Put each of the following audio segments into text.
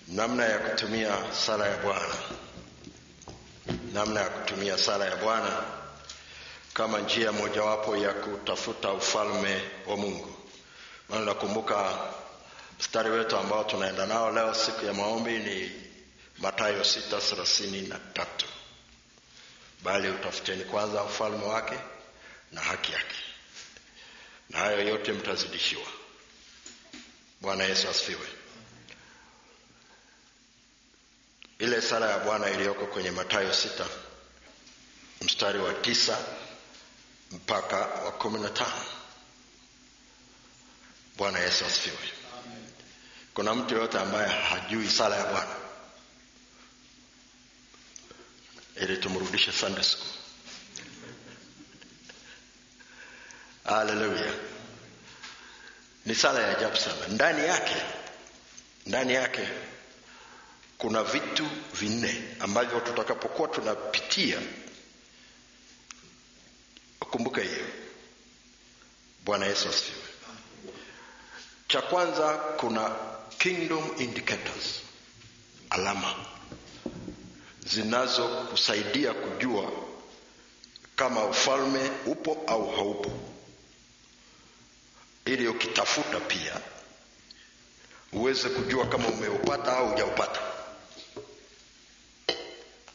namna ya kutumia sala ya Bwana. Namna ya kutumia sala ya Bwana kama njia mojawapo ya kutafuta ufalme wa Mungu. Maana nakumbuka mstari wetu ambao tunaenda nao leo siku ya maombi ni Mathayo 6:33. Bali utafuteni kwanza ufalme wake na haki yake, na hayo yote mtazidishiwa. Bwana Yesu asifiwe. Ile sala ya Bwana iliyoko kwenye Mathayo 6 mstari wa 9 mpaka wa 15. Bwana Yesu asifiwe. Amen. Kuna mtu yote ambaye hajui sala ya Bwana? Ili tumrudishe Sunday school. Hallelujah. Ni sala ya ajabu sana. Ndani yake kuna vitu vinne ambavyo tutakapokuwa tunapitia kumbuka hiyo. Bwana Yesu asifiwe. Cha kwanza, kuna kingdom indicators, alama zinazokusaidia kujua kama ufalme upo au haupo, ili ukitafuta pia uweze kujua kama umeupata au hujaupata.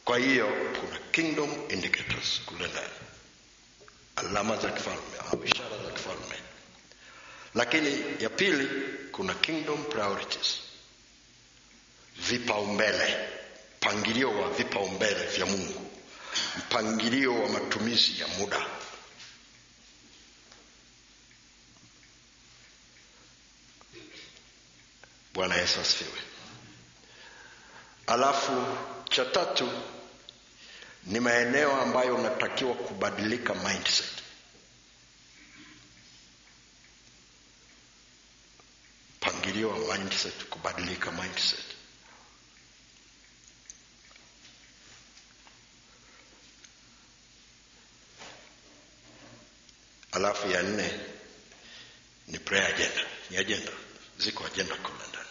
Kwa hiyo kuna kingdom indicators kule ndani, alama za kifalme au ishara za kifalme. Lakini ya pili, kuna kingdom priorities, vipaumbele, mpangilio wa vipaumbele vya Mungu, mpangilio wa matumizi ya muda. Bwana Yesu asifiwe. Alafu cha tatu ni maeneo ambayo unatakiwa kubadilika mindset. Pangilio wa mindset, kubadilika mindset. Alafu ya 4 ni prayer agenda. Ni agenda, ziko agenda kule ndani.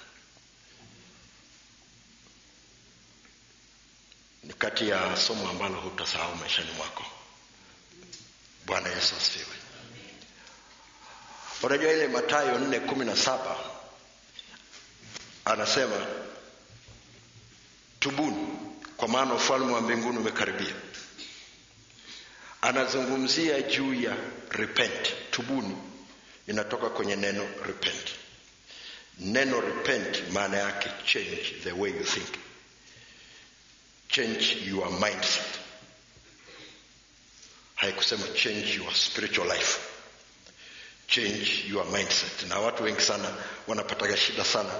Ni kati ya somo ambalo hutasahau maishani mwako. Bwana Yesu asifiwe. Unajua ile Mathayo 4:17 anasema tubuni kwa maana ufalme wa mbinguni umekaribia. Anazungumzia juu ya repent. Tubuni inatoka kwenye neno repent. Neno repent maana yake change the way you think, change your mindset. Haikusema change your spiritual life, change your mindset. Na watu wengi sana wanapata shida sana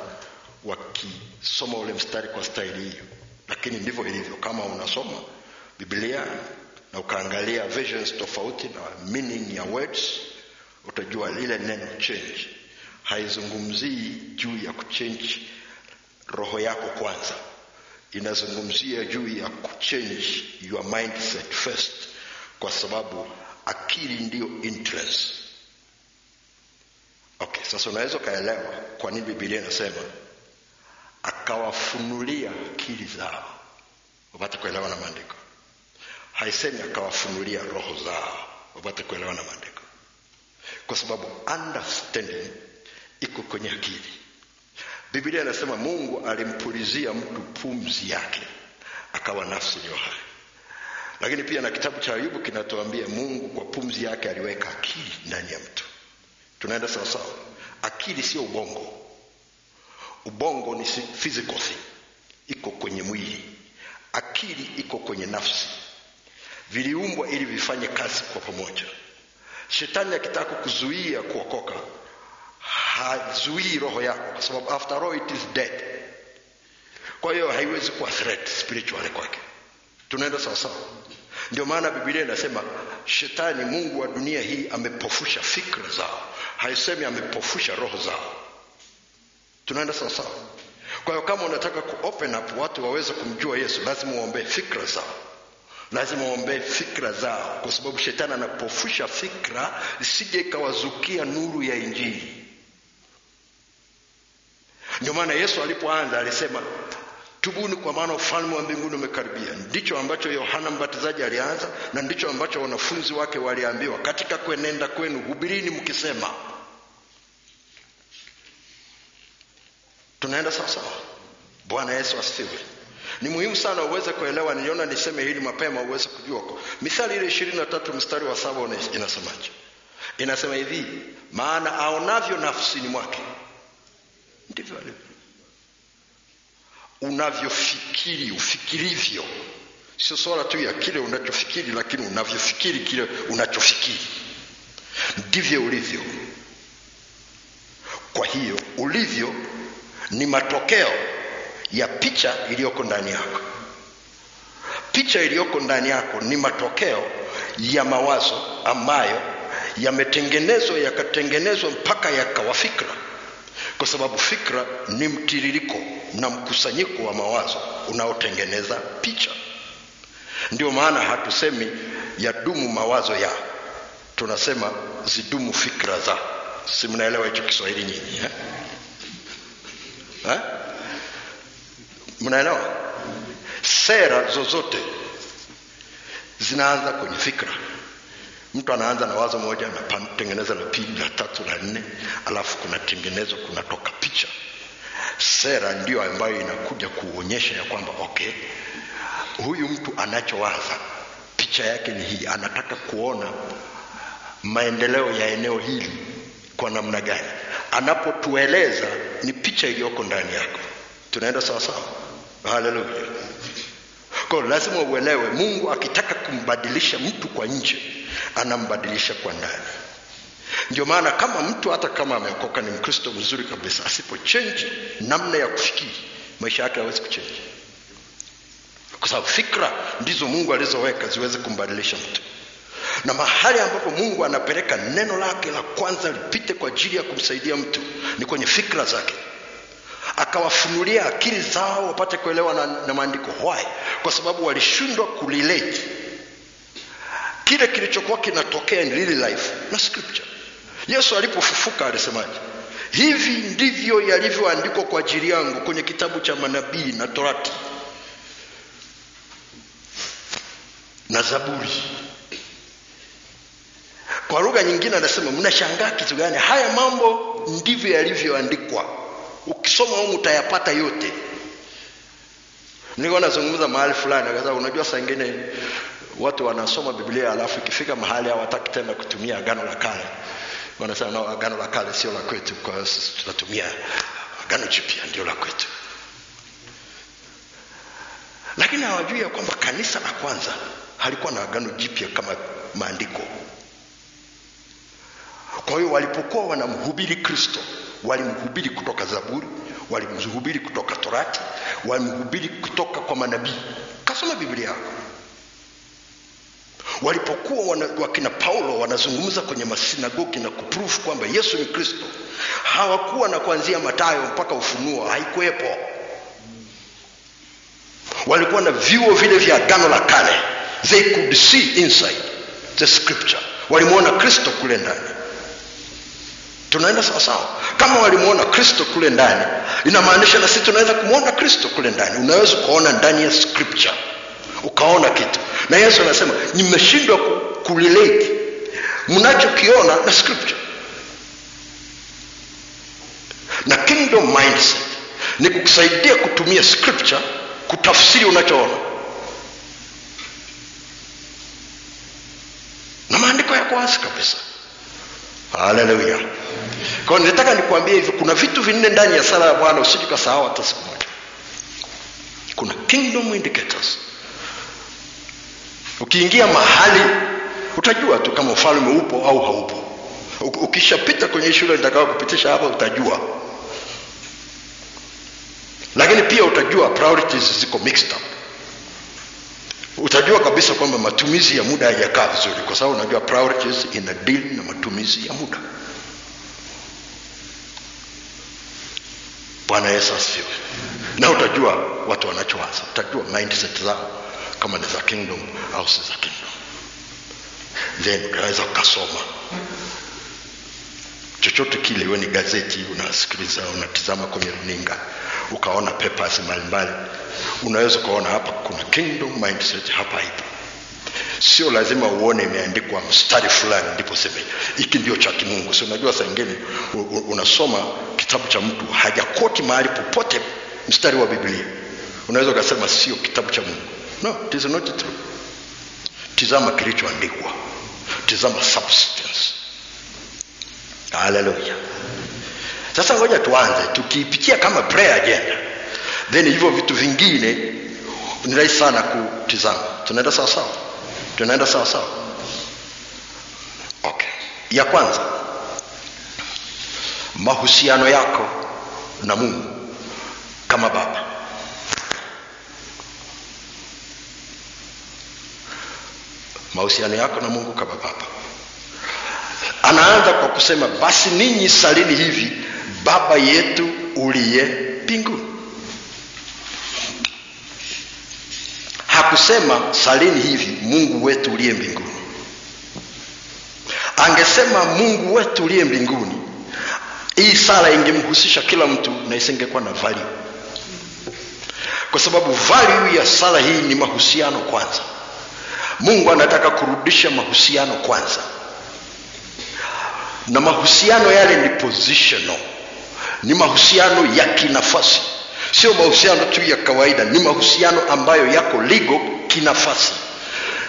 wakisoma ule mstari kwa staili hiyo, lakini ndivyo ilivyo. Kama unasoma Biblia na ukaangalia versions tofauti na meaning ya words, utajua lile neno change haizungumzii juu ya kuchange roho yako kwanza, inazungumzia juu ya kuchange your mindset first, kwa sababu akili ndio interest. Okay, sasa unaweza kaelewa kwa nini Biblia inasema akawafunulia akili zao wapate kuelewa na maandiko. Haisemi akawafunulia roho zao wapate kuelewa na maandiko, kwa sababu understanding iko kwenye akili. Biblia inasema Mungu alimpulizia mtu pumzi yake akawa nafsi iliyo hai. Lakini pia na kitabu cha Ayubu kinatuambia Mungu kwa pumzi yake aliweka akili ndani ya mtu. Tunaenda sawa sawa. Akili sio ubongo. Ubongo ni physical thing, iko kwenye mwili. Akili iko kwenye nafsi. Viliumbwa ili vifanye kazi kwa pamoja. Shetani akitaka kuzuia kuokoka, hazuii roho yako, kwa sababu after all it is dead. Kwa hiyo haiwezi kuwa threat spiritually kwake. Tunaenda sawa sawa. Ndio maana Biblia inasema shetani, mungu wa dunia hii, amepofusha fikra zao. Haisemi amepofusha roho zao. Tunaenda sawa sawa. Kwa hiyo kama unataka ku-open up watu waweze kumjua Yesu, lazima uombe fikra zao. Lazima uombe fikra zao, kwa sababu shetani anapofusha fikra isije ikawazukia nuru ya Injili. Ndio maana Yesu alipoanza alisema Tubuni kwa maana ufalme wa mbinguni umekaribia. Ndicho ambacho Yohana Mbatizaji alianza, na ndicho ambacho wanafunzi wake waliambiwa, katika kuenenda kwenu hubirini mkisema. Tunaenda sawa sawa? Bwana Yesu asifiwe. Ni muhimu sana uweze kuelewa. Niliona niseme hili mapema uweze kujua. Mithali ile 23 mstari wa 7 inasemaje? Inasema hivi, maana aonavyo nafsini mwake ndivyo alivyo. Unavyofikiri, ufikirivyo. Sio swala tu ya kile unachofikiri, lakini unavyofikiri kile unachofikiri ndivyo ulivyo. Kwa hiyo ulivyo ni matokeo ya picha iliyoko ndani yako. Picha iliyoko ndani yako ni matokeo ya mawazo ambayo yametengenezwa, yakatengenezwa mpaka yakawa fikra. Kwa sababu fikra ni mtiririko na mkusanyiko wa mawazo unaotengeneza picha. Ndio maana hatusemi yadumu mawazo ya, tunasema zidumu fikra za. Si mnaelewa hicho Kiswahili nyinyi? Mnaelewa? Sera zozote zinaanza kwenye fikra. Mtu anaanza na wazo moja, anatengeneza la pili, la tatu, la nne, alafu kunatengenezwa, kunatoka picha. Sera ndio ambayo inakuja kuonyesha ya kwamba okay, huyu mtu anachowaza, picha yake ni hii, anataka kuona maendeleo ya eneo hili kwa namna gani. Anapotueleza ni picha iliyoko ndani yako. Tunaenda sawa sawa? Haleluya. Kwa lazima uelewe, Mungu akitaka kumbadilisha mtu kwa nje, anambadilisha kwa ndani. Ndio maana kama mtu hata kama ameokoka, ni Mkristo mzuri kabisa, asipo change namna ya kufikiri, maisha yake hawezi kuchange. Kwa sababu fikra ndizo Mungu alizoweka ziweze kumbadilisha mtu. Na mahali ambapo Mungu anapeleka neno lake la kwanza lipite kwa ajili ya kumsaidia mtu ni kwenye fikra zake. Akawafunulia akili zao wapate kuelewa na maandiko. Why? Kwa sababu walishindwa kurelate kile kilichokuwa kinatokea in real life na scripture. Yesu alipofufuka alisemaje? Hivi ndivyo yalivyoandikwa kwa ajili yangu kwenye kitabu cha manabii na Torati na Zaburi. Kwa lugha nyingine anasema, mnashangaa kitu gani? Haya mambo ndivyo yalivyoandikwa. Ukisoma huko utayapata yote. Nilikuwa nazungumza mahali fulani, akaza unajua saa nyingine watu wanasoma Biblia alafu ikifika mahali hawataki tena kutumia Agano la Kale. Wanasema no, Agano la Kale sio la kwetu, kwa hiyo tunatumia Agano Jipya ndio la kwetu. Lakini hawajui ya kwamba kanisa la kwanza halikuwa na Agano Jipya kama maandiko. Kwa hiyo walipokuwa wanamhubiri Kristo, walimhubiri kutoka Zaburi, walimhubiri kutoka Torati, walimhubiri kutoka kwa manabii. Kasoma Biblia yako. Walipokuwa wakina Paulo wanazungumza kwenye masinagogi na kuprove kwamba Yesu ni Kristo, hawakuwa na kuanzia Mathayo mpaka Ufunuo, haikuwepo. Walikuwa na viuo vile vya Agano la Kale. They could see inside the scripture. Walimuona Kristo kule ndani. Tunaenda sawa sawa? Kama walimuona Kristo kule ndani, inamaanisha na sisi tunaweza kumuona Kristo kule ndani. Unaweza kuona ndani ya scripture, ukaona kitu. Na Yesu anasema, nimeshindwa kurelate mnachokiona na scripture. Na kingdom mindset ni kukusaidia kutumia scripture kutafsiri unachoona. Na maandiko yako wazi kabisa. Haleluya. Kwa hiyo nataka nikwambie hivi, kuna vitu vinne ndani ya sala ya Bwana usije kusahau hata siku moja. Kuna kingdom indicators. Ukiingia mahali utajua tu kama ufalme upo au haupo. Ukishapita kwenye shule nitakao kupitisha hapa utajua. Lakini pia utajua priorities ziko mixed up. Utajua kabisa kwamba matumizi ya muda hayajakaa vizuri, kwa sababu unajua priorities ina deal na matumizi ya muda. Bwana Yesu asifiwe. Na utajua watu wanachowaza, utajua mindset zao kama ni za kingdom au si za kingdom. Then unaweza kusoma chochote kile, iwe ni gazeti unasikiliza, unatizama kwenye runinga, ukaona papers mbalimbali, unaweza kuona hapa kuna kingdom mindset, hapa ipo. Sio lazima uone imeandikwa mstari fulani ndipo sema hiki ndio cha kimungu. Sio, unajua saa nyingine unasoma kitabu cha mtu hajakoti mahali popote mstari wa Biblia, unaweza kusema sio kitabu cha Mungu. No, it is not true. Tizama kilichoandikwa, tizama substance. Hallelujah. Sasa ngoja tuanze tukipitia kama prayer agenda, then hivyo vitu vingine ni rahisi sana kutizama. Tunaenda sawa sawa? Tunaenda sawa sawa? Okay. Ya kwanza, mahusiano yako na Mungu kama baba. Mahusiano yako na Mungu kama baba. Anaanza kwa kusema basi ninyi salini hivi: Baba yetu uliye mbinguni. Hakusema salini hivi Mungu wetu uliye mbinguni. Angesema Mungu wetu uliye mbinguni, hii sala ingemhusisha kila mtu na isingekuwa na value. Kwa sababu value ya sala hii ni mahusiano kwanza. Mungu anataka kurudisha mahusiano kwanza. Na mahusiano yale ni positional. Ni mahusiano ya kinafasi. Sio mahusiano tu ya kawaida, ni mahusiano ambayo yako legal kinafasi.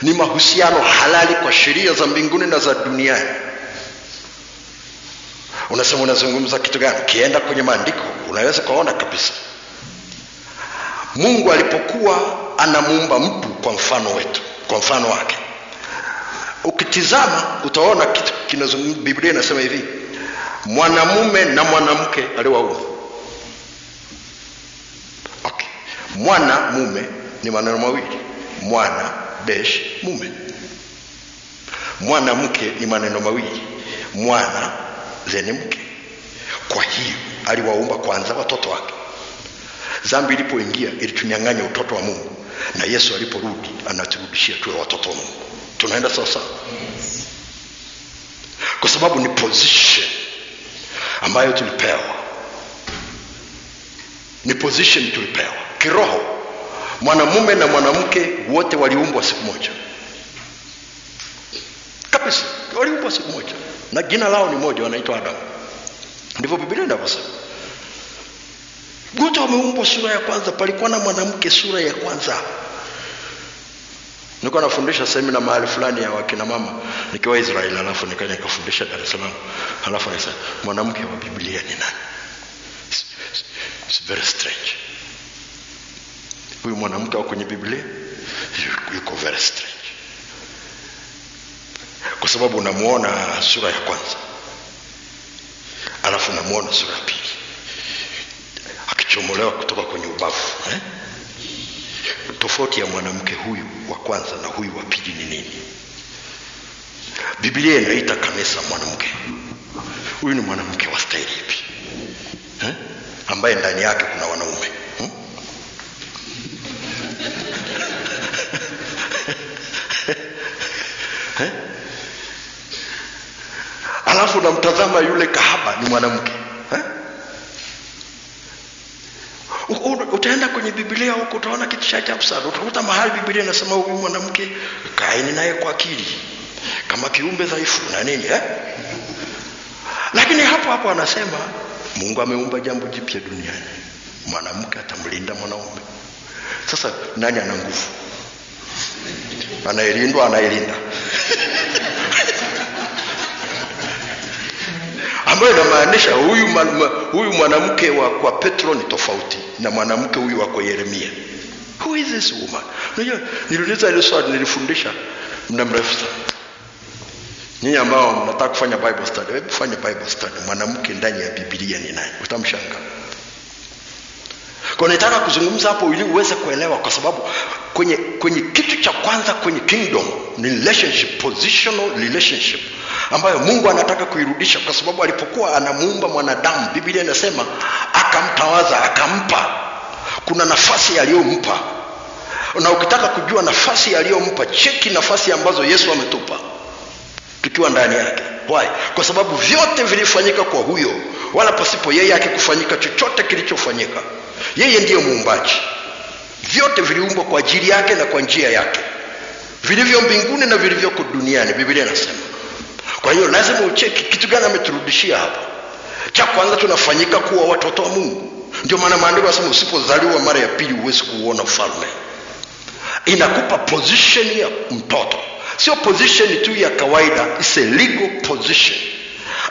Ni mahusiano halali kwa sheria za mbinguni na za duniani. Unasema unazungumza kitu gani? Kienda kwenye maandiko unaweza kuona kabisa. Mungu alipokuwa anamuumba mtu kwa mfano wetu, kwa mfano wake, ukitizama utaona kitu kinazungumza. Biblia inasema hivi: mwanamume na mwanamke aliwaumba. Okay. Mwanamume ni maneno mawili, mwana dash mume. Mwanamke ni maneno mawili, mwana zeni mke. Kwa hiyo aliwaumba kwanza watoto wake. Dhambi ilipoingia ilitunyang'anya utoto wa Mungu, na Yesu aliporudi anaturudishia tuwe watoto wa Mungu. Tunaenda sawa sawa? Kwa sababu ni position ambayo tulipewa. Ni position tulipewa kiroho. Mwanamume na mwanamke wote waliumbwa siku moja. Kabisa, waliumbwa siku moja. Na jina lao ni moja, wanaitwa Adam. Ndivyo Biblia inavyosema. Wote wameumbwa sura ya kwanza, palikuwa na mwanamke sura ya kwanza. Nilikuwa nafundisha semina mahali fulani ya wakina mama nikiwa Israeli, alafu nikaja nikafundisha Dar es Salaam. Alafu nikasema mwanamke wa Biblia ni nani? It's very strange. Huyu mwanamke wako kwenye Biblia yuko very strange. Kwa sababu unamuona sura ya kwanza, alafu unamuona sura ya pili akichomolewa kutoka kwenye ubavu. Tofauti ya mwanamke huyu wa kwanza na huyu wa pili ni nini? Biblia inaita kanisa mwanamke. Huyu ni mwanamke wa staili ipi? Ambaye ndani yake kuna wanaume. Alafu unamtazama yule kahaba ni mwanamke. Utaenda kwenye Biblia huko utaona kitu cha ajabu sana. Utakuta mahali Biblia inasema huyu mwanamke kaeni naye kwa akili kama kiumbe dhaifu na nini Lakini hapo anasema Mungu ameumba jambo jipya duniani. Mwanamke atamlinda mwanaume. Sasa nani ana nguvu? Anaelindwa, anaelinda. Ambayo inamaanisha huyu mwanamke wa kwa Petro ni tofauti na mwanamke huyu wa kwa Yeremia. Who is this woman? Unajua niliuliza ile swali, nilifundisha muda mrefu sana. Nyinyi ambao mnataka kufanya Bible study, hebu fanya Bible study. Mwanamke ndani ya Biblia ni nani? Utamshangaa. Kwa nataka kuzungumza hapo ili uweze kuelewa, kwa sababu kwenye kitu cha kwanza kwenye kingdom ni relationship, positional relationship, ambayo Mungu anataka kuirudisha. Kwa sababu alipokuwa anamuumba mwanadamu, Biblia inasema akamtawaza, akampa. Kuna nafasi aliyompa. Na ukitaka kujua nafasi aliyompa, cheki nafasi ambazo Yesu ametupa. tukiwa ndani yake. Why? Kwa sababu vyote vilifanyika kwa huyo, wala pasipo yeye hakikufanyika chochote kilichofanyika. Yeye ndiye muumbaji. Vyote viliumbwa kwa ajili yake na kwa njia yake, vilivyo mbinguni na vilivyoko duniani, Biblia inasema. Kwa hiyo lazima ucheki kitu gani ameturudishia hapa. Cha kwanza, tunafanyika kuwa watoto wa Mungu. Ndio maana maandiko yanasema usipozaliwa mara ya pili huwezi kuona ufalme. Inakupa position ya mtoto. Sio position tu ya kawaida, it's a legal position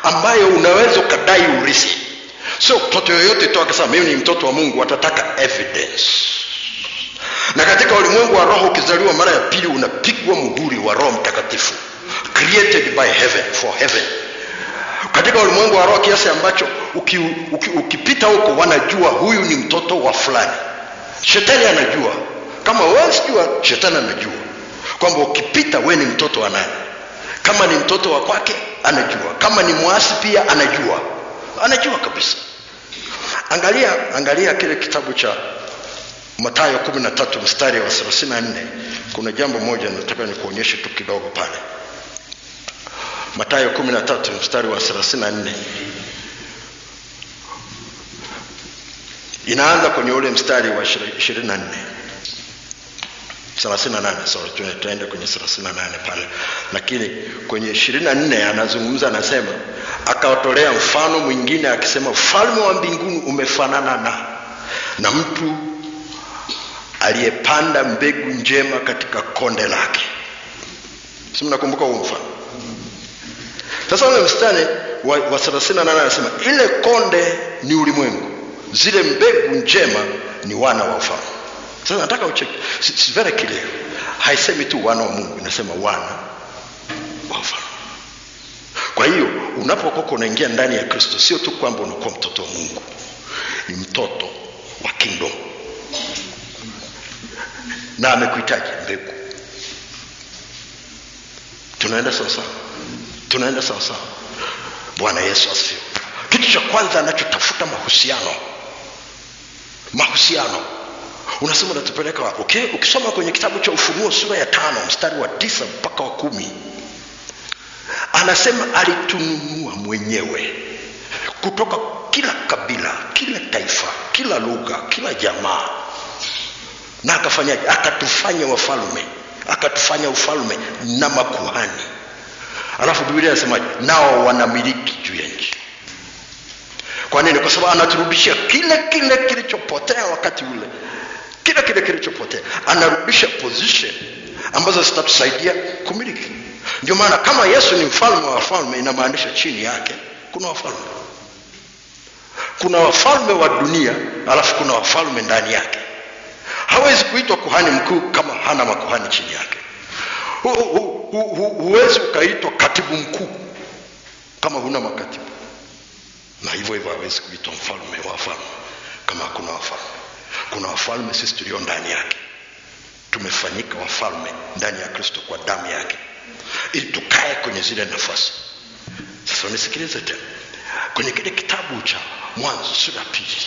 ambayo unaweza kudai urithi. Sio mtoto yoyote tu akasema mimi ni mtoto wa Mungu, watataka evidence. Na katika ulimwengu wa roho ukizaliwa mara ya pili unapigwa muhuri wa Roho Mtakatifu, created by heaven for heaven. Katika ulimwengu wa roho kiasi ambacho ukipita huko wanajua huyu ni mtoto wa fulani. Shetani anajua. Kama wewe sijua, shetani anajua kwamba ukipita wewe ni mtoto wa nani. Kama ni mtoto wa kwake anajua, kama ni muasi pia anajua kabisa. Angalia kile kitabu cha Mathayo 13 mstari wa 34. Kuna jambo moja nataka nikuonyeshe tu kidogo pale. Mathayo 13 mstari wa 34. Inaanza kwenye ule mstari wa 24. 38, sorry, tunaenda kwenye 38 pale. Lakini kwenye 24 anazungumza, anasema akawatolea mfano mwingine akisema, ufalme wa mbinguni umefanana na mtu aliyepanda mbegu njema katika konde lake. Si mnakumbuka huo mfano? Sasa ule mstari wa 38 anasema ile konde ni ulimwengu, zile mbegu njema ni wana wa ufalme. Sasa nataka ucheki, it's very clear. Haisemi tu wana wa Mungu, inasema wana wa ufalme. Kwa hiyo unapokuwa unaingia ndani ya Kristo, sio tu kwamba unakuwa mtoto wa Mungu, ni mtoto wa kingdom. Na amekuhitaji mbegu. Tunaenda sawa sawa. Bwana Yesu asifiwe. Kitu cha kwanza anachotafuta mahusiano. Unasema unatupeleka wapi? Okay, ukisoma kwenye kitabu cha Ufunuo sura ya 5 mstari wa 9 mpaka wa 10. Anasema alitununua mwenyewe kutoka kila kabila, kila taifa, kila lugha, kila jamaa. Na akafanyaje? Akatufanya wafalme, akatufanya ufalme na makuhani. Alafu Biblia inasema nao wanamiliki juu ya nchi. Kwa nini? Kwa sababu anaturudishia kile kilichopotea wakati ule. Kile kilichopotea anarudisha position ambazo zitatusaidia kumiliki. Ndio maana kama Yesu ni mfalme wa wafalme, inamaanisha chini yake kuna wafalme. Kuna wafalme wa dunia, alafu kuna wafalme ndani yake. Hawezi kuitwa kuhani mkuu kama hana makuhani chini yake. Huwezi ukaitwa katibu mkuu kama huna makatibu. Na hivyo hawezi kuitwa mfalme wa wafalme kama hakuna wafalme. Kuna wafalme sisi tulio ndani yake. Tumefanyika wafalme ndani ya Kristo kwa damu yake, ili tukae kwenye zile nafasi. Sasa nisikilize tena. Kwenye kile kitabu cha Mwanzo sura ya 2.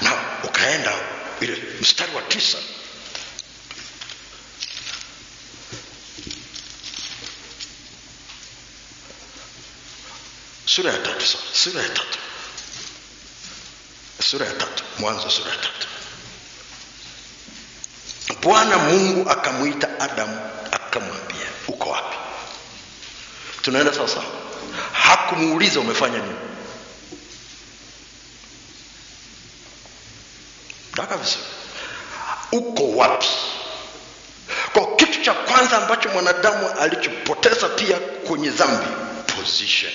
Na ukaenda ile mstari wa 9. Sura ya 3. Mwanzo sura ya 3. Bwana Mungu akamuita Adamu akamwambia, uko wapi? Tunaenda sasa. Hakumuuliza umefanya nini. Daka vizuri. Uko wapi? Kwa kitu cha kwanza ambacho mwanadamu alichopoteza pia kwenye dhambi, position.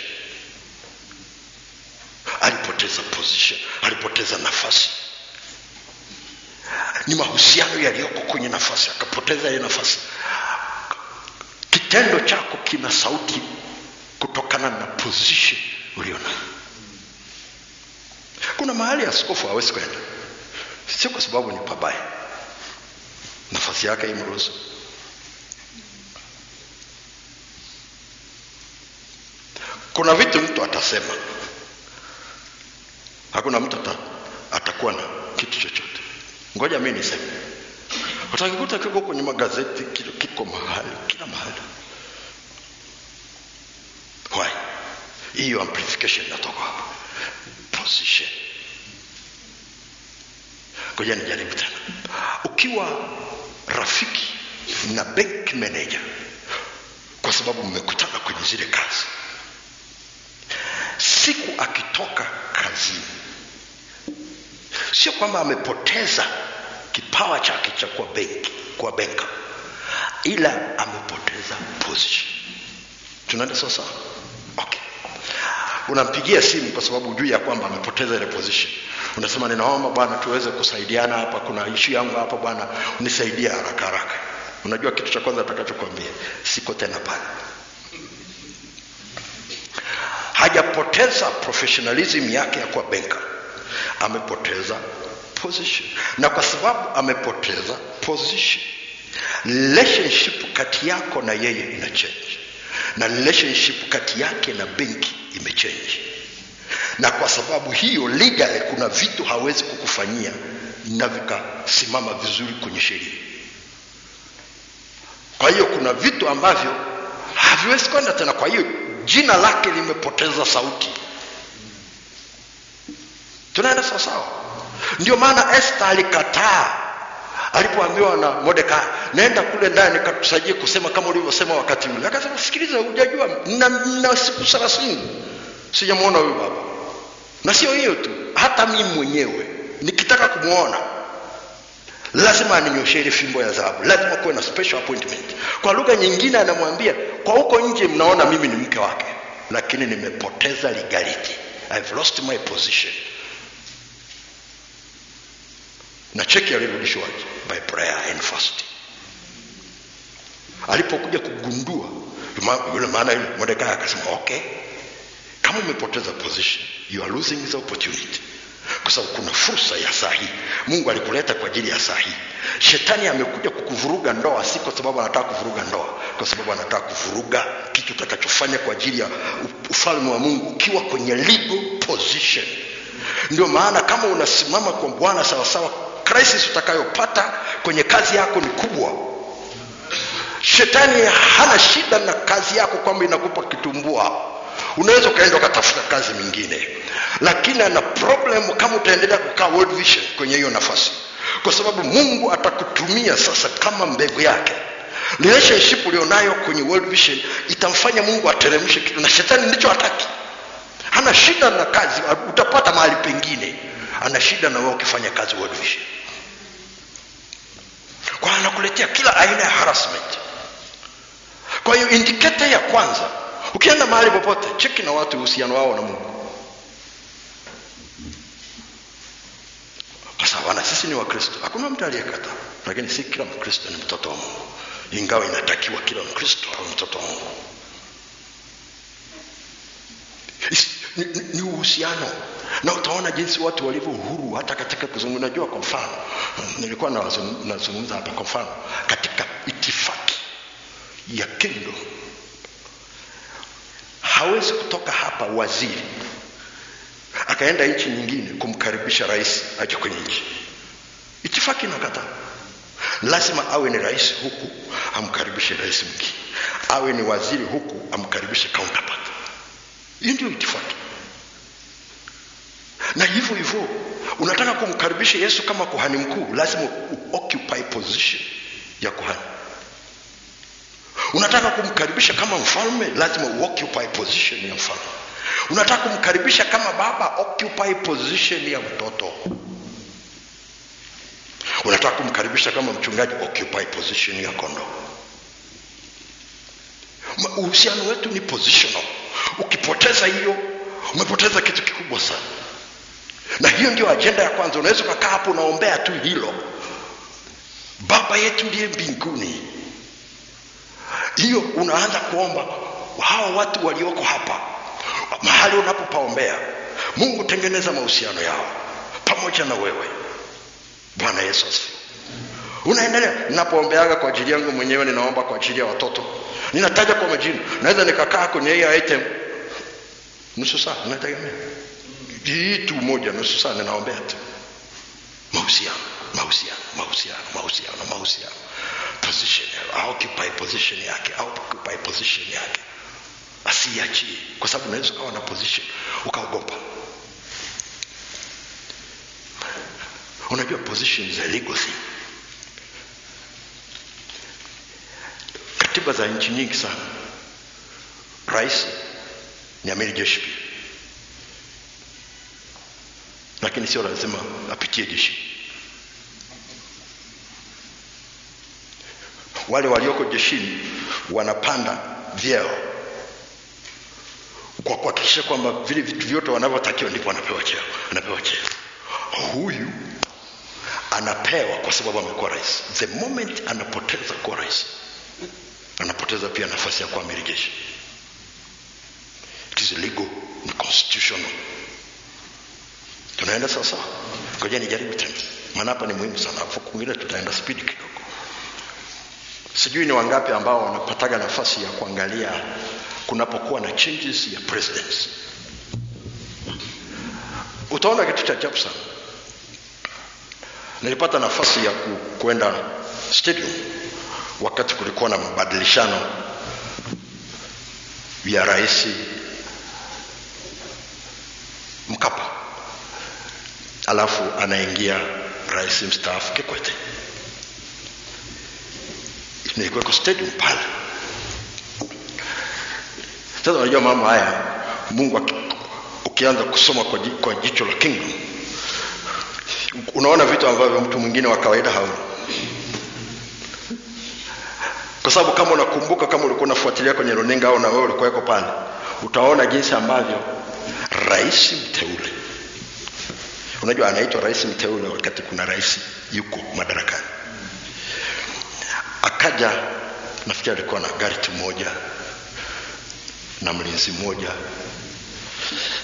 Alipoteza position, alipoteza nafasi. Ni mahusiano yaliyoko kwenye nafasi, akapoteza ile nafasi. Kitendo chako kina sauti kutokana na position uliona. Kuna mahali askofu hawezi kwenda, sio kwa sababu ni pabaya, nafasi yake imruhusu. Kuna vitu mtu atasema, hakuna mtu atakuwa na kitu chochote. Ngoja mimi niseme. Utakikuta kiko kwenye magazeti, kiko mahali, kila mahali. Hiyo amplification inatoka hapo. Position. Ngoja nijaribu tena. Ukiwa rafiki na bank manager, kwa sababu mmekutana kwenye zile kazi, siku akitoka kazini, sio kwamba amepoteza kipawa chake cha kuwa banker, ila amepoteza position. Tunaenda sasa? Okay. Unampigia simu kwa sababu hujui ya kwamba amepoteza ile position. Unasema ninaomba bwana tuweze kusaidiana hapa, kuna issue yangu hapa bwana, unisaidie haraka haraka. Unajua kitu cha kwanza atakachokuambia, siko tena pale. Hajapoteza professionalism yake ya kuwa banker, amepoteza position. Na kwa sababu amepoteza position, relationship kati yako na yeye ina change, na relationship kati yake na benki imechange. Na kwa sababu hiyo legally kuna vitu hawezi kukufanyia na vikasimama vizuri kwenye sheria. Kwa hiyo kuna vitu ambavyo haviwezi kwenda tena. Kwa hiyo jina lake limepoteza sauti. Tunaenda sawa sawa? Ndio maana Esther alikataa alipoambiwa na Mordekai, nenda kule ndani katusajie kusema kama ulivyosema wakati ule. Akasema sikiliza, hujajua na siku 30 sijamuona huyu baba. Na sio hiyo tu, hata mimi mwenyewe nikitaka kumuona lazima aninyoshe ile fimbo ya dhahabu, lazima kuwe na special appointment. Kwa lugha nyingine anamwambia, kwa huko nje mnaona mimi ni mke wake, lakini nimepoteza legality, I've lost my position. Na cheki alirudishwa by prayer and fasting. Alipokuja kugundua yule maana yule Mordekai akasema okay, kama umepoteza position, you are losing the opportunity. Kwa sababu kuna fursa ya sahihi. Mungu alikuleta kwa ajili ya sahihi. Shetani amekuja kukuvuruga ndoa, si kwa sababu anataka kuvuruga ndoa, kwa sababu anataka kuvuruga kitu utakachofanya kwa ajili ya ufalme wa Mungu ukiwa kwenye legal position. Ndio maana kama unasimama kwa Bwana sawa sawa, crisis utakayopata kwenye kazi yako ni kubwa. Shetani hana shida na kazi yako kwamba inakupa kitumbua. Unaweza kaenda ukatafuta kazi nyingine, lakini ana problem kama utaendelea kukaa World Vision kwenye hiyo nafasi, kwa sababu Mungu atakutumia sasa kama mbegu yake. Relationship ulionayo kwenye World Vision itamfanya Mungu ateremshe kitu, na shetani ndicho hataki. Hana shida na kazi, utapata mahali pengine. Ana shida na wewe ukifanya kazi World Vision. Kwa anakuletea kila aina ya harassment. Kwa hiyo indicator ya kwanza, ukienda mahali popote, cheki na watu uhusiano wao na Mungu. Kwa sababu sisi ni Wakristo, hakuna mtu aliyekataa, lakini si kila Mkristo ni mtoto wa Mungu, ingawa inatakiwa kila Mkristo awe mtoto wa Mungu. Ni uhusiano. Na utaona jinsi watu walivyo uhuru hata katika kuzungumza. Najua kwa mfano, nilikuwa nazungumza hapa kwa mfano, katika itifaki ya kingdom, hawezi kutoka hapa waziri akaenda nchi nyingine kumkaribisha rais aje kwenye nchi. Itifaki inakataa. Lazima awe ni rais huku amkaribishe rais mwingine, awe ni waziri huku amkaribishe counterpart. Hiyo ndio itifaki. Na hivyo hivyo unataka kumkaribisha Yesu kama kuhani mkuu, lazima occupy position ya kuhani. Unataka kumkaribisha kama mfalme, lazima occupy position ya mfalme. Unataka kumkaribisha kama baba, occupy position ya mtoto. Unataka kumkaribisha kama mchungaji, occupy position ya kondoo. Uhusiano wetu ni positional. Ukipoteza hiyo, umepoteza kitu kikubwa sana. Na hiyo ndio agenda ya kwanza. Unaweza kukaa hapo unaombea tu hilo, Baba yetu ndiye mbinguni. Hiyo unaanza kuomba hao watu walioko hapa, mahali unapopaombea, Mungu tengeneza mahusiano yao pamoja na wewe. Bwana Yesu asifiwe. Unaendelea. Ninapoombeaga kwa ajili yangu mwenyewe, ninaomba kwa ajili ya watoto, ninataja kwa majina. Naweza nikakaa kwenye hiyo item nusu saa, nategemea kitu moja nusu saa, ninaombea tu mahusiano. Position, occupy position yake, occupy position yake. usiachie, kwa sababu unaweza kuwa na position ukaogopa. Unajua position is a legal thing. Katiba za nchi nyingi sana, rais ni amiri jeshi pia, lakini sio lazima apitie jeshi. Wale walioko jeshini wanapanda vyeo kwa kuhakikisha kwamba vile vitu vyote wanavyotakiwa ndipo anapewa cheo. Huyu anapewa kwa sababu amekuwa rais. The moment anapoteza kuwa rais, anapoteza pia nafasi ya kuwa amiri jeshi. It is legal and constitutional. Tunaenda sasa. Ngoja nijaribu tena, maana hapa ni muhimu sana. Hapo kwingine tutaenda speed kidogo. Sijui ni wangapi ambao wanapataga nafasi ya kuangalia kunapokuwa na changes ya presidents. Utaona kitu cha ajabu sana. Nilipata nafasi ya kwenda stadium wakati kulikuwa na mabadilishano ya rais Mkapa, alafu anaingia rais mstaafu Kikwete. Nilikuwa kwa stadium pale. Sasa unajua mambo haya, Mungu ukianza kusoma kwa jicho la kingdom, unaona vitu ambavyo mtu mwingine wa kawaida haoni. Kwa sababu kama unakumbuka, kama ulikuwa unafuatilia kwenye runinga au na wewe ulikuwa pale, utaona jinsi ambavyo rais mteule, unajua anaitwa rais mteule wakati kuna rais yuko madarakani, akaja, nafikiri alikuwa na gari moja na mlinzi mmoja,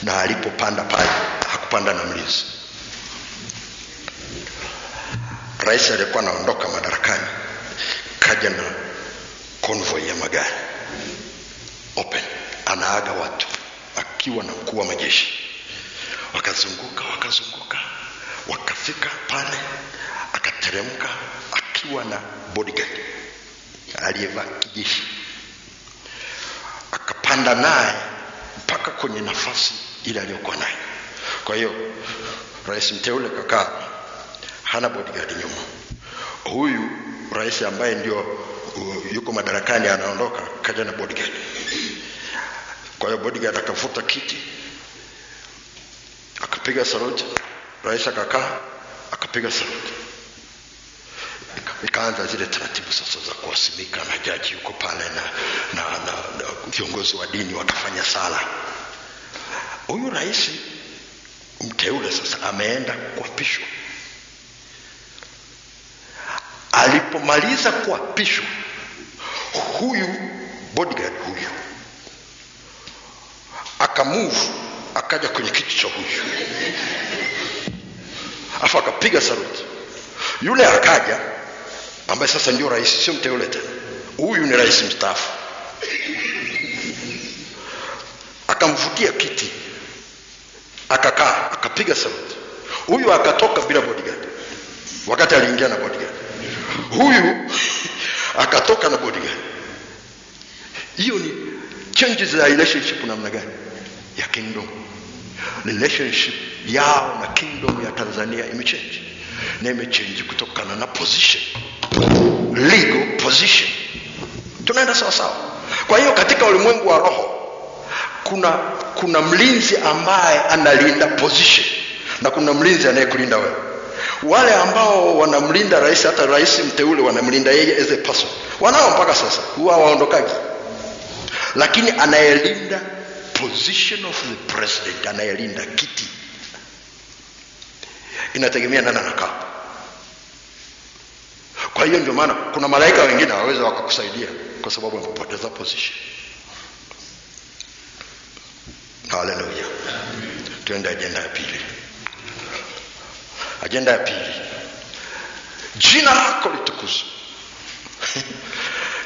na alipopanda pale hakupanda na mlinzi. Rais alikuwa anaondoka madarakani, kaja na convoy ya magari open, anaaga watu akiwa na mkuu wa majeshi. Wakazunguka, wakafika pale, akateremka akiwa na bodyguard aliyevaa kijeshi, akapanda naye mpaka kwenye nafasi ile aliyokuwa nayo. Kwa hiyo rais mteule kakaa, hana bodyguard nyuma. Huyu rais ambaye ndio yuko madarakani anaondoka, kaja na bodyguard. Kwa hiyo bodyguard akavuta kiti, akapiga saluti, rais akakaa, akapiga saluti. Ikaanza zile taratibu sasa za kuwasimika, na jaji yuko pale na viongozi wa dini wakafanya sala. Huyu rais mteule sasa ameenda kuapishwa. Alipomaliza kuapishwa, huyu bodyguard huyu akamove, akaja kwenye kiti cha huyu, afa akapiga saluti. Yule akaja ambaye sasa ndio rais, sio mteule tena, huyu ni rais mstaafu, akamvutia kiti, akakaa, akapiga saluti. Huyu akatoka bila bodyguard wakati aliingia na bodyguard. Huyu akatoka na bodyguard. Hiyo ni changes za relationship namna gani ya kingdom. Relationship yao na kingdom ya Tanzania imechange, na imechange kutokana na position, legal position. Tunaenda sawa sawa. Kwa hiyo katika ulimwengu wa roho kuna mlinzi ambaye analinda position, na kuna mlinzi anayekulinda wewe. Wale ambao wanamlinda rais, hata rais mteule wanamlinda yeye as a person, wanao mpaka sasa, huwa waondokaji. Lakini anayelinda position of the president, anayelinda kiti, inategemea nani anakaa. Kwa hiyo ndio maana kuna malaika wengine hawaweza wakakusaidia kwa sababu wamepoteza position. Hallelujah. Tuende agenda ya pili. Agenda ya pili, jina lako litukuzwe.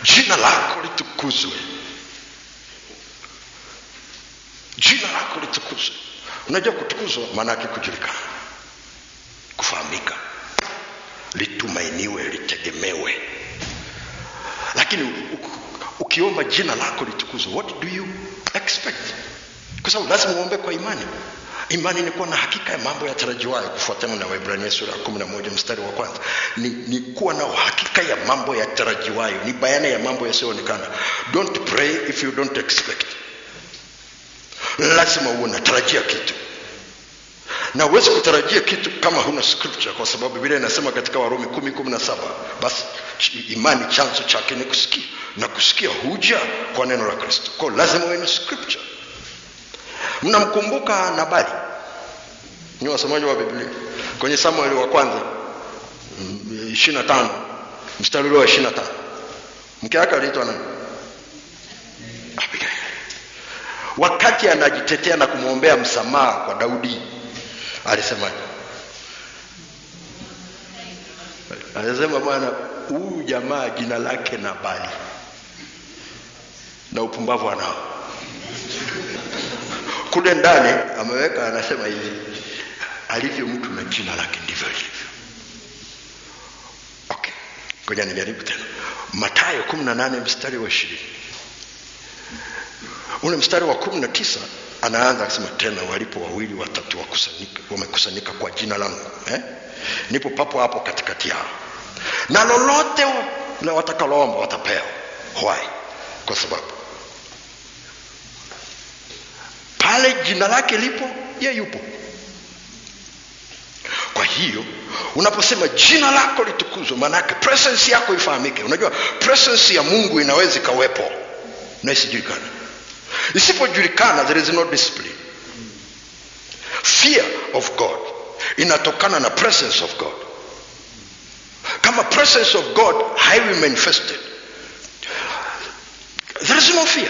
Jina lako litukuzwe. Jina lako litukuzwe. Unajua kutukuzwa maana yake kujulikana, kufahamika, litumainiwe, litegemewe. Lakini ukiomba jina lako litukuzwe, what do you expect? Kwa sababu lazima uombe kwa imani. Imani ni kuwa na hakika ya mambo yatarajiwayo, kufuatana na Waebrania sura 11 mstari wa kwanza. Ni kuwa na hakika ya mambo yatarajiwayo, ni bayana ya mambo yasiyoonekana. Don't pray if you don't expect. Lazima uwe unatarajia kitu. Na huwezi kutarajia kitu kama huna scripture, kwa sababu Biblia inasema katika Warumi 10:17, basi imani chanzo chake ni kusikia, na kusikia huja kwa neno la Kristo. Kwa lazima uwe na scripture. Mnamkumbuka Nabali? Ni wasomaji wa Biblia. Kwenye Samueli wa kwanza 25 mstari wa 25. Mke wake aliitwa nani? Abigail. Wakati anajitetea na kumwombea msamaha kwa Daudi, alisemaje? Alisema, bwana, huyu jamaa jina lake Nabali na upumbavu anao. Kule ndani ameweka, anasema hivi, alivyo mtu na jina lake ndivyo alivyo. Okay, ngoja nijaribu tena. Mathayo 18 mstari wa 20. Ule mstari wa 19 anaanza kusema, tena walipo wawili watatu wamekusanyika kwa jina langu, nipo papo hapo katikati yao, na lolote na watakaloomba watapewa. Why? Kwa sababu pale jina lake lipo, yeye yupo. Kwa hiyo unaposema jina lako litukuzwe, maana yake presence yako ifahamike. Unajua presence ya Mungu inaweza kawepo na isijulikane. Isipojulikana, there is no discipline. Fear of God inatokana na presence of God. Kama presence of God haiwi manifested, there is no fear.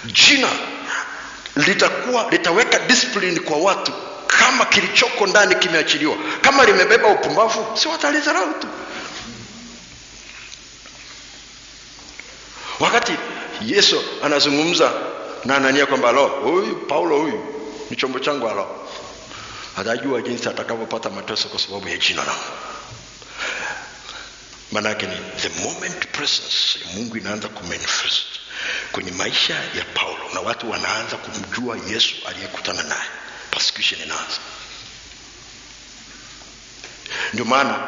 Jina litaweka discipline kwa watu kama kilichoko ndani kimeachiliwa. Kama limebeba upumbavu, si watalizarau tu. Wakati Yesu anazungumza na Anania kwamba huyu Paulo huyu ni chombo changu, atajua jinsi atakavyopata mateso kwa sababu ya jina langu. Maana yake ni the moment presence ya Mungu inaanza kumanifest kwenye maisha ya Paulo, na watu wanaanza kumjua Yesu aliyekutana naye, persecution inaanza. Ndio maana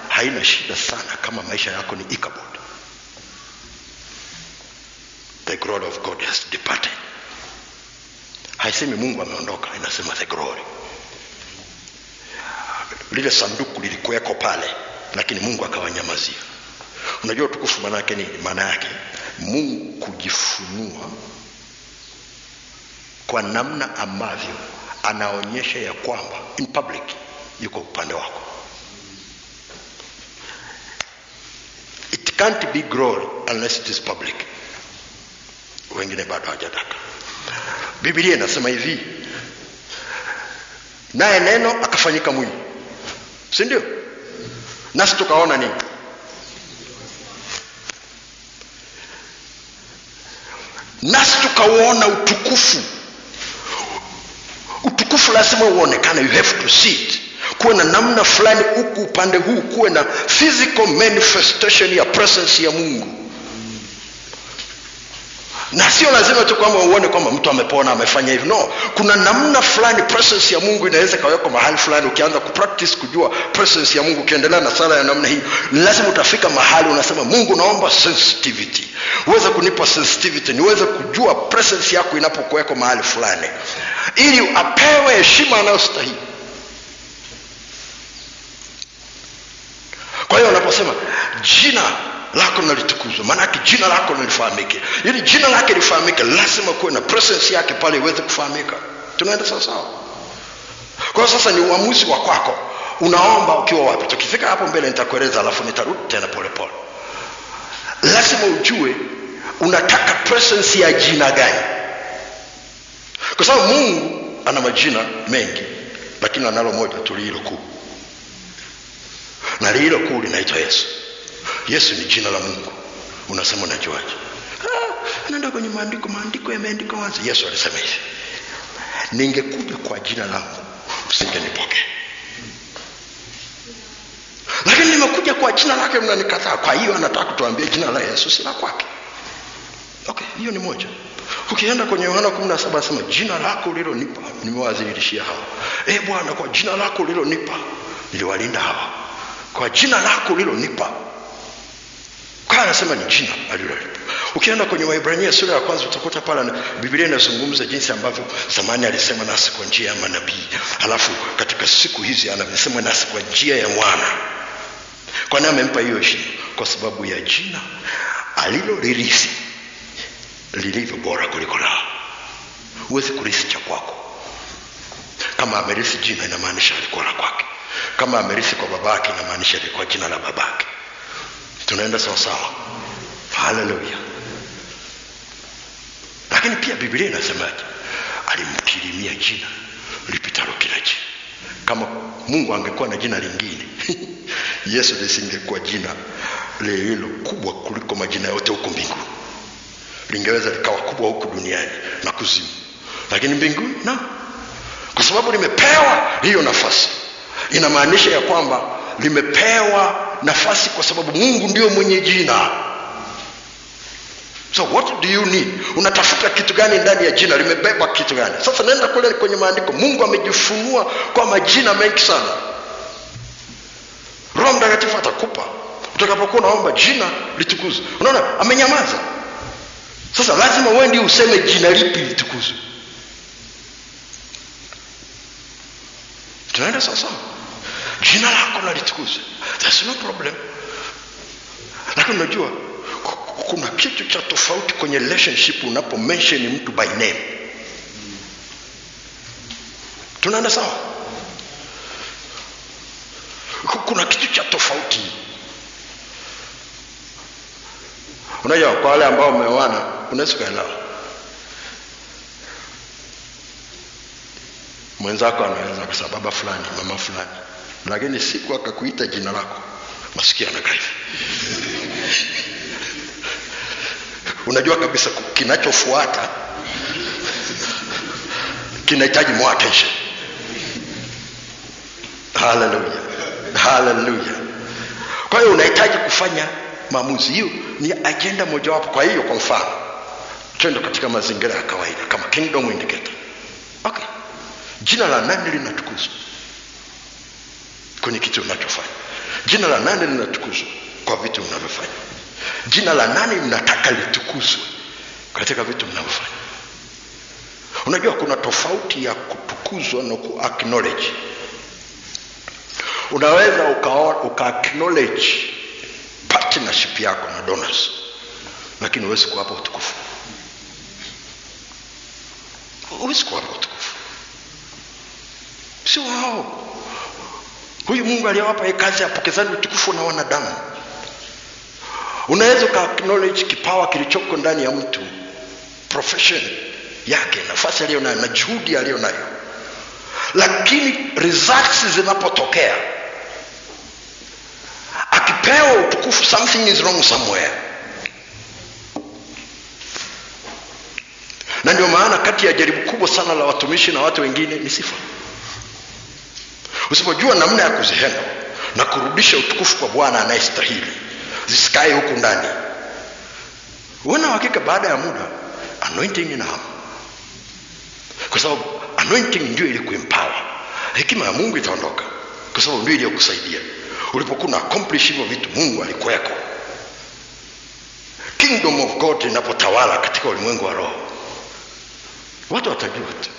haina shida sana kama maisha yako ni Ichabod. The glory of God has departed. Haisemi Mungu ameondoka, inasema the glory. Lile sanduku lilikuweko pale, lakini Mungu akawanyamazia. Unajua utukufu maana yake ni? Maana yake Mungu kujifunua kwa namna ambavyo anaonyesha ya kwamba in public yuko upande wako. It can't be glory unless it is public. Wengine bado hajataka. Biblia inasema hivi, naye neno akafanyika mwili, si ndio? Nasi tukaona nini? Nasi tukauona utukufu. Utukufu lazima uonekane, you have to see it. Kuwe na namna fulani huku upande huu, kuwe na physical manifestation ya presence ya Mungu. Na sio lazima tu kwamba uone kwamba mtu amepona amefanya hivi. No, kuna namna fulani presence ya Mungu inaweza kaweka mahali fulani. Ukianza kupractice kujua presence ya Mungu, ukiendelea na sala ya namna hii, lazima utafika mahali unasema, Mungu naomba sensitivity. Uweze kunipa sensitivity, niweze kujua presence yako inapokuweko mahali fulani, ili apewe heshima anayostahili. Kwa hiyo unaposema jina lako na litukuzwe, maana yake jina lako na lifahamike. Ili jina lake lifahamike, lazima kuwe na presence yake pale iweze kufahamika. Tunaenda sawa sawa? Kwa sasa ni uamuzi wa kwako. Unaomba ukiwa wapi? Tukifika hapo mbele nitakueleza, alafu nitarudi tena pole pole. Lazima ujue unataka presence ya jina gani. Kwa sababu Mungu ana majina mengi, lakini analo moja tu lilo kuu. Na lilo kuu linaitwa Yesu. Yesu ni jina la Mungu. Unasema unajuaje? Nenda kwenye maandiko yameandikwa wazi. Yesu alisema hivi, ningekuja kwa jina langu msingenipokea. Lakini nimekuja kwa jina lake mnanikataa. Kwa hiyo anataka kutuambia jina la Yesu si la kwake. Okay, hiyo ni moja. Ukienda kwenye Yohana 17 anasema jina lako ulilonipa nimewadhihirishia hao. Bwana, kwa jina lako ulilonipa niliwalinda hawa. Kwa jina lako ulilonipa. Kwa anasema ni jina alilolipa. Ukienda kwenye Waebrania sura ya 1 utakuta pale Biblia inazungumza jinsi ambavyo zamani alisema nasi kwa njia ya manabii. Alafu katika siku hizi anasema nasi kwa njia ya mwana. Kwa nini amempa hiyo heshima? Kwa sababu ya jina alilolirithi lilivyo bora kuliko lao. Huwezi kurithi cha kwako. Kama amerithi jina inamaanisha alikuwa la kwake. Kama amerithi kwa babake inamaanisha alikuwa jina la babake. Tunaenda sawa sawa. Hallelujah. Lakini pia Biblia inasemaje? Alimkirimia jina lipitalo kila jina. Kama Mungu angekuwa na jina lingine Yesu lisingekuwa jina lililo kubwa kuliko majina yote huko mbinguni. Lingeweza likawa kubwa huko duniani na kuzimu. Lakini mbinguni na kwa sababu limepewa hiyo nafasi. Inamaanisha ya kwamba limepewa nafasi kwa sababu Mungu ndio mwenye jina. So what do you need? Unatafuta kitu gani ndani ya jina? Limebeba kitu gani? Sasa nenda kule kwenye maandiko. Mungu amejifunua kwa majina mengi sana. Roho Mtakatifu atakupa utakapokuwa unaomba jina litukuzwe. Unaona amenyamaza. Sasa lazima wewe ndio useme jina lipi litukuzwe. Tunaenda sasa. Jina lako na litukuzwe. That's no problem. Lakini unajua kuna kitu cha tofauti kwenye relationship unapo mention mtu by name. Tunaenda sawa? Kuna kitu cha tofauti. Unajua kwa wale ambao umeoana unaweza kuelewa. Mwenzako anaweza kusema baba fulani, mama fulani. Lakini siku akakuita jina lako, masikia anakaa hivi. Unajua kabisa kinachofuata kinahitaji more attention. Hallelujah. Hallelujah. Kwa hiyo unahitaji kufanya maamuzi. Hiyo ni agenda mojawapo. Kwa hiyo kwa mfano twende katika mazingira ya kawaida kama kingdom indicator. Okay. Jina la nani linatukuzwa kwenye kitu unachofanya? Jina la nani linatukuzwa kwa vitu unavyofanya? Jina la nani mnataka litukuzwe katika vitu mnavyofanya? Unajua kuna tofauti ya kutukuzwa na ku-acknowledge. Unaweza uka-acknowledge partnership yako na donors, lakini huwezi kuwapa utukufu. Huwezi kuwapa utukufu. Sio wao. Huyu Mungu aliyowapa hii kazi apokezani utukufu na wanadamu. Unaweza ka-acknowledge kipawa kilichoko ndani ya mtu, profession yake, nafasi aliyonayo na juhudi aliyonayo. Lakini results zinapotokea, akipewa utukufu, something is wrong somewhere. Na ndio maana kati ya jaribu kubwa sana la watumishi na watu wengine ni sifa. Usipojua namna ya kuzihenda na kurudisha utukufu kwa Bwana anayestahili, zisikae huku ndani, uona hakika baada ya muda anointing inahama. Kwa sababu anointing ndio ile kuempower. Hekima ya Mungu itaondoka kwa sababu ndio ile kukusaidia. Ulipokuwa na accomplish hivyo vitu, Mungu alikuweko. Kingdom of God inapotawala katika ulimwengu wa roho, watu watajua tu.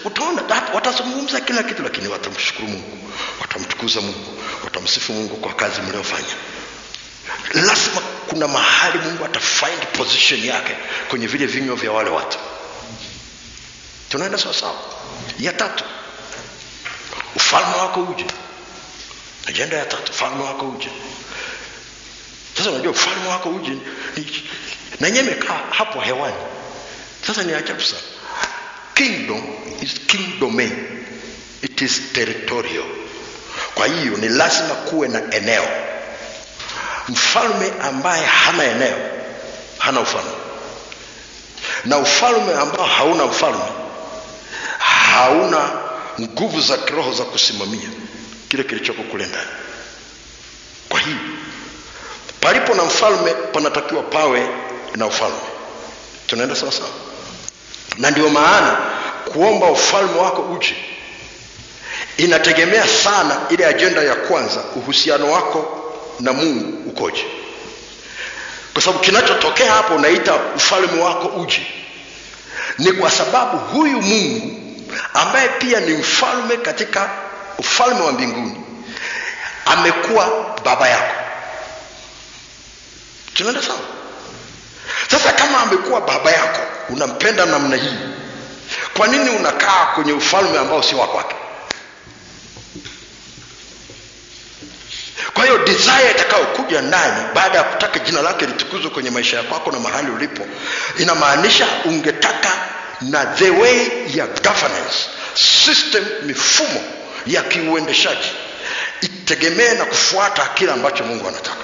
Utaona watazungumza kila kitu, lakini watamshukuru Mungu, watamtukuza Mungu, watamsifu Mungu kwa kazi mliofanya. Lazima kuna mahali Mungu atafind position yake kwenye vile vinywa vya wale watu. Tunaenda sawa sawa. Ya tatu, ufalme wako uje. Agenda ya tatu, ufalme wako uje. Sasa unajua ufalme wako uje na yenyewe imekaa hapo hewani. Sasa ni ajabu sana. Kingdom is king domain. It is territorial. Kwa hiyo ni lazima kuwe na eneo. Mfalme ambaye hana eneo hana ufalme. Na ufalme ambao hauna mfalme hauna nguvu za kiroho za kusimamia kile kilichoko kule ndani. Palipo na mfalme panatakiwa pawe na ufalme. Tunaenda sawa sawa? Na ndio maana kuomba ufalme wako uje inategemea sana ile agenda ya kwanza, uhusiano wako na Mungu ukoje. Kwa sababu kinachotokea hapo unaita ufalme wako uje, ni kwa sababu huyu Mungu ambaye pia ni mfalme katika ufalme wa mbinguni amekuwa baba yako. Tunaenda sawa? Sasa kama amekuwa baba yako, unampenda namna hii, kwa nini unakaa kwenye ufalme ambao si wako wake? Kwa hiyo desire itakayokuja ndani baada ya kutaka jina lake litukuzwe kwenye maisha yako na mahali ulipo, inamaanisha ungetaka na the way ya governance system, mifumo ya kiuendeshaji itegemee na kufuata kile ambacho Mungu anataka.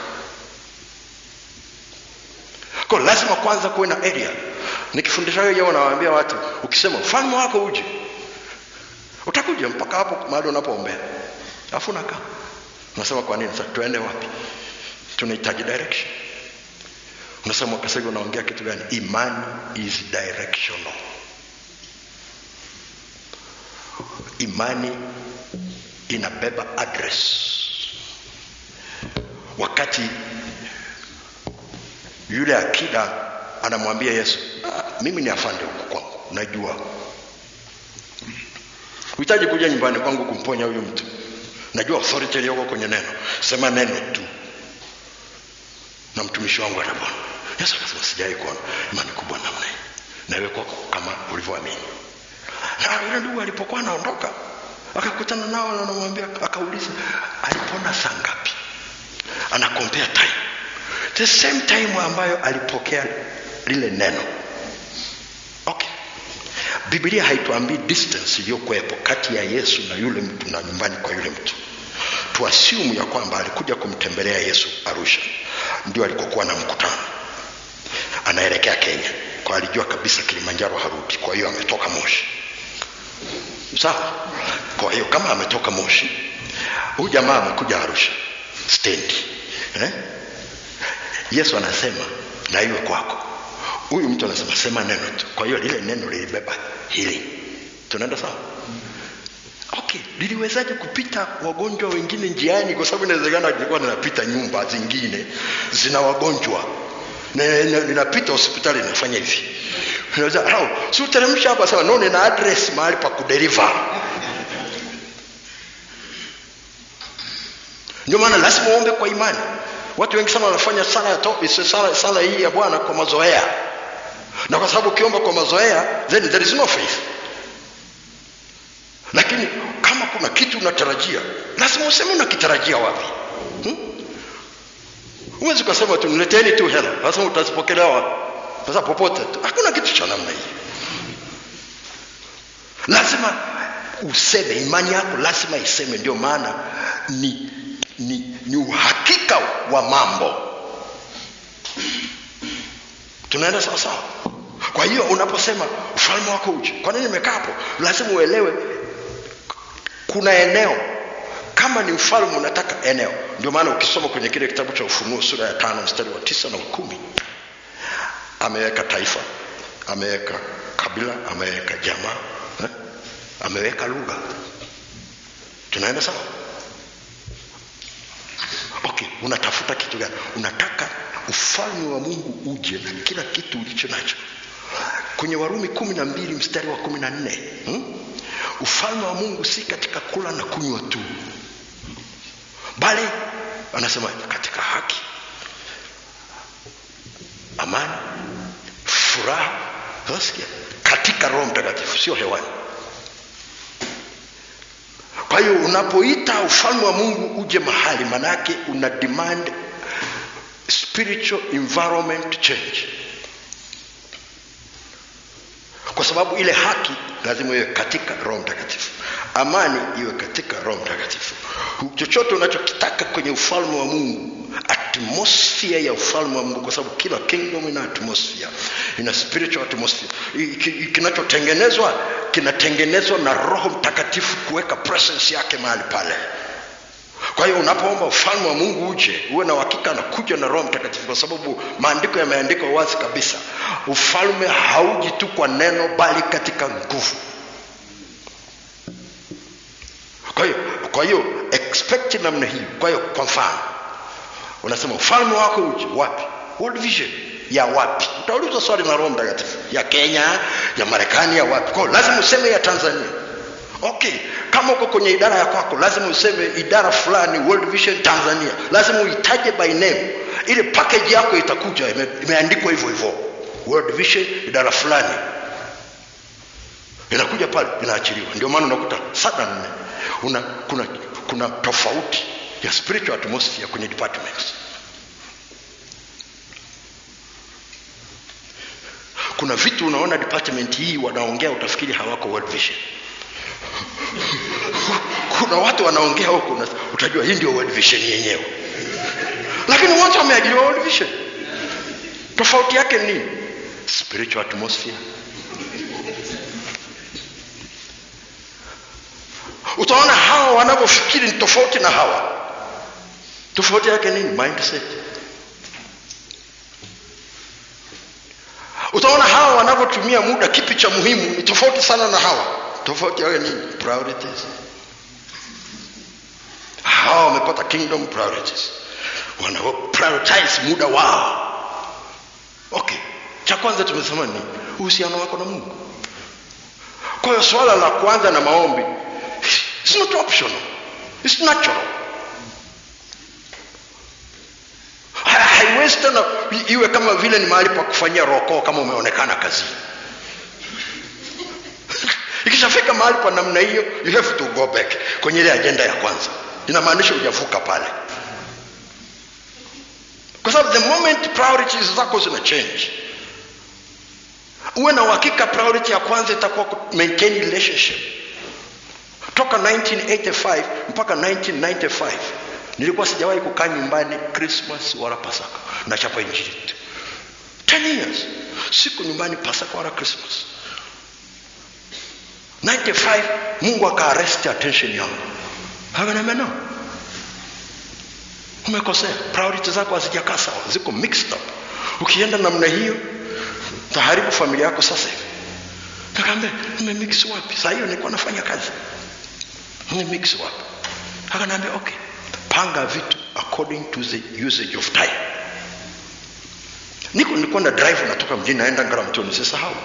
Kwa lazima kwanza kuwe na area. Nikifundisha hiyo nawaambia watu, ukisema ufalme wako uje, utakuja mpaka hapo mahali unapoombea. Alafu unakaa. Unasema kwa nini? Sasa tuende wapi? Tunahitaji direction. Unasema kwa sababu unaongea kitu gani? Imani is directional. Imani inabeba address. Wakati yule akida anamwambia Yesu, mimi ni afande huko kwangu, najua uhitaji kuja nyumbani kwangu kumponya huyu mtu, najua authority iliyoko kwenye neno, sema neno tu na mtumishi wangu atapona. Yesu akasema sijai kuona imani kubwa namna hii, na wewe kwako kama ulivyoamini. Na yule ndugu alipokuwa anaondoka akakutana nao na anamwambia, akauliza alipona saa ngapi? Ana compare time, the same time ambayo alipokea lile neno. Okay, Biblia haituambii distance iliyokuwepo kati ya Yesu na yule mtu na nyumbani kwa yule mtu. Tuassume ya kwamba alikuja kumtembelea Yesu Arusha, ndio alikokuwa na mkutano, anaelekea Kenya, kwa alijua kabisa Kilimanjaro harudi, kwa hiyo ametoka Moshi. Sawa? Kwa hiyo kama ametoka Moshi, huyu jamaa amekuja Arusha stand, Yesu anasema na iwe kwako. Huyu mtu anasema sema neno tu. Kwa hiyo lile neno lilibeba hili. Tunaenda sawa? Okay, liliwezaje kupita wagonjwa wengine njiani? Kwa sababu inawezekana nilikuwa ninapita nyumba zingine zina wagonjwa, na ninapita hospitali nafanya hivi. Unaweza si uteremsha hapa sawa, no, na address mahali pa kudeliver. Ndio maana lazima uombe kwa imani. Watu wengi sana wanafanya sala hii ya Bwana kwa mazoea. Na kwa sababu ukiomba kwa mazoea, then there is no faith. Lakini kama kuna kitu unatarajia, lazima useme unakitarajia wapi. Huwezi kusema tu nileteni tu hela, lazima utazipokea wapi? Sasa popote tu. Hakuna kitu cha namna hii. Lazima useme, imani yako lazima iseme. Ndio maana ni uhakika wa mambo. Tunaenda sawa sawa? Kwa hiyo unaposema ufalme wako uje, kwa nini nimekaa hapo? Lazima uelewe kuna eneo. Kama ni ufalme unataka eneo. Ndio maana ukisoma kwenye kile kitabu cha Ufunuo sura ya 5 mstari wa 9 na 10, ameweka taifa, ameweka kabila, ameweka jamaa, ameweka lugha. Tunaenda sawa? Okay, unatafuta kitu gani? Unataka ufalme wa Mungu uje na kila kitu ulicho nacho. Kwenye Warumi 12 mstari wa 14, ufalme wa Mungu si katika kula na kunywa tu, bali anasema katika haki, amani, furaha, katika Roho Mtakatifu, sio hewani. Kwa hiyo unapoita ufalme wa Mungu uje mahali, manake una demand spiritual environment change. Kwa sababu ile haki lazima iwe katika Roho Mtakatifu, amani iwe katika Roho Mtakatifu. Chochote unachokitaka kwenye ufalme wa Mungu, atmosphere ya ufalme wa Mungu, kwa sababu kila kingdom ina atmosphere, ina spiritual atmosphere. Kinachotengenezwa kinatengenezwa na Roho Mtakatifu kuweka presence yake mahali pale. Kwa hiyo unapoomba ufalme wa Mungu uje, uwe na uhakika na kuja na Roho Mtakatifu, kwa sababu maandiko yameandikwa wazi kabisa. Ufalme hauji tu kwa neno, bali katika nguvu. Kwa hiyo expect namna hii. Kwa hiyo kwa mfano unasema ufalme wako uje wapi? World Vision ya wapi? Utaulizwa swali na Roho Mtakatifu, ya Kenya, ya Marekani, ya wapi? Kwa hiyo lazima useme ya Tanzania. Okay, kama uko kwenye idara ya kwako lazima useme idara fulani World Vision Tanzania. Lazima uitaje by name. Ile package yako itakuja imeandikwa hivyo hivyo. World Vision idara fulani. Inakuja pale, inaachiliwa. Ndio maana unakuta suddenly kuna tofauti ya spiritual atmosphere kwenye departments. Kuna vitu unaona department hii wanaongea utafikiri hawako World Vision. Kuna watu wanaongea huko utajua hii ndio World Vision yenyewe. Lakini wote wameajiriwa World Vision. Tofauti yake ni nini? Spiritual atmosphere. Utaona hawa wanavyofikiri ni tofauti na hawa. Tofauti yake nini? Mindset. Utaona hawa wanavyotumia muda, kipi cha muhimu ni tofauti sana na hawa. Tofauti yake nini? Priorities. Hawa wamepata kingdom priorities, wana prioritize muda wao. Okay, cha kwanza tumesema ni uhusiano wako na Mungu. Kwa hiyo swala la kwanza na maombi, it's not optional, it's natural. Haiwezi tena iwe kama vile ni mahali pa kufanyia roko kama umeonekana kazi. Ikishafika mahali pa namna hiyo, you have to go back kwenye ile agenda ya kwanza. Inamaanisha hujavuka pale. Kwa sababu the moment priorities zako zina change, uwe na uhakika priority ya kwanza itakuwa maintain relationship. Toka 1985 mpaka 1995 nilikuwa sijawahi kukaa nyumbani Christmas wala Pasaka na chapa injili. 10 years siku nyumbani Pasaka wala Christmas. 95 Mungu akaarrest attention yangu. Hakaniambia no, umekosea, priorities zako hazijakaa sawa, ziko mixed up. Ukienda namna hiyo utaharibu familia yako sasa hivi. Nikamwambia nimemix wapi? Sasa hiyo nilikuwa nafanya kazi. Nimemix wapi? Hakaniambia okay, panga vitu according to the usage of time. Nilikuwa na drive natoka mjini naenda Ngaramtoni, sisahau.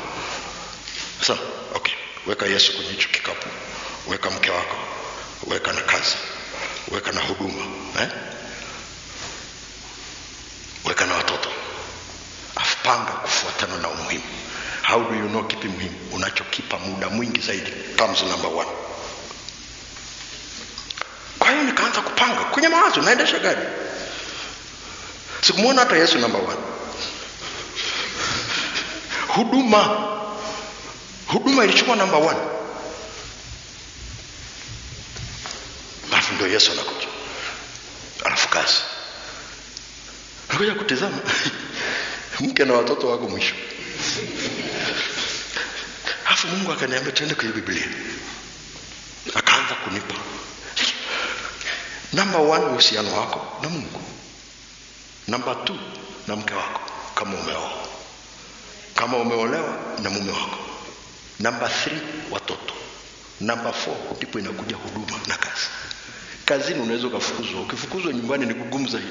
Sasa okay, weka Yesu kwenye hicho kikapu, weka mke wako, weka na kazi, weka na huduma, weka na watoto. Afpanga kufuatana na umuhimu. How do you know kipi muhimu? Unachokipa muda mwingi zaidi comes number 1. Kwa hiyo nikaanza kupanga kwenye mawazo, naendesha gari. Sikumuona hata Yesu number 1. Huduma ilichukua number 1. Alafu ndio Yesu anakuja. Alafu kazi. Nakuja kutazama mke na watoto wako mwisho. Alafu Mungu akaniambia twende kwenye Biblia. Akaanza kunipa. Number 1 uhusiano wako na Mungu. Number 2 na mke wako kama umeoa. Kama umeolewa na mume wako. Number 3 watoto. Number 4 ndipo inakuja huduma na kazi. Kazini unaweza kufukuzwa. Ukifukuzwa nyumbani ni kugumu zaidi.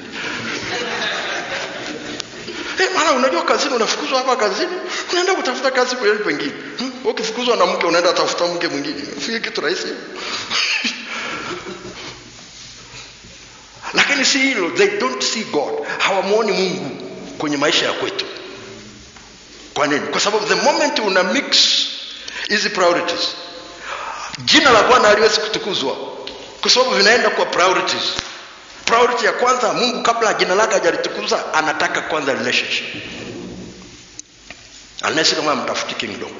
Maana unajua kazini unafukuzwa hapa kazini, unaenda kutafuta kazi kwa yule pengine. Ukifukuzwa na mke unaenda tafuta mke mwingine. Fika kitu rahisi. Lakini si hilo, they don't see God. Hawamuoni Mungu kwenye maisha ya kwetu. Kwa nini? Kwa sababu the moment una mix hizi priorities, jina la Bwana haliwezi kutukuzwa. Kwa sababu vinaenda kwa priorities. Priority ya kwanza, Mungu kabla jina lake hajalitukuza anataka kwanza relationship. Unless kama mtafuti kingdom.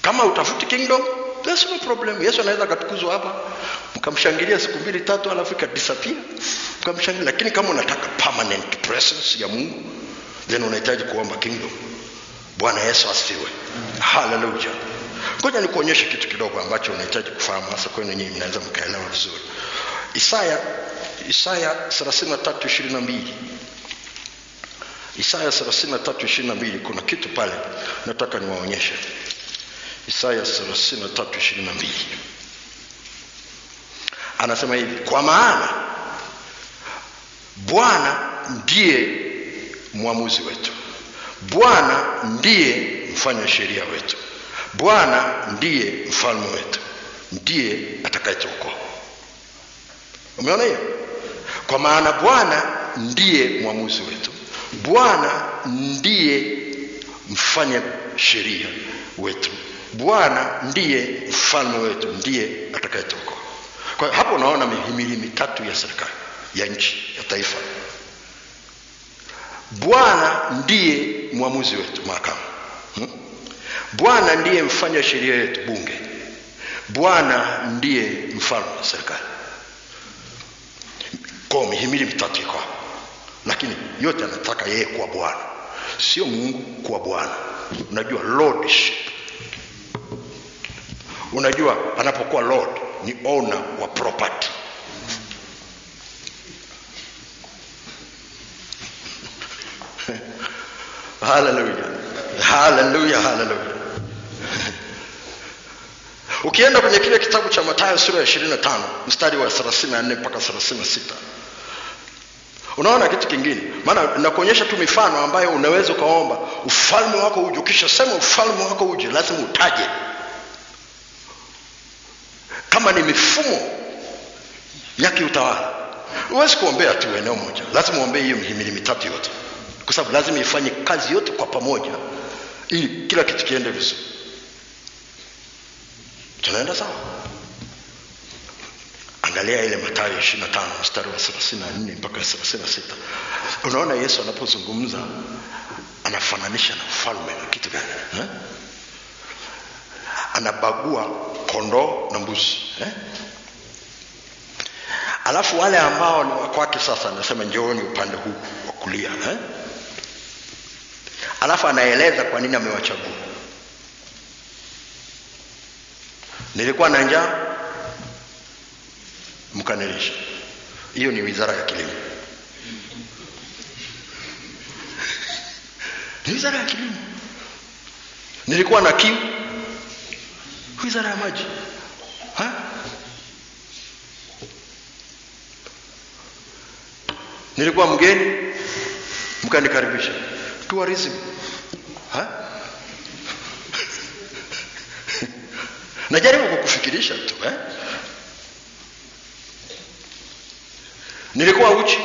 Kama utafuti kingdom, there's no problem. Yesu anaweza kutukuzwa hapa, mkamshangilia siku 2-3 alafu disappear. Mkamshangilia, lakini kama unataka permanent presence ya Mungu, then unahitaji kuomba kingdom. Bwana Yesu asifiwe. Hallelujah. Ngoja nikuonyeshe kitu kidogo ambacho unahitaji kufahamu hasa kwenu nyinyi mnaweza mkaelewa vizuri. Isaya 33:22. Isaya 33:22, kuna kitu pale nataka niwaonyeshe. Isaya 33:22. Anasema hivi, kwa maana Bwana ndiye mwamuzi wetu. Bwana ndiye mfanya sheria wetu. Bwana ndiye mfalme wetu. Ndiye atakayetuokoa. Umeona hiyo? Kwa maana Bwana ndiye mwamuzi wetu. Bwana ndiye mfanya sheria wetu. Bwana ndiye mfalme wetu, ndiye atakayetuokoa. Kwa hiyo hapo unaona mihimili mitatu ya serikali, ya nchi, ya taifa. Bwana ndiye mwamuzi wetu, mahakama. Bwana ndiye mfanya sheria yetu, bunge. Bwana ndiye mfalme wa serikali. Kwa mihimili mitatu iko hapo. Lakini yote anataka yeye kuwa Bwana, sio Mungu kuwa Bwana. Unajua lordship. Unajua anapokuwa lord ni owner wa property. Hallelujah. Hallelujah, hallelujah. Ukienda kwenye kile kitabu cha Mathayo sura ya 25 mstari wa 34 mpaka 36, unaona kitu kingine. Maana nakuonyesha tu mifano ambayo unaweza kaomba ufalme wako uje. Ukisha sema ufalme wako uje, lazima utaje. Kama ni mifumo ya kiutawala, huwezi kuombea tu eneo moja. Lazima uombee hiyo mihimili mitatu yote. Kwa sababu lazima ifanye kazi yote kwa pamoja ili kila kitu kiende vizuri. Tunaenda sawa? Angalia ile Mathayo 25 mstari wa 34 mpaka 36. Unaona Yesu anapozungumza anafananisha na ufalme na kitu gani? Anabagua kondoo na mbuzi. Alafu wale ambao ni wa kwake sasa anasema njooni upande huu wa kulia. Alafu anaeleza kwa nini amewachagua. Nilikuwa na njaa, mkanilisha. Hiyo ni wizara ya kilimo. Ni wizara ya kilimo. Nilikuwa na kiu, wizara ya maji. Nilikuwa mgeni, mkanikaribisha. Tourism. Najaribu kukufikirisha tu. Nilikuwa uchi,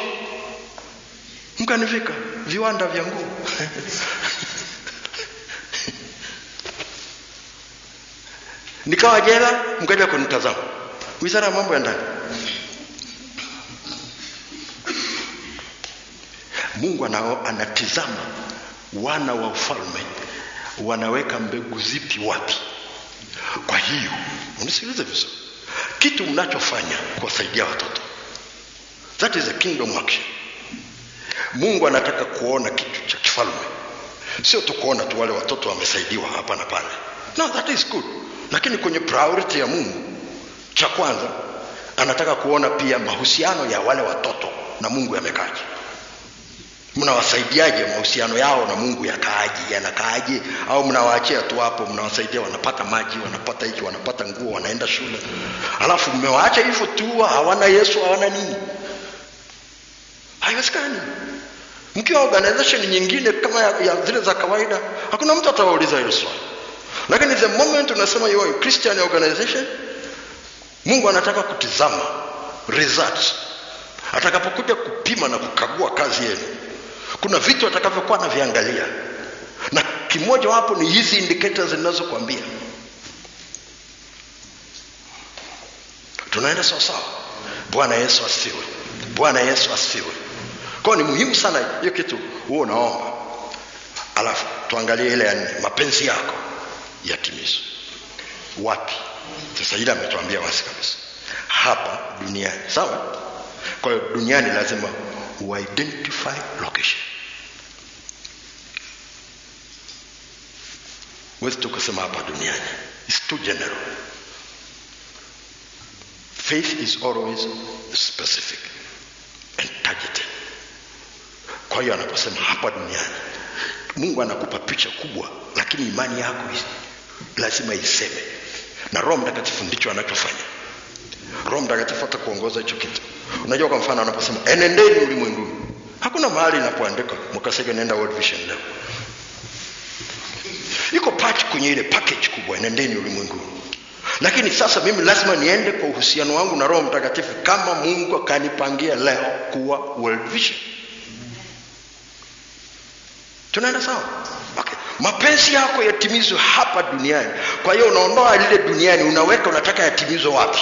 mkanivika viwanda vya nguo. Nikawa jela, mkaja kunitazama. Wizara ya mambo ya ndani. Mungu anatizama wana wa ufalme wanaweka mbegu zipi wapi. Kwa hiyo unisikilize vizuri, kitu mnachofanya kuwasaidia watoto, that is a kingdom action. Mungu anataka kuona kitu cha kifalme, sio tu kuona tu wale watoto wamesaidiwa hapa na pale. No, that is good. Lakini kwenye priority ya Mungu, cha kwanza anataka kuona pia mahusiano ya wale watoto na Mungu yamekaaje. Mnawasaidiaje mahusiano yao na Mungu yakaaje, yanakaaje? Au mnawaachia tu hapo, mnawasaidia wanapata maji, wanapata hiki, wanapata nguo, wanaenda shule. Alafu mmewaacha hivyo tu, hawana Yesu, hawana nini? Haiwezekani. Mkiwa organization nyingine kama ya zile za kawaida, hakuna mtu atawauliza hilo swali. Lakini the moment unasema you are a Christian organization, Mungu anataka kutizama results. Atakapokuja kupima na kukagua kazi yenu, kuna vitu atakavyokuwa anaviangalia. Na kimoja wapo ni hizi indicators zinazokuambia. Tunaenda sawa sawa. Bwana Yesu asifiwe. Bwana Yesu asifiwe. Kwa ni muhimu sana hiyo kitu wewe unaomba. Alafu tuangalie ile ya mapenzi yako yatimizwe. Wapi? Sasa ile ametuambia wazi kabisa. Hapa duniani. Sawa? Kwa hiyo duniani lazima identify location. Wewe tukasema hapa duniani. It's too general. Faith is always specific and targeted. Kwa hiyo anaposema hapa duniani, Mungu anakupa picha kubwa, lakini imani yako lazima iseme. Na Roho Mtakatifu ndicho anachofanya. Roho Mtakatifu atakuongoza hicho kitu. Unajua kwa mfano anaposema enendeni ulimwenguni, hakuna mahali inapoandika mkasege nenda World Vision leo. Iko part kwenye ile package kubwa, enendeni ulimwenguni. Lakini sasa mimi lazima niende kwa uhusiano wangu na Roho Mtakatifu kama Mungu akanipangia leo kuwa World Vision. Tunaenda sawa? Okay. Mapenzi yako yatimizwe hapa duniani. Kwa hiyo unaondoa lile duniani, unaweka unataka yatimizwe wapi?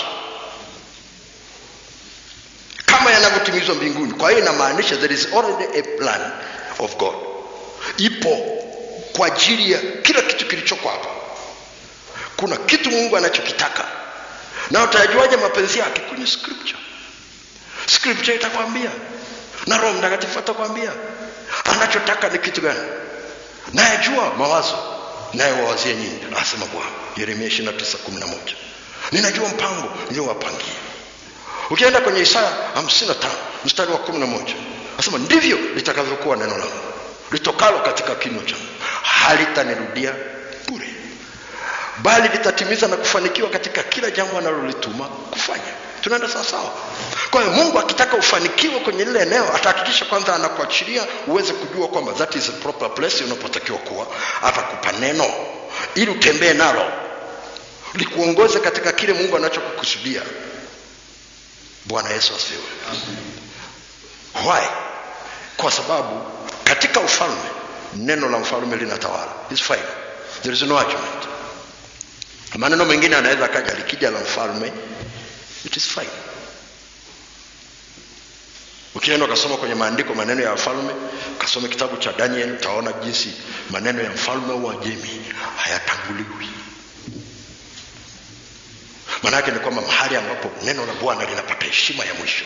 Kama yanavyotimizwa mbinguni. Kwa hiyo inamaanisha there is already a plan of God. Ipo kwa ajili ya kila kitu kilichoko hapa. Kuna kitu Mungu anachokitaka. Na utajuaje mapenzi yake? Kwenye scripture. Scripture itakwambia. Na Roho Mtakatifu atakwambia anachotaka ni kitu gani. Na yajua mawazo naye wawazia nyinyi, asema Bwana. Yeremia 29:11. Ninajua mpango niliowapangia. Ukienda kwenye Isaya 55 mstari wa 11, asema ndivyo litakavyokuwa neno langu litokalo katika kinywa changu, halitanirudia bure, bali litatimiza na kufanikiwa katika kila jambo analolituma kufanya. Tunaenda sawa sawa? Kwa hiyo Mungu akitaka ufanikiwe kwenye lile eneo, atahakikisha kwanza anakuachilia uweze kujua kwamba that is a proper place unapotakiwa kuwa. Atakupa neno ili utembee nalo, likuongoze katika kile Mungu anachokukusudia. Bwana Yesu asifiwe. Why? Kwa sababu katika ufalme neno la mfalme linatawala. It's fine. There is no argument. Maneno mengine anaweza kaja, likija la mfalme it is fine. Ukienda ukasoma kwenye maandiko maneno ya mfalme, ukasoma kitabu cha Daniel, utaona jinsi maneno ya mfalme wa Uajemi hayatanguliwi. Maana yake ni kwamba mahali ambapo neno la Bwana linapata heshima ya mwisho.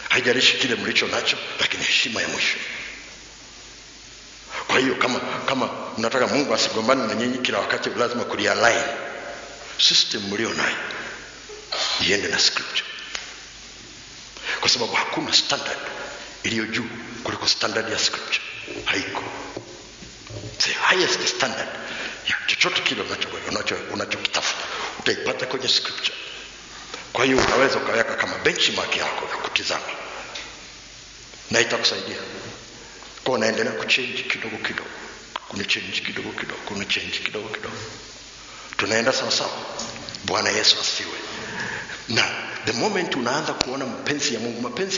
Haijalishi kile mlicho nacho, lakini heshima ya mwisho. Kwa hiyo kama mnataka Mungu asigombane na nyinyi kila wakati, lazima kulialign system mlio nayo iende na scripture. Kwa sababu hakuna standard iliyo juu kuliko standard ya scripture. Haiko. The highest standard ya chochote kile unachokitafuta utaipata kwenye scripture. Kwa hiyo unaweza ukaweka kama benchmark yako ya kutizama, na itakusaidia. Kwa unaendelea kuchange kidogo kidogo, kuna change kidogo kidogo, kuna change kidogo kidogo. Tunaenda sawa sawa. Bwana Yesu asifiwe. Na the moment unaanza kuona mapenzi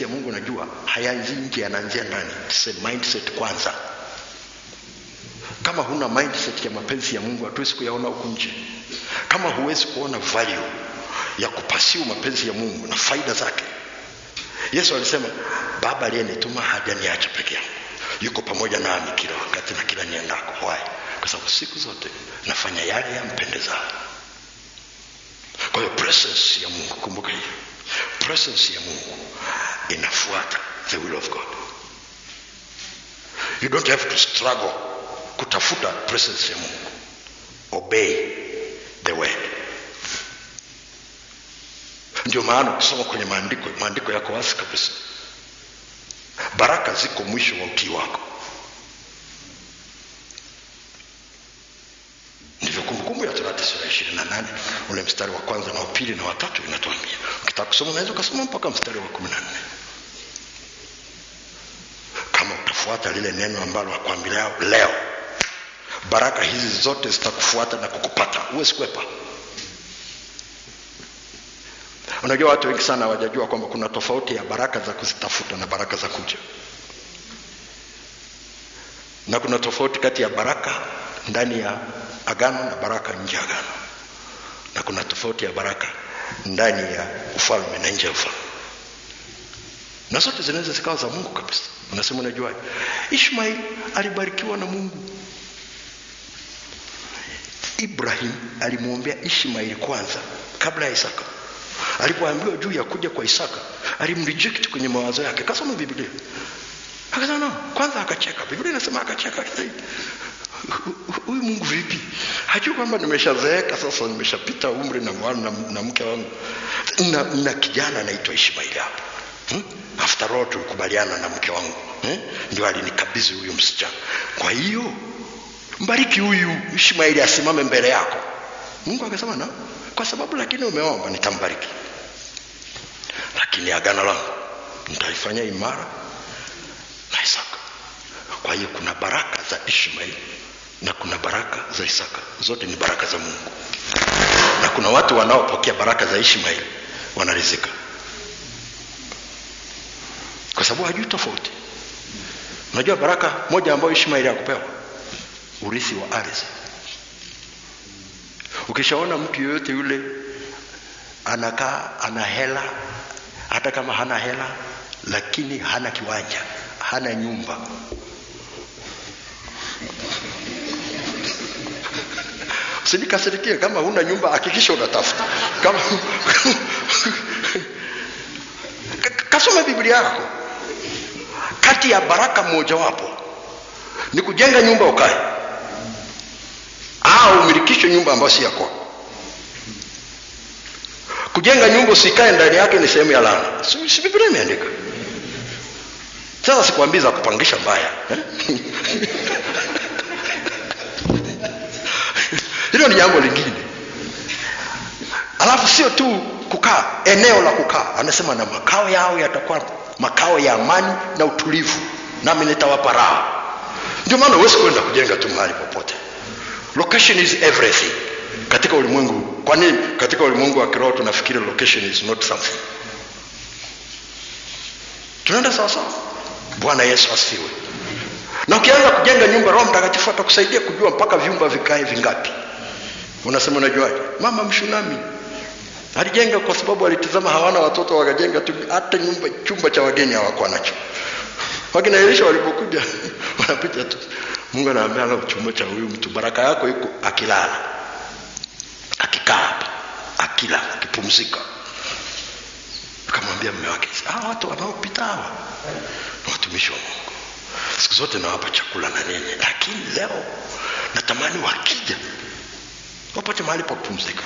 ya Mungu unajua hayaanzi nje, yanaanzia ndani. It's a mindset kwanza. Kama huna mindset ya mapenzi ya Mungu, hatuwezi kuyaona huko nje. Kama huwezi kuona value ya kupasiu mapenzi ya Mungu na faida zake. Yesu alisema Baba aliyenituma hajaniacha peke yangu, yuko pamoja nami kila wakati na kila niendako. Why? Kwa sababu siku zote nafanya yale yampendezayo. Kwa hiyo presence ya Mungu, kumbuka hiyo. Presence ya Mungu inafuata the will of God. You don't have to struggle kutafuta presence ya Mungu. Obey the word. Ndio maana kusoma kwenye maandiko yako wazi kabisa. Baraka ziko mwisho wa utii wako. Ndivyo Kumbukumbu ya Torati sura 28 ule mstari wa kwanza na wa pili na wa tatu inatuambia. Ukitaka kusoma unaweza kusoma mpaka mstari wa 14. Kama utafuata lile neno ambalo nakwambia leo, baraka hizi zote zitakufuata na kukupata. Huwezi kwepa. Unajua watu wengi sana hawajajua kwamba kuna tofauti ya baraka za kuzitafuta na baraka za kuja. Na kuna tofauti kati ya baraka ndani ya agano na baraka nje ya agano. Na kuna tofauti ya baraka ndani ya ufalme na nje ya ufalme. Na zote zinaweza zikawa za Mungu kabisa. Unasema unajua Ishmael alibarikiwa na Mungu. Ibrahim alimuombea Ishmael kwanza kabla ya Isaka. Alipoambiwa juu ya kuja kwa Isaka, alimreject kwenye mawazo yake. Kasoma Biblia. Akasema no, kwanza akacheka. Biblia inasema akacheka. huyu Mungu vipi? Hajui kwamba nimeshazeeka sasa, nimeshapita umri na mwana na mke wangu na kijana anaitwa Ishmaeli hapa. After all tulikubaliana na mke wangu, ndio alinikabidhi huyu msichana. Kwa hiyo mbariki huyu Ishmaeli asimame mbele yako. Mungu akasema na kwa sababu lakini umeomba nitambariki. Lakini agano langu nitaifanya imara na Isaka. Kwa hiyo kuna baraka za Ishmaeli na kuna baraka za Isaka. Zote ni baraka za Mungu. Na kuna watu wanaopokea baraka za Ishmaeli wanarizika, kwa sababu hajui tofauti. Unajua baraka moja ambayo Ishmaeli hakupewa, urithi wa ardhi. Ukishaona mtu yoyote yule anakaa ana hela, hata kama hana hela lakini hana kiwanja, hana nyumba, usinikasirikie. Kama huna nyumba hakikisha unatafuta. Kama kasome Biblia yako. Kati ya baraka moja wapo ni kujenga nyumba ukae, au umilikishe nyumba ambayo si yako. Kujenga nyumba usikae ndani yake ni sehemu ya laana. Si Biblia imeandika. Sasa sikwambiza kupangisha mbaya, hilo ni jambo lingine. Alafu sio tu kukaa, eneo la kukaa. Anasema na makao yao yatakuwa makao ya amani na utulivu, nami nitawapa raha. Ndio maana huwezi kwenda kujenga tu mahali popote. Location is everything katika ulimwengu. Kwa nini katika ulimwengu wa kiroho tunafikiri location is not something? Tunaenda sawa sawa. Bwana Yesu asifiwe. Na ukianza kujenga nyumba, Roho Mtakatifu atakusaidia kujua mpaka vyumba vikae vingapi. Unasema unajuaje? Mama Mshunami alijenga kwa sababu alitazama hawana watoto, wakajenga tu hata nyumba, chumba cha wageni hawakuwa nacho. Wakina Elisha walipokuja wanapita tu, Mungu anaambia leo chumba cha huyu mtu baraka yako iko akilala, akikaa, akila, akipumzika. Akamwambia mume wake, watu wanaopita hawa ni watumishi wa Mungu, siku zote nawapa chakula na nini, lakini leo natamani wakija wapate mahali pa kupumzika.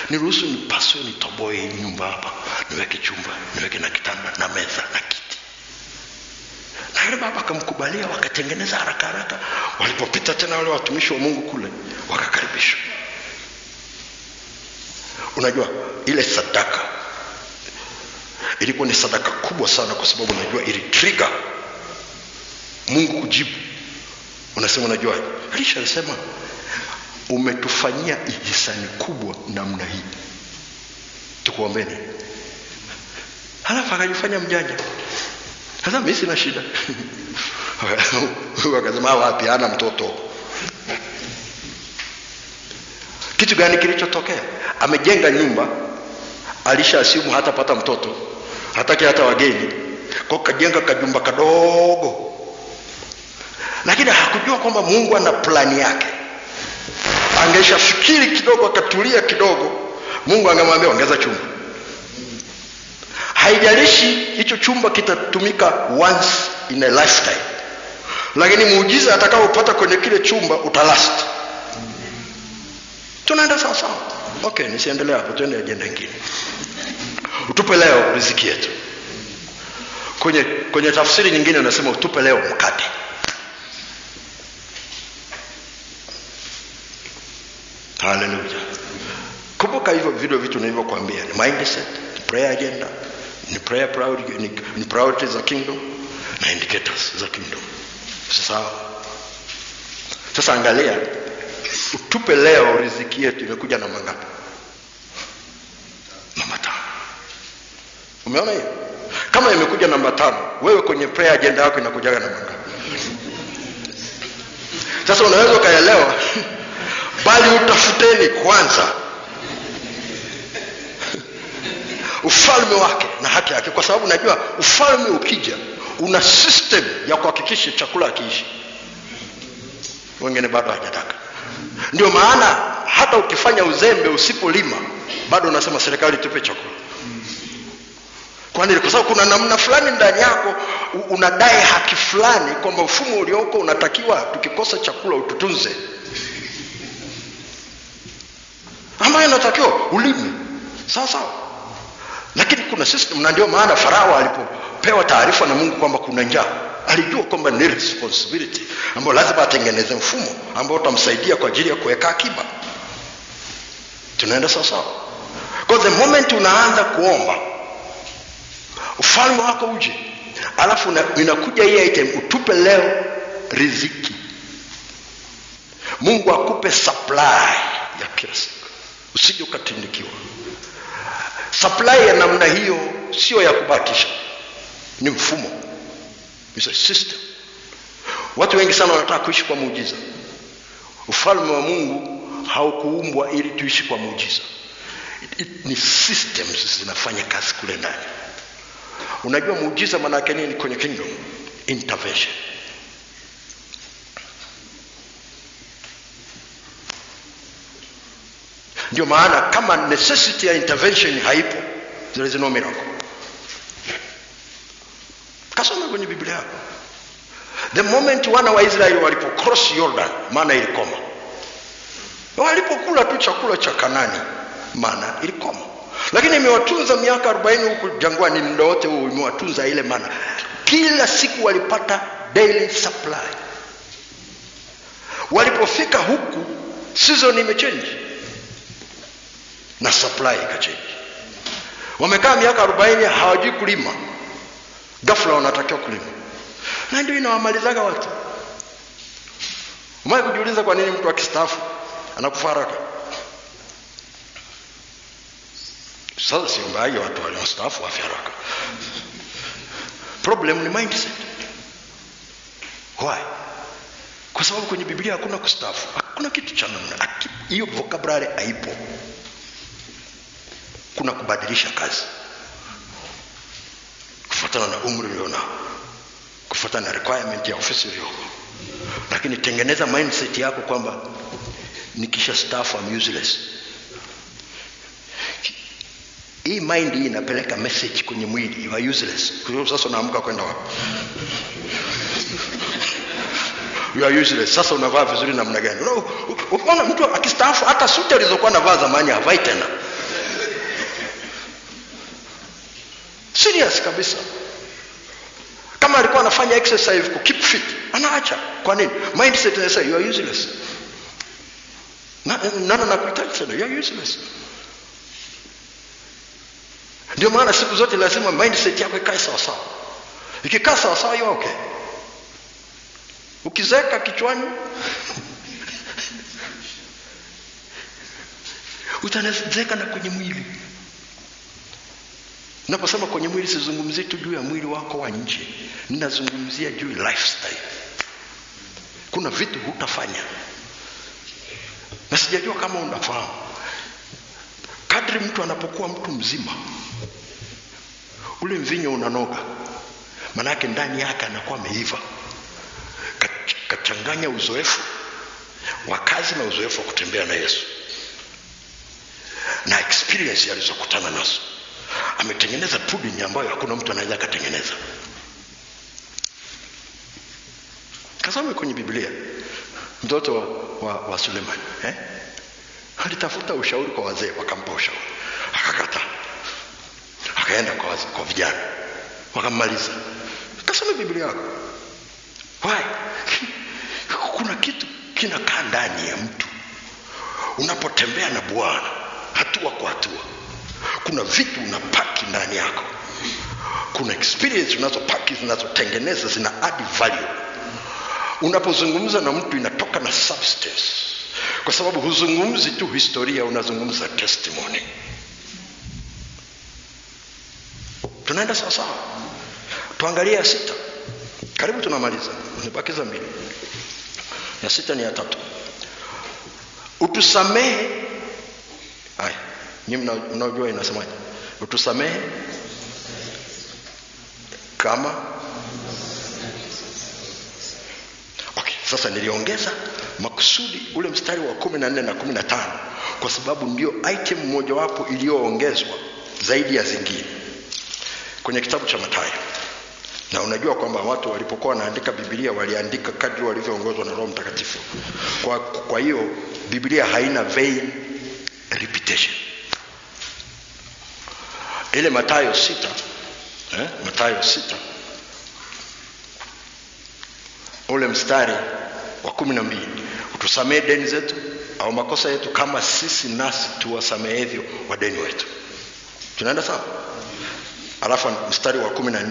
Niruhusu nipaswe nitoboe nyumba hapa, niweke chumba, niweke na kitanda na meza na kiti. Na yule baba akamkubalia, wakatengeneza haraka haraka. Walipopita tena wale watumishi wa Mungu kule, wakakaribishwa. Unajua ile sadaka ilikuwa ni sadaka kubwa sana, kwa sababu unajua ili trigger Mungu kujibu. Unasema unajua, Elisha alisema umetufanyia ihsani kubwa namna hii, tukuombeni. Halafu akajifanya mjanja. Sasa mimi sina shida. Wakasema wapi, hana mtoto. Kitu gani kilichotokea? Amejenga nyumba, alishasimu hatapata mtoto, hataki hata wageni, kwa kajenga kajumba kadogo. Lakini hakujua kwamba Mungu ana plani yake. Angeshafikiri kidogo, akatulia kidogo, Mungu angemwambia ongeza chumba. Haijalishi hicho chumba kitatumika once in a lifetime, lakini muujiza atakaopata kwenye kile chumba utalast. Tunaenda sawa sawa. Okay, nisiendelea hapo, tuende agenda nyingine. Utupe leo riziki yetu. Kwenye tafsiri nyingine unasema utupe leo mkate. Hallelujah. Kumbuka hivyo video vitu nilivyokuambia ni mindset, prayer agenda, ni prayer priority, ni priorities za kingdom na indicators za kingdom. Sasa angalia, utupe leo riziki yetu imekuja na mangapi? Namba 5. Umeona hiyo? Kama imekuja namba 5, wewe kwenye prayer agenda yako inakuja na mangapi? Sasa unaweza kaelewa, bali utafuteni kwanza ufalme wake na haki yake, kwa sababu najua ufalme ukija una system ya kuhakikisha chakula kiishi. Wengine bado hajataka. Ndio maana hata ukifanya uzembe, usipolima, bado unasema serikali tupe chakula. Kwa nini? Kwa sababu kuna namna fulani ndani yako unadai haki fulani kwamba mfumo ulioko unatakiwa tukikosa chakula ututunze. Ama inatakiwa ulime. Sawa. Lakini kuna system, na ndio maana Farao alipopewa taarifa na Mungu kwamba kuna njaa, alijua kwamba ni responsibility ambayo lazima atengeneze mfumo ambao utamsaidia kwa ajili ya kuweka akiba. Tunaenda sawa. Kwa the moment unaanza kuomba ufalme wako uje, alafu inakuja hii item, utupe leo riziki. Mungu akupe supply ya kila siku, usije ukatindikiwa. Supply ya namna hiyo sio ya kubatisha, ni mfumo, it's a system. Watu wengi sana wanataka kuishi kwa muujiza. Ufalme wa Mungu haukuumbwa ili tuishi kwa muujiza. Ni systems zinafanya kazi kule ndani. Unajua muujiza maana yake nini kwenye kingdom? Intervention. Ndio maana kama necessity ya intervention haipo, there is no miracle. Kasoma kwenye Biblia yako. The moment wana wa Israeli walipo cross Jordan, maana ilikoma. Walipokula tu chakula cha Kanani, maana ilikoma. Lakini imewatunza miaka 40 huku jangwani, muda wote huo imewatunza ile maana. Kila siku walipata daily supply. Walipofika huku season imechange na supply ikachange. Wamekaa miaka 40 hawajui kulima, ghafla wanatakiwa kulima. Na ndio inawamalizaga watu. Umewahi kujiuliza kwa nini mtu akistaafu anakufa haraka? Sasa si mbaya watu waliostaafu wafe haraka. Problem ni mindset. Why? Kwa sababu kwenye Biblia hakuna kustaafu. Hakuna kitu cha namna. Hiyo vocabulary haipo. Kuna kubadilisha kazi kufuatana na umri ulionao, kufuatana na requirement ya ofisi uliyoko. Lakini tengeneza mindset yako kwamba nikisha staff I'm useless. Hii mind hii inapeleka message kwenye mwili, you are useless. Kwa hiyo sasa unaamka kwenda wapi? You are useless. Sasa unavaa vizuri namna gani? Unaona mtu akistaafu hata suti alizokuwa anavaa zamani havai tena. Serious kabisa. Kama alikuwa anafanya exercise ku keep fit, anaacha. Kwa nini? Mindset inasema you are useless. Nana nakuhitaji sana, you are useless. Ndio maana siku zote lazima mindset yako ikae sawa sawa. Ikikaa sawa sawa you okay. Ukizeka kichwani utanazeka na kwenye mwili. Naposema kwenye mwili sizungumzii tu juu ya mwili wako wa nje. Ninazungumzia juu lifestyle. Kuna vitu hutafanya. Na sijajua kama unafahamu. Kadri mtu anapokuwa mtu mzima, ule mvinyo unanoga. Maana yake ndani yake anakuwa ameiva. Kachanganya uzoefu wa kazi na uzoefu wa kutembea na Yesu. Na experience alizokutana nazo. Ametengeneza pudding ambayo hakuna mtu anaweza kutengeneza. Kasome kwenye Biblia. Mtoto wa Suleiman, alitafuta ushauri kwa wazee, wakampa ushauri. Akakataa. Akaenda kwa vijana. Wakammaliza. Kasome Biblia yako. Why? Kuna kitu kinakaa ndani ya mtu. Unapotembea na Bwana hatua kwa hatua, kuna vitu unapaki ndani yako. Kuna experience unazopaki zinazotengeneza, zina add value. Unapozungumza na mtu inatoka na substance. Kwa sababu huzungumzi tu historia, unazungumza testimony. Tunaenda sawa sawa. Tuangalie ya 6. Karibu tunamaliza. Nibakiza 2. Ya 6 ni ya 3. Utusamehe. Haya, nyinyi mnaojua inasemaje? Utusamehe kama. Okay, sasa niliongeza makusudi ule mstari wa 14 na 15 kwa sababu ndio item moja wapo iliyoongezwa zaidi ya zingine. kwenye kitabu cha Mathayo. Na unajua kwamba watu walipokuwa wanaandika Biblia waliandika kadri walivyoongozwa na Roho Mtakatifu. Kwa hiyo Biblia haina vain repetition. Ile Mathayo 6, Mathayo 6, ule mstari wa 12, utusamee deni zetu au makosa yetu kama sisi nasi tuwasamehevyo wadeni wetu. Tunaenda sawa? Alafu mstari wa 14,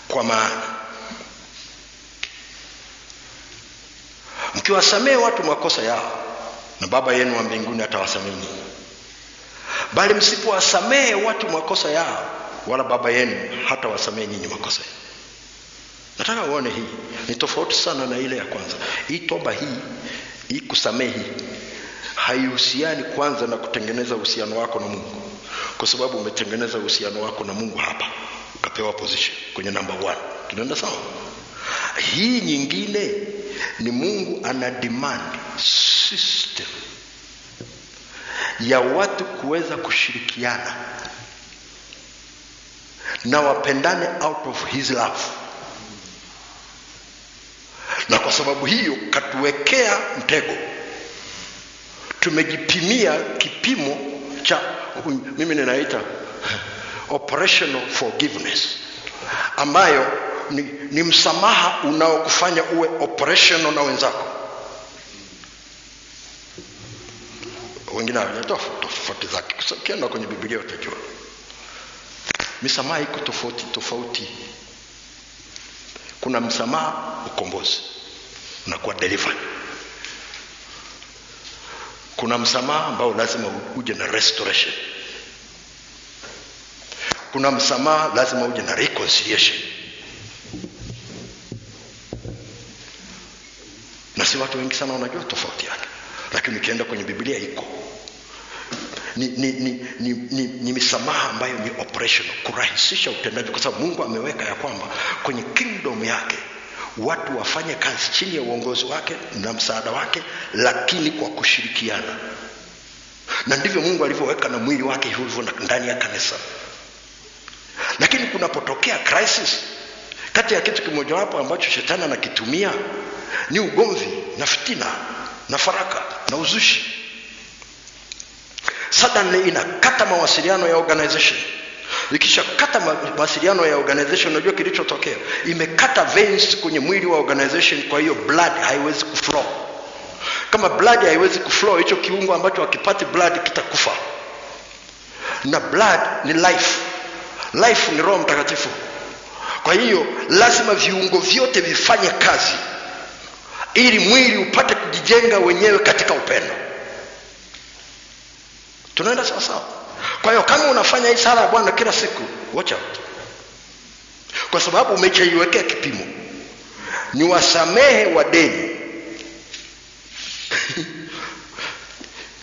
kwa maana mkiwasamehe watu makosa yao, na Baba yenu wa mbinguni atawasamehe ninyi. Bali msipowasamehe watu makosa yao, wala Baba yenu hatawasamehe ninyi makosa yao. Nataka uone hii ni tofauti sana na ile ya kwanza. Hii toba hii kusamehe haihusiani kwanza na kutengeneza uhusiano wako na Mungu. Kwa sababu umetengeneza uhusiano wako na Mungu hapa, ukapewa position kwenye number 1. Tunaenda sawa? Hii nyingine ni Mungu ana demand system ya watu kuweza kushirikiana na wapendane out of his love. Na kwa sababu hiyo katuwekea mtego. Tumejipimia kipimo cha, mimi ninaita operational forgiveness, ambayo ni msamaha unaokufanya uwe operational na wenzako. Wengine wanatoa tofauti zake. Ukienda kwenye Biblia utajua misamaha iko tofauti. Kuna msamaha ukombozi, unakuwa delivered. Kuna msamaha ambao lazima uje na restoration. Kuna msamaha lazima uje na reconciliation. Na si watu wengi sana wanajua tofauti yake. Lakini ukienda kwenye Biblia iko. Ni misamaha ambayo ni operational, kurahisisha utendaji, kwa sababu Mungu ameweka ya kwamba kwenye kingdom yake watu wafanye kazi chini ya uongozi wake na msaada wake, lakini kwa kushirikiana. Na ndivyo Mungu alivyoweka na mwili wake hivyo ndani ya kanisa. Lakini kunapotokea crisis, kati ya kitu kimoja wapo ambacho shetani anakitumia ni ugomvi na fitina na faraka na uzushi. Suddenly inakata mawasiliano ya organization. Ikisha kata mawasiliano ya organization, unajua kilichotokea? Imekata veins kwenye mwili wa organization, kwa hiyo blood haiwezi kuflow. Kama blood haiwezi kuflow, hicho kiungo ambacho hakipati blood kitakufa. Na blood ni life. Life ni Roho Mtakatifu. Kwa hiyo lazima viungo vyote vifanye kazi ili mwili upate kujijenga wenyewe katika upendo. Tunaenda sawa sawa? Kwa hiyo kama unafanya hii sala ya Bwana kila siku, watch out. Kwa sababu umechaiwekea kipimo. Ni wasamehe wadeni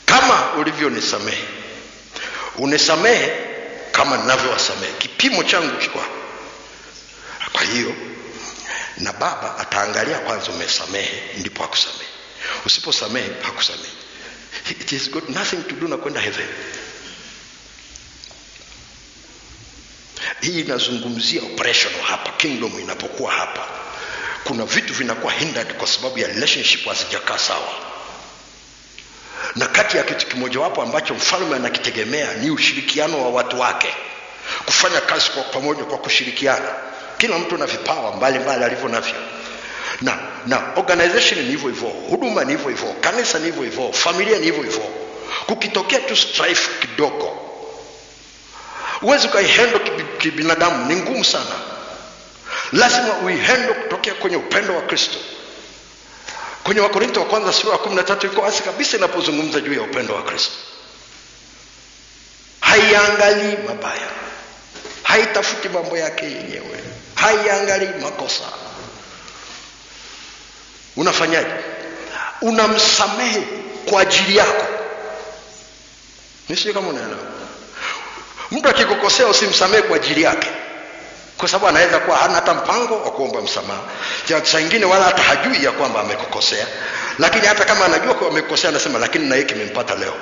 kama ulivyonisamehe. Unisamehe kama ninavyowasamehe. Kipimo changu kiko. Kwa hiyo na Baba ataangalia kwanza umesamehe ndipo akusamehe. Usiposamehe hakusamehe. It is got nothing to do na kwenda heaven. Hii inazungumzia operational hapa. Kingdom inapokuwa hapa, kuna vitu vinakuwa hindered kwa sababu ya relationship hazijakaa sawa. Na kati ya kitu kimoja wapo ambacho mfalme anakitegemea ni ushirikiano wa watu wake, kufanya kazi kwa pamoja, kwa kushirikiana. Kila mtu na vipawa mbalimbali alivyo navyo. Na organization ni hivyo hivyo, huduma ni hivyo hivyo, kanisa ni hivyo hivyo, familia ni hivyo hivyo. Kukitokea tu strife kidogo, uwezi ukaihandle kibinadamu, ni ngumu sana. Lazima uihandle kutokea kwenye upendo wa Kristo. Kwenye Wakorintho wa kwanza sura ya 13 iko wazi kabisa inapozungumza juu ya upendo wa Kristo. Haiangalii mabaya, haitafuti mambo yake yenyewe, haiangalii makosa. Unafanyaje? Unamsamehe kwa ajili yako. Nisije kama unaelewa. Mtu akikukosea usimsamehe kwa ajili yake. Kwa sababu anaweza kuwa hana hata mpango wa kuomba msamaha. Saa nyingine wala hata hajui ya kwamba amekukosea. Lakini hata kama anajua kwa amekukosea anasema lakini na hiki kimempata leo.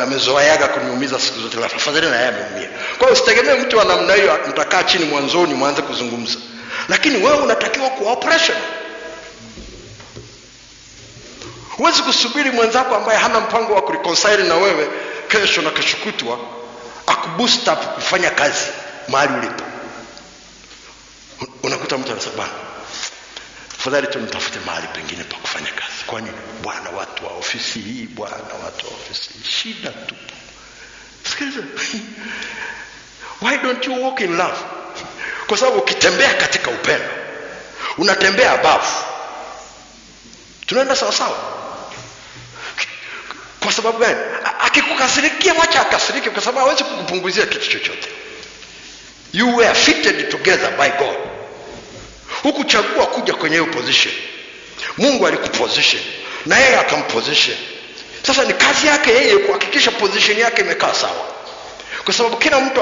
Amezoeaga kuniumiza siku zote, afadhali na yeye ameumia. Kwa hiyo usitegemee mtu wa namna hiyo mtakaa chini mwanzoni mwanze kuzungumza. Lakini wewe unatakiwa ku operation. Huwezi kusubiri mwenzako ambaye hana mpango wa kureconcile na wewe kesho na kesho kutwa akuboost up kufanya kazi mahali ulipo. Unakuta mtu anasema bwana, afadhali tu nitafute mahali pengine pa kufanya kazi. Kwa nini? Bwana, watu wa ofisi hii, bwana, watu wa ofisi hii, shida tu. Sikiliza. Why don't you walk in love? Kwa sababu ukitembea katika upendo, unatembea above. Tunaenda sawa sawa. Kwa sababu gani? Akikukasirikia wacha akasirike, kwa sababu hawezi kukupunguzia kitu chochote. You were fitted together by God. Hukuchagua kuja kwenye hiyo position. Mungu alikuposition na yeye akamposition. Sasa ni kazi yake yeye kuhakikisha position yake imekaa sawa. Kwa sababu kila mtu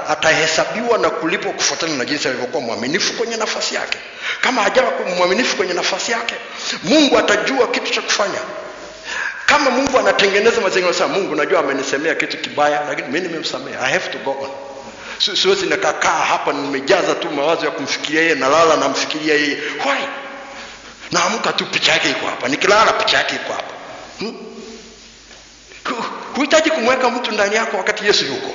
atahesabiwa na kulipwa kufuatana na jinsi alivyokuwa mwaminifu kwenye nafasi yake. Kama hajawa mwaminifu kwenye nafasi yake, Mungu atajua kitu cha kufanya. Kama Mungu anatengeneza mazingira sasa, Mungu najua amenisemea kitu kibaya lakini mimi nimemsamea, I have to go on. Siwezi nikakaa hapa nimejaza tu mawazo ya kumfikiria yeye, nalala namfikiria yeye. Why? Naamka tu picha yake iko hapa, nikilala picha yake iko hapa. Huhitaji kumweka mtu ndani yako wakati Yesu yuko.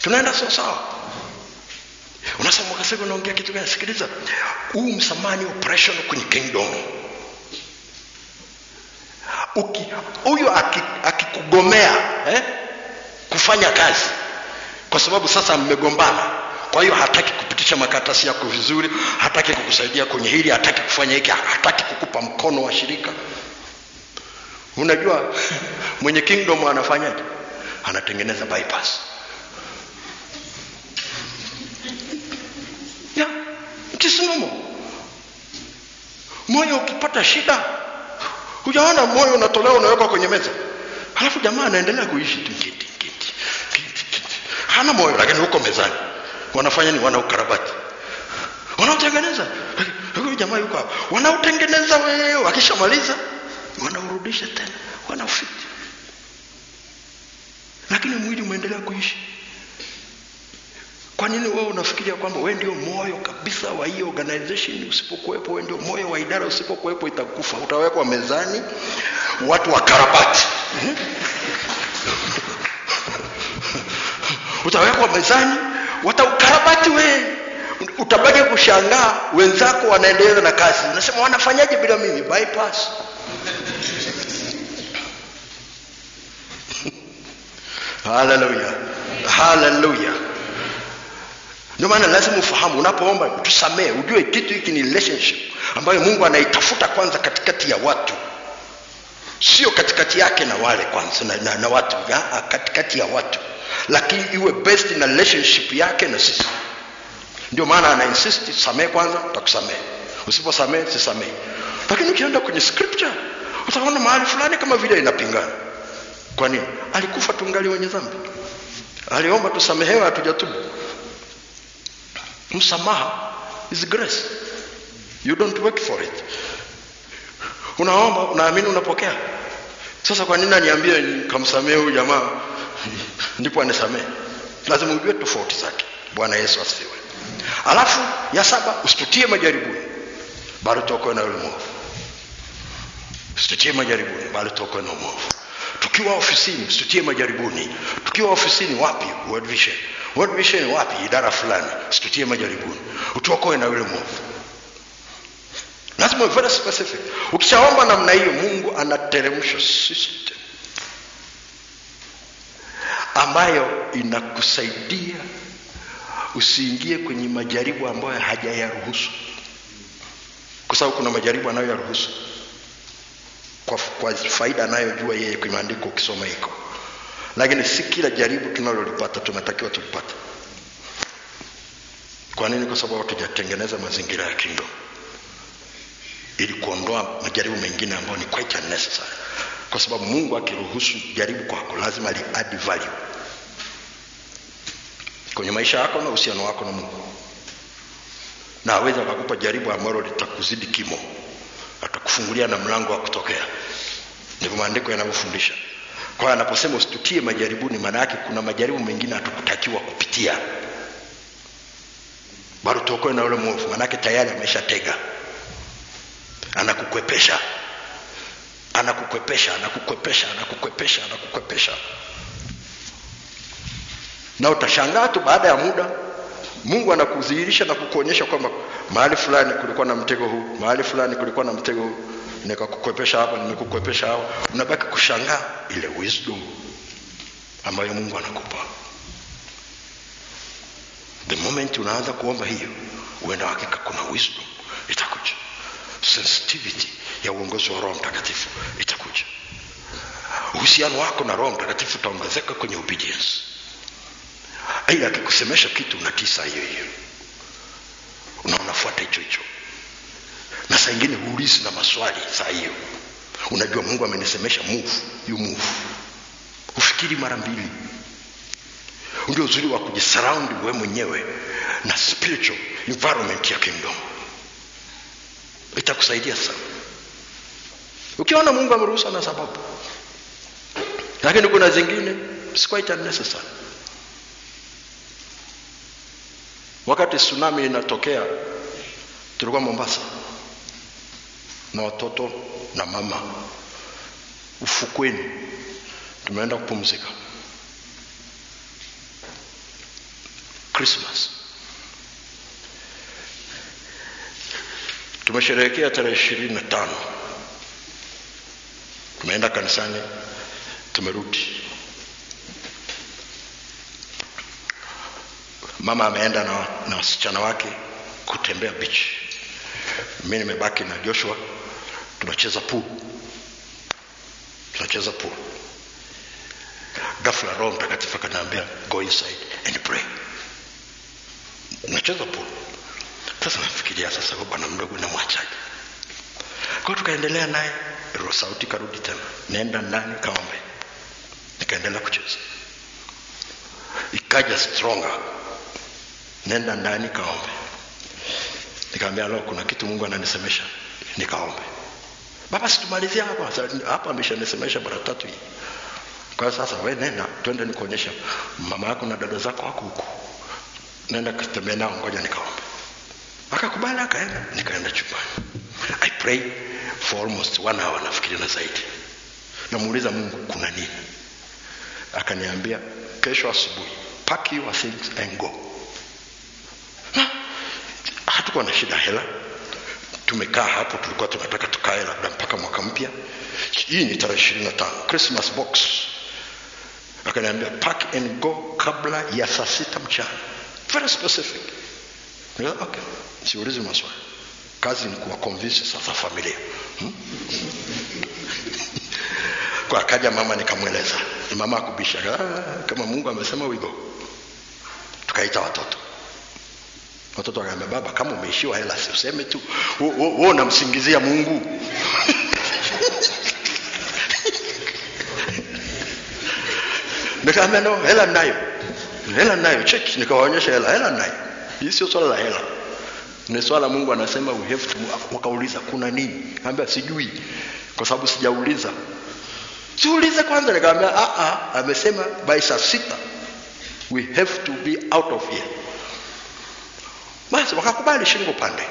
Tunaenda sawa sawa. Unasema kasema unaongea kitu gani? Sikiliza. Huu msamani operation kwenye kingdom. Huyo akikugomea kufanya kazi kwa sababu sasa mmegombana, kwa hiyo hataki kupitisha makaratasi yako vizuri, hataki kukusaidia kwenye hili, hataki kufanya hiki, hataki kukupa mkono wa shirika. Unajua mwenye kingdom anafanyaje? Anatengeneza bypass. Ya, mtisimamo. Moyo ukipata shida, hujaona moyo unatolewa unawekwa kwenye meza. Halafu jamaa anaendelea kuishi tinkiti. Hana moyo lakini huko mezani. Wanafanya nini? Wanaukarabati. Wanaotengeneza. Huyo jamaa yuko hapo. Wanaotengeneza wewe, wakishamaliza wanaurudisha tena, wanafiti. Lakini mwili umeendelea kuishi. Kwa nini wewe unafikiria kwamba wewe ndio moyo kabisa wa hiyo organization? Usipokuwepo wewe ndio moyo wa idara, usipokuwepo itakufa. Utawekwa mezani watu wa karabati. Utawekwa mezani wataukarabati wewe. Utabaki kushangaa wenzako wanaendelea na kazi. Unasema wanafanyaje bila mimi? Bypass. Hallelujah. Hallelujah. Ndio maana lazima ufahamu unapoomba tusamee, ujue kitu hiki ni relationship ambayo Mungu anaitafuta kwanza katikati ya watu. Sio katikati yake na wale kwanza na watu, katikati ya watu. Lakini iwe based na relationship yake na sisi. Ndio maana ana insist samee kwanza, utakusamee. Usiposamee sisamee. Lakini ukienda kwenye scripture utaona mahali fulani kama vile inapingana. Kwa nini? Alikufa tungali wenye dhambi. Aliomba tusamehewe, hatujatubu. Msamaha is grace. You don't work for it. Unaomba, unaamini, unapokea. Sasa kwa nini aniambie nikamsamehe huyu jamaa ndipo anisamehe? Lazima ujue tofauti zake. Bwana Yesu asifiwe. Alafu ya 7, usitutie majaribuni bali tuokoe na yule mwovu. Usitutie majaribuni bali tuokoe na mwovu. Tukiwa ofisini usitutie majaribuni. Tukiwa ofisini wapi? World Vision. World Vision wapi? Idara fulani. Usitutie majaribuni. Utuokoe na yule mwovu. Lazima very specific. Ukishaomba namna hiyo, Mungu anateremsha system ambayo inakusaidia usiingie kwenye majaribu ambayo hajayaruhusu. Kwa sababu kuna majaribu anayoyaruhusu kwa faida anayojua yeye kwa maandiko ukisoma hiko. Lakini si kila jaribu tunalolipata tunatakiwa tulipate. Kwa nini? Kwa sababu tujatengeneza mazingira ya kingdom ili kuondoa majaribu mengine ambayo ni quite unnecessary. Kwa sababu Mungu akiruhusu jaribu kwako lazima li add value. kwenye maisha yako na uhusiano wako na Mungu. Na aweza kukupa jaribu ambalo litakuzidi kimo, atakufungulia na mlango wa kutokea. Ndivyo maandiko yanavyofundisha. Kwa hiyo anaposema usitutie majaribuni, maana yake kuna majaribu mengine hatukutakiwa kupitia. Bado tuokoe na yule mwovu, maana yake tayari ameshatega. Anakukwepesha. Na utashangaa tu baada ya muda Mungu anakudhihirisha na kukuonyesha kwamba mahali fulani kulikuwa na mtego huu, mahali fulani kulikuwa na mtego huu, nikakukwepesha hapa, nimekukwepesha hapa. Unabaki kushangaa ile wisdom ambayo Mungu anakupa. The moment unaanza kuomba hiyo, uenda hakika kuna wisdom itakuja. Sensitivity ya uongozi wa Roho Mtakatifu itakuja. Uhusiano wako na Roho Mtakatifu utaongezeka kwenye obedience. Aidha akikusemesha kitu unatisa hiyo. Unafuata hicho. Na saa nyingine huulizi na maswali saa hiyo. Unajua Mungu amenisemesha move, you move. Ufikiri mara mbili. Ndio uzuri wa kujisurround wewe mwenyewe na spiritual environment ya kingdom. Itakusaidia sana. Ukiona Mungu ameruhusa na sababu. Lakini kuna zingine it's quite unnecessary. Wakati tsunami inatokea, tulikuwa Mombasa na watoto na mama ufukweni, tumeenda kupumzika. Christmas. Tumesherehekea tarehe 25. Tumeenda kanisani, tumerudi. Mama ameenda na wasichana wake kutembea beach. Mimi nimebaki na Joshua, tunacheza pool. Ghafla Roho Mtakatifu akaniambia go inside and pray. Tunacheza pool. Sasa nafikiria sasa bwana mdogo na mwachaje. Kwa tukaendelea naye, roho sauti karudi tena. Nenda ndani kaombe. Nikaendelea kucheza. Ikaja stronger. Nenda ndani kaombe. Nikamwambia leo kuna kitu Mungu ananisemesha, nikaombe. Baba situmalizia hapa ameshanisemesha mara 3 hii. Kwa sasa wewe nenda twende nikuonyesha mama yako na dada zako wako huko. Nenda kutembea nao, ngoja nikaombe. Akakubali akaenda, nikaenda chumbani. I prayed for almost 1 hour nafikiri na zaidi. Namuuliza Mungu kuna nini? Akaniambia kesho asubuhi pack your things and go. Hatukuwa na shida hela. Tumekaa hapo, tulikuwa tunataka tukae labda mpaka mwaka mpya. Hii ni tarehe 25, Christmas box. Akaniambia pack and go kabla ya saa 6 mchana. Very specific. Okay, siulizi maswali. Kazi ni kuwa convince sasa familia. Kwa akaja mama nikamweleza. Mama akubisha, kama Mungu amesema we go. Tukaita watoto. Watoto wakaniambia baba kama umeishiwa hela useme tu. Wewe unamsingizia Mungu. Nikamwambia no, hela nayo. Check, nikawaonyesha hela nayo. Hii sio swala la hela. Ni swala Mungu anasema we have to. Wakauliza kuna nini? Nikamwambia sijui kwa sababu sijauliza. Siulize kwanza. Nikamwambia amesema by saa 6 we have to be out of here. Basi wakakubali shingo pande.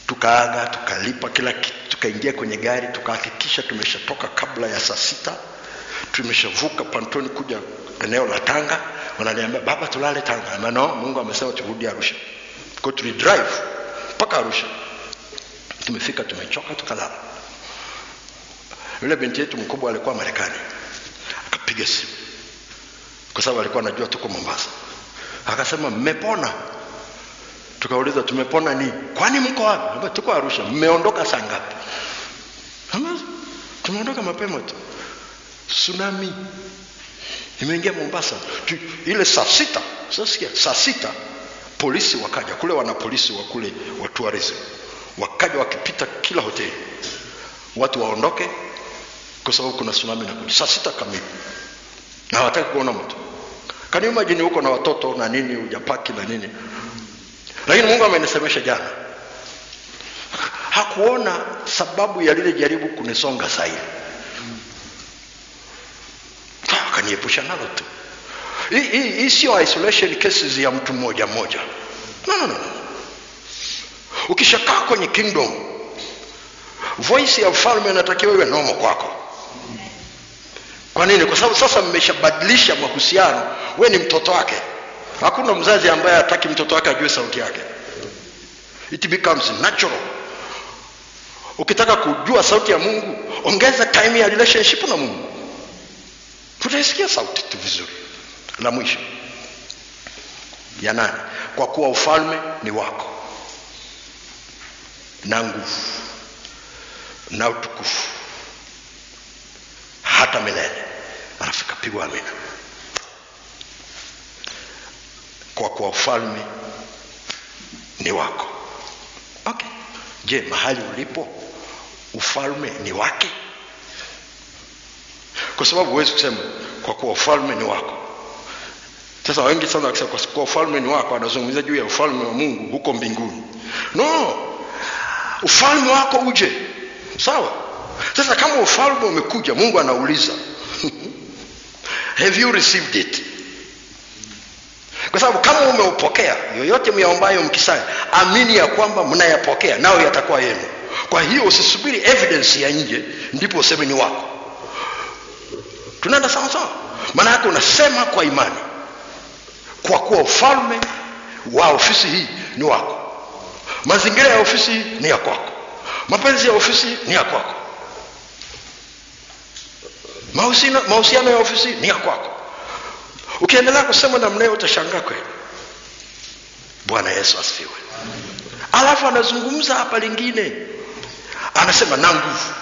Tukaaga, tukalipa kila kitu, tukaingia kwenye gari, tukahakikisha tumeshatoka kabla ya saa 6. Tumeshavuka Pantoni kuja eneo la Tanga. Wananiambia baba tulale Tanga. No, Mungu amesema turudi Arusha. Kwa hiyo drive mpaka Arusha. Tumefika tumechoka tukalala. Yule binti yetu mkubwa alikuwa Marekani. Akapiga simu. Kwa sababu alikuwa anajua tuko Mombasa. Akasema mmepona. Tukauliza tumepona nini? Kwani mko wapi? Tuko Arusha. Mmeondoka saa ngapi? Tumeondoka mapema tu. Tsunami imeingia Mombasa. Ile saa 6. Sasa saa 6 polisi wakaja. Kule wana polisi wa kule wa tourism. Wakaja wakipita kila hoteli. Watu waondoke kwa sababu kuna tsunami inakuja. Saa 6 kamili. Na hawataka kuona mtu. Can you imagine uko na watoto na nini, hujapaki na nini? Lakini Mungu amenisemesha jana, hakuona sababu ya lile jaribu kunisonga zaidi, akaniepusha nalo tu. Hii sio isolation cases ya mtu mmoja mmoja. No. Ukishakaa kwenye kingdom, voice ya ufalme inatakiwa iwe normal kwako. Kwa nini? Kwa sababu sasa mmeshabadilisha mahusiano. Wewe ni mtoto wake. Hakuna mzazi ambaye hataki mtoto wake ajue sauti yake. It becomes natural. Ukitaka kujua sauti ya Mungu, ongeza time ya relationship na Mungu, utaisikia sauti tu vizuri. La mwisho ya 8, kwa kuwa ufalme ni wako na nguvu na utukufu hata milele. Anafika pigwa amina. Kwa kuwa ufalme ni wako. Okay. Je, mahali ulipo ufalme ni wake? Kwa sababu huwezi kusema kwa kuwa ufalme ni wako. Sasa wengi sana wakisema kwa kuwa ufalme ni wako, anazungumzia juu ya ufalme wa Mungu huko mbinguni. No. Ufalme wako uje. Sawa? Sasa kama ufalme umekuja, Mungu anauliza have you received it? Kwa sababu kama umeupokea, yoyote myaombayo mkisali, amini ya kwamba mnayapokea nao yatakuwa yenu. Kwa hiyo usisubiri evidence ya nje ndipo useme ni wako. Tunaenda sawa? Maana yake unasema kwa imani, kwa kuwa ufalme wa ofisi hii ni wako. Mazingira ya ofisi hii ni ya kwako. Mapenzi ya ofisi ni ya kwako. Mahusiano ya ofisi ni ya kwako. Ukiendelea kusema na mneo utashangaa kweli. Bwana Yesu asifiwe. Alafu anazungumza hapa lingine, anasema na nguvu.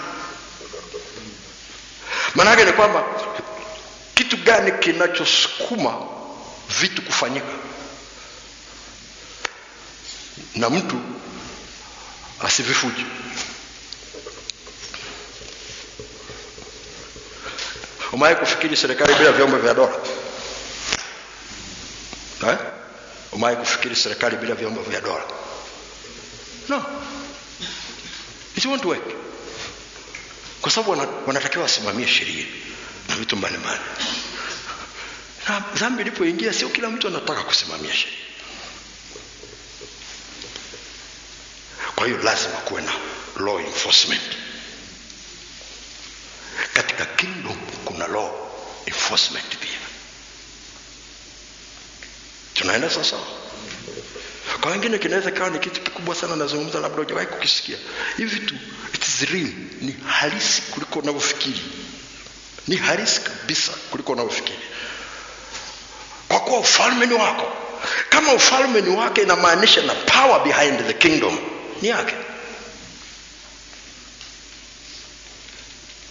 Maana yake ni kwamba kitu gani kinachosukuma vitu kufanyika na mtu asivifuje? Umewahi kufikiri serikali bila vyombo vya dola? Umewahi kufikiri serikali bila vyombo vya dola? No. It won't work. Kwa sababu wanatakiwa wasimamie sheria na vitu mbalimbali. Na dhambi ilipoingia, sio kila mtu anataka kusimamia sheria. Kwa hiyo lazima kuwe na law enforcement. Katika kingdom kuna law enforcement pia. Tunaenda sasa. Kwa wengine kinaweza kawa ni kitu kikubwa sana, nazungumza labda hujawahi kukisikia. Hivi vitu it is real, ni halisi kuliko unavyofikiri. Ni halisi kabisa kuliko unavyofikiri. Kwa kuwa ufalme ni wako. Kama ufalme ni wake, inamaanisha na power behind the kingdom ni yake.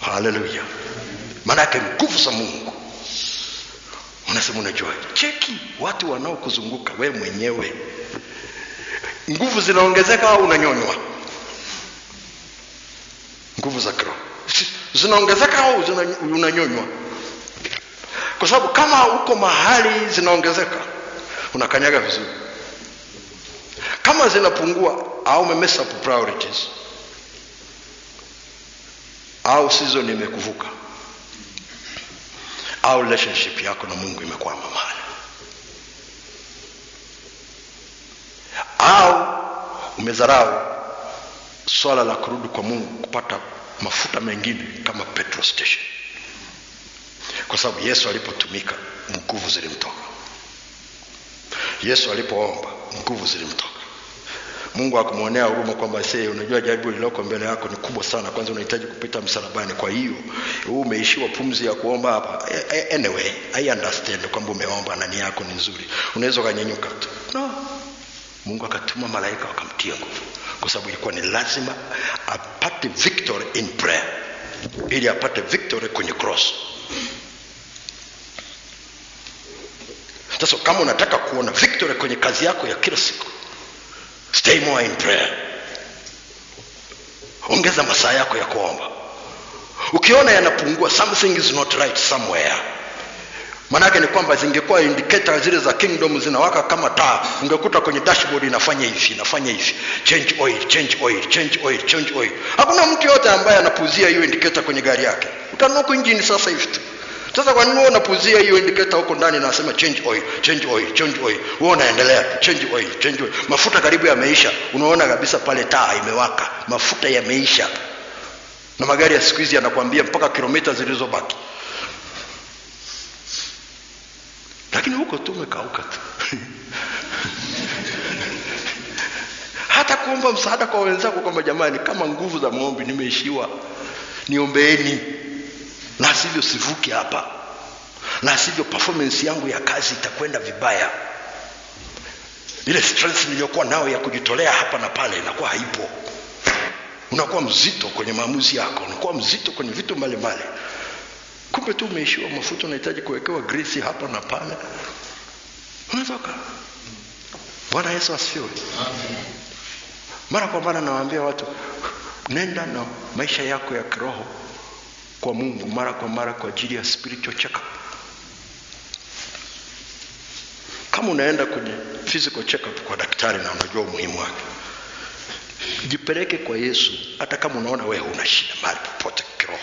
Hallelujah. Maana yake nguvu za Mungu. Unasema unajua, cheki watu wanaokuzunguka wewe mwenyewe. Nguvu zinaongezeka au unanyonywa? Nguvu za kiroho zinaongezeka au unanyonywa? Kwa sababu kama uko mahali zinaongezeka, unakanyaga vizuri. Kama zinapungua au umemess up priorities, au season imekuvuka, au relationship yako na Mungu imekwama mahali, au umezarau swala la kurudi kwa Mungu kupata mafuta mengine kama petrol station. Kwa sababu Yesu alipotumika, nguvu zilimtoka. Yesu alipoomba, nguvu zilimtoka. Mungu akumuonea huruma kwamba unajua jaribu lililoko mbele yako ni kubwa sana, kwanza unahitaji kupita msalabani. Kwa hiyo umeishiwa pumzi ya kuomba hapa. Anyway, I understand kwamba umeomba na nia yako ni nzuri, unaweza kunyenyuka tu. No. Mungu akatuma malaika wakamtia nguvu, kwa sababu ilikuwa ni lazima apate victory in prayer ili apate victory kwenye cross. Sasa kama unataka kuona victory kwenye kazi yako ya kila siku, stay more in prayer. Ongeza masaa yako ya kuomba. Ukiona yanapungua, something is not right somewhere, Manake ni kwamba zingekuwa indicator zile za kingdom zinawaka kama taa, ungekuta kwenye dashboard inafanya hivi, change oil, change oil, change oil, change oil. Hakuna mtu yote ambaye anapuzia hiyo indicator kwenye gari yake. Utanunua engine sasa hivi tu. Sasa kwa nini wewe unapuzia hiyo indicator huko ndani na unasema change oil, change oil, change oil? Wewe unaendelea change oil, change oil. Mafuta karibu yameisha. Unaona kabisa pale taa imewaka. Mafuta yameisha. Na magari ya siku hizi yanakuambia mpaka kilomita zilizobaki. Lakini huko tu umekauka tu. Hata kuomba msaada kwa wenzako kwamba jamani, kama nguvu za maombi nimeishiwa, niombeeni, na sivyo sivuki hapa, na sivyo performance yangu ya kazi itakwenda vibaya. Ile strength niliyokuwa nayo ya kujitolea hapa na pale inakuwa haipo. Unakuwa mzito kwenye maamuzi yako, unakuwa mzito kwenye vitu mbalimbali. Kumbe tu umeishiwa mafuta, unahitaji kuwekewa grease hapa na pale. Unatoka. Bwana Yesu asifiwe. Amen. Mara kwa mara nawaambia watu, nenda na maisha yako ya kiroho kwa Mungu mara kwa mara kwa ajili ya spiritual check-up. Kama unaenda kwenye physical check-up kwa daktari na unajua umuhimu wake, jipeleke kwa Yesu hata kama unaona wewe una shida mahali popote kiroho.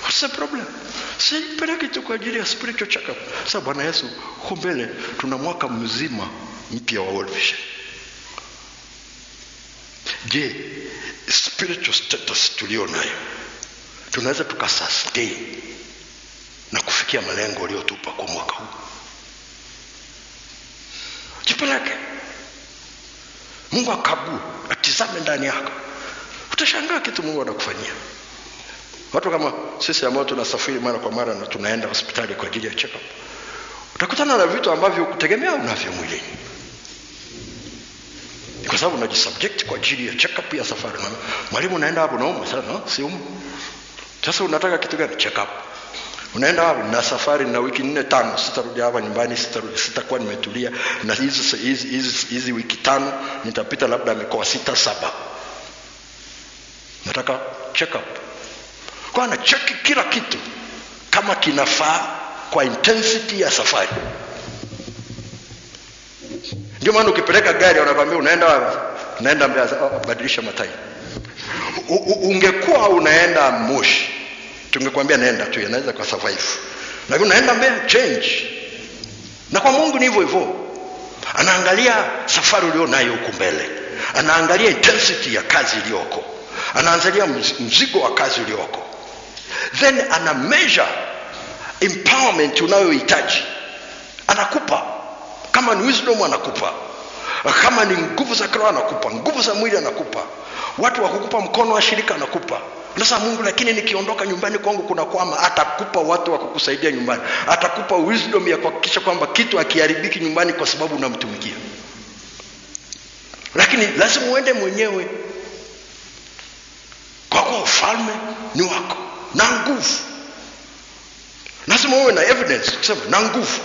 What's the problem? Sipeleke tu kwa ajili ya spiritual check-up. Sasa Bwana Yesu, huko mbele tuna mwaka mzima mpya wa World Vision. Je, spiritual status tulio nayo tunaweza tukasustain na kufikia malengo aliyotupa kwa mwaka huu? Jipeleke. Mungu akague, atizame ndani yako. Utashangaa kitu Mungu anakufanyia. Watu kama sisi ambao tunasafiri mara kwa mara na tunaenda hospitali kwa ajili ya check-up, utakutana na vitu ambavyo kutegemea unavyo mwilini. Kwa sababu unajisubject kwa ajili ya check-up ya safari. Mwalimu naenda hapo naumwa sana, si umu. Sasa unataka kitu gani? Check-up. Unaenda hapo na safari na wiki 4-5 sitarudi hapa nyumbani, sitakuwa nimetulia, na hizi wiki 5 nitapita labda mikoa 6-7. Nataka check-up. Kwa na check kila kitu kama kinafaa kwa intensity ya safari. Ndio maana ukipeleka gari wanakuambia unaenda Mbeya, badilisha matai. Ungekuwa unaenda Moshi, tungekwambia nenda tu, yanaweza kwa survive. Lakini unaenda Mbeya, change. Na kwa Mungu ni hivyo hivyo. Anaangalia safari ulio nayo huko mbele. Anaangalia intensity ya kazi iliyoko. Anaangalia mzigo wa kazi ulioko. Then ana measure empowerment unayohitaji. Anakupa. Kama ni wisdom anakupa. Kama ni nguvu za kiroho anakupa. Nguvu za mwili anakupa. Watu wa kukupa mkono wa shirika anakupa. Sasa Mungu, lakini nikiondoka nyumbani kwangu kuna kwama, atakupa watu wa kukusaidia nyumbani. Atakupa wisdom ya kuhakikisha kwamba kitu hakiharibiki nyumbani kwa sababu unamtumikia. Lakini lazima uende mwenyewe. Kwa kuwa ufalme ni wako. Na nguvu. Lazima uwe na evidence kusema na nguvu.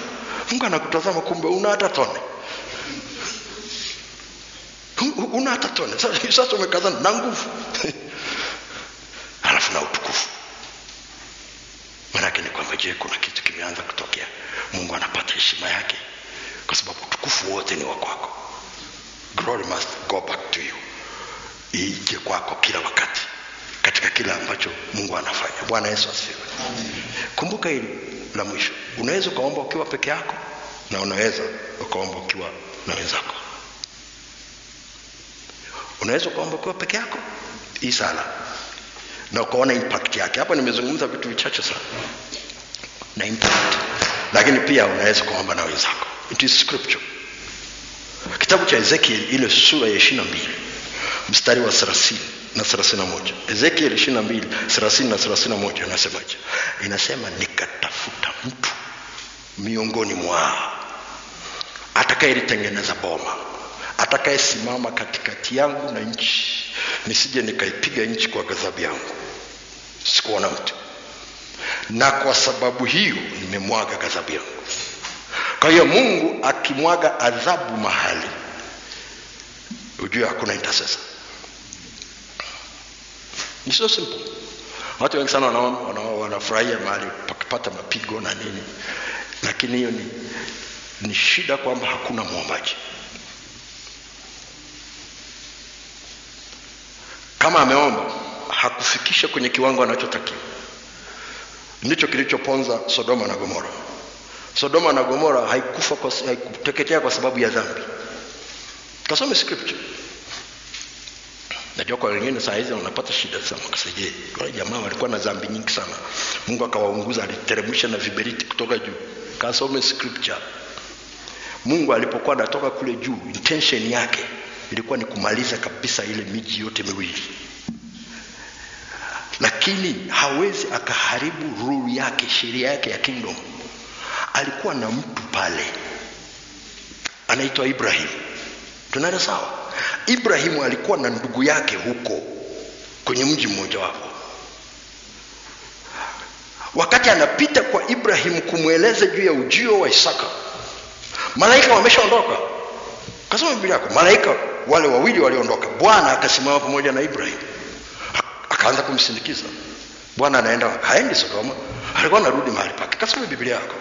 Mungu anakutazama, kumbe una hata tone. Una hata tone. Sasa umekazana na nguvu. Halafu na utukufu. Maana ni kwamba je, kuna kitu kimeanza kutokea. Mungu anapata heshima yake kwa sababu utukufu wote ni wa kwako. Glory must go back to you. Ije kwako kila wakati katika kila ambacho Mungu anafanya. Bwana Yesu asifiwe. Kumbuka hili la mwisho. Unaweza ukaomba ukiwa peke yako na unaweza ukaomba ukiwa na wenzako. Unaweza ukaomba ukiwa peke yako hii sala na ukaona impact yake. Hapa nimezungumza vitu vichache sana na impact. Lakini pia unaweza kuomba na wenzako. It is scripture. Kitabu cha Ezekiel ile sura ya 22 mstari wa 30 na 31. Ezekiel 22 30 na 31 inasemaje? Inasema nikatafuta mtu miongoni mwao atakayelitengeneza boma, atakayesimama katikati yangu na nchi, nisije nikaipiga nchi kwa ghadhabu yangu. Sikuona mtu. Na kwa sababu hiyo nimemwaga ghadhabu yangu. Kwa hiyo Mungu akimwaga adhabu mahali, ujue hakuna intercessor. Ni so simple. Watu wengi sana wanafurahia mahali pakipata mapigo na nini. Lakini hiyo ni shida kwamba hakuna muombaji. Kama ameomba hakufikisha kwenye kiwango anachotakiwa. Ndicho kilichoponza Sodoma na Gomora. Sodoma na Gomora haikuteketea kwa sababu ya dhambi. Kasome scripture. Najua kwa wengine saa hizi wanapata shida sana. Kasaje, wale jamaa walikuwa na dhambi nyingi sana. Mungu akawaunguza, aliteremsha na viberiti kutoka juu. Kasome scripture. Mungu alipokuwa anatoka kule juu, intention yake ilikuwa ni kumaliza kabisa ile miji yote miwili. Lakini hawezi akaharibu rule yake, sheria yake ya kingdom. Alikuwa na mtu pale anaitwa Ibrahim. Tunaenda sawa? Ibrahimu alikuwa na ndugu yake huko kwenye mji mmoja wapo. Wakati anapita kwa Ibrahimu kumweleza juu ya ujio wa Isaka, malaika wameshaondoka. Kasoma Biblia yako, malaika wale wawili waliondoka. Bwana akasimama pamoja na Ibrahim, akaanza kumsindikiza. Bwana anaenda, haendi Sodoma, alikuwa anarudi mahali pake. Kasoma Biblia yako.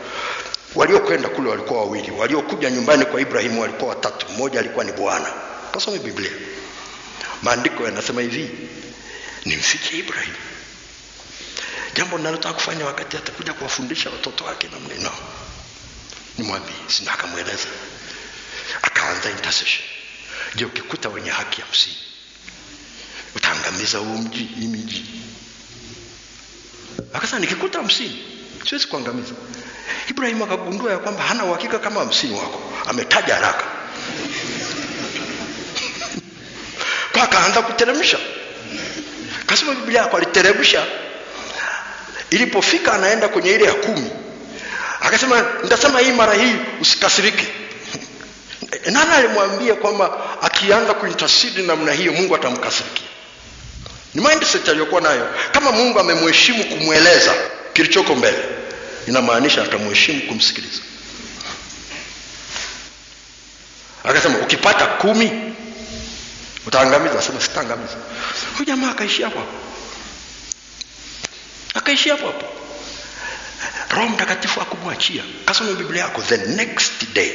Waliokwenda kule walikuwa wawili, waliokuja nyumbani kwa Ibrahimu walikuwa watatu, mmoja alikuwa ni Bwana. Kasome Biblia. Maandiko yanasema hivi, nimfiche Ibrahim. Jambo ninalotaka kufanya wakati atakuja kuwafundisha watoto wake namna hiyo. Nimwambie, sina akamweleza. Akaanza intercession. Je, ukikuta wenye haki ya msingi utaangamiza huo mji? Akasema nikikuta 50 siwezi kuangamiza. Ibrahim akagundua ya kwamba hana uhakika kama 50 wako. Ametaja haraka. Kwa akaanza kuteremsha. Kasoma Biblia yako, aliteremsha. Ilipofika anaenda kwenye ile ya 10. Akasema nitasema hii mara hii usikasirike. Nani alimwambia kwamba akianza kuintercede namna hiyo Mungu atamkasirikia? Ni mindset aliyokuwa nayo. Kama Mungu amemheshimu kumweleza kilichoko mbele, inamaanisha atamheshimu kumsikiliza. Akasema ukipata 10 utaangamiza. Akasema sitaangamiza. Huyo jamaa akaishi hapo. Akaishi hapo. Roho Mtakatifu akumwachia. Kasoma Biblia yako. The next day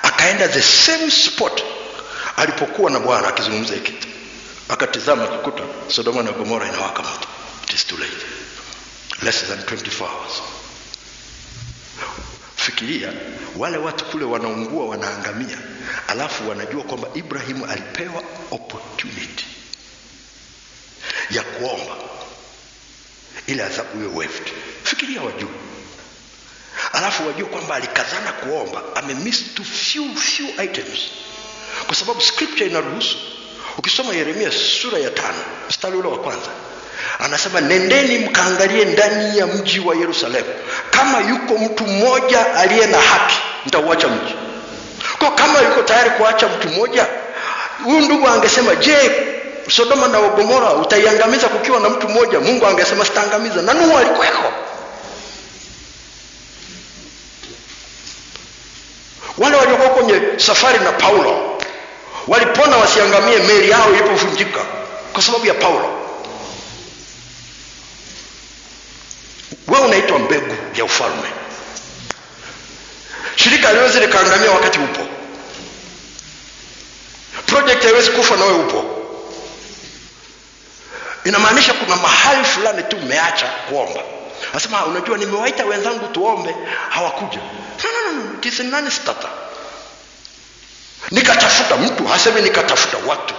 akaenda the same spot alipokuwa na Bwana akizungumza kitu. Akatazama kukuta Sodoma na Gomora inawaka moto. It is too late. Less than 24 hours. Fikiria wale watu kule wanaungua, wanaangamia, alafu wanajua kwamba Ibrahimu alipewa opportunity ya kuomba ili adhabu iwe waived. Fikiria wajua. Alafu wajua kwamba alikazana kuomba, amemiss to few items. Kwa sababu scripture inaruhusu. Ukisoma Yeremia sura ya 5 mstari ule wa kwanza, anasema nendeni mkaangalie ndani ya mji wa Yerusalemu, kama yuko mtu mmoja aliye na haki nitauacha mji. Kwa kama yuko tayari kuacha mtu mmoja, huyu ndugu angesema, je, Sodoma na Gomora utaiangamiza kukiwa na mtu mmoja? Mungu angesema sitaangamiza. Na Nuhu alikuweko. Wale waliokuwa kwenye safari na Paulo walipona wasiangamie meli yao ilipovunjika kwa sababu ya Paulo. Wewe unaitwa mbegu ya ufalme. Shirika haliwezi likaangamia wakati upo. Project haiwezi kufa na wewe upo. Inamaanisha kuna mahali fulani tu umeacha kuomba. Anasema unajua nimewaita wenzangu tuombe, hawakuja. No. It is none starter. Nikatafuta mtu, hasemi nikatafuta watu.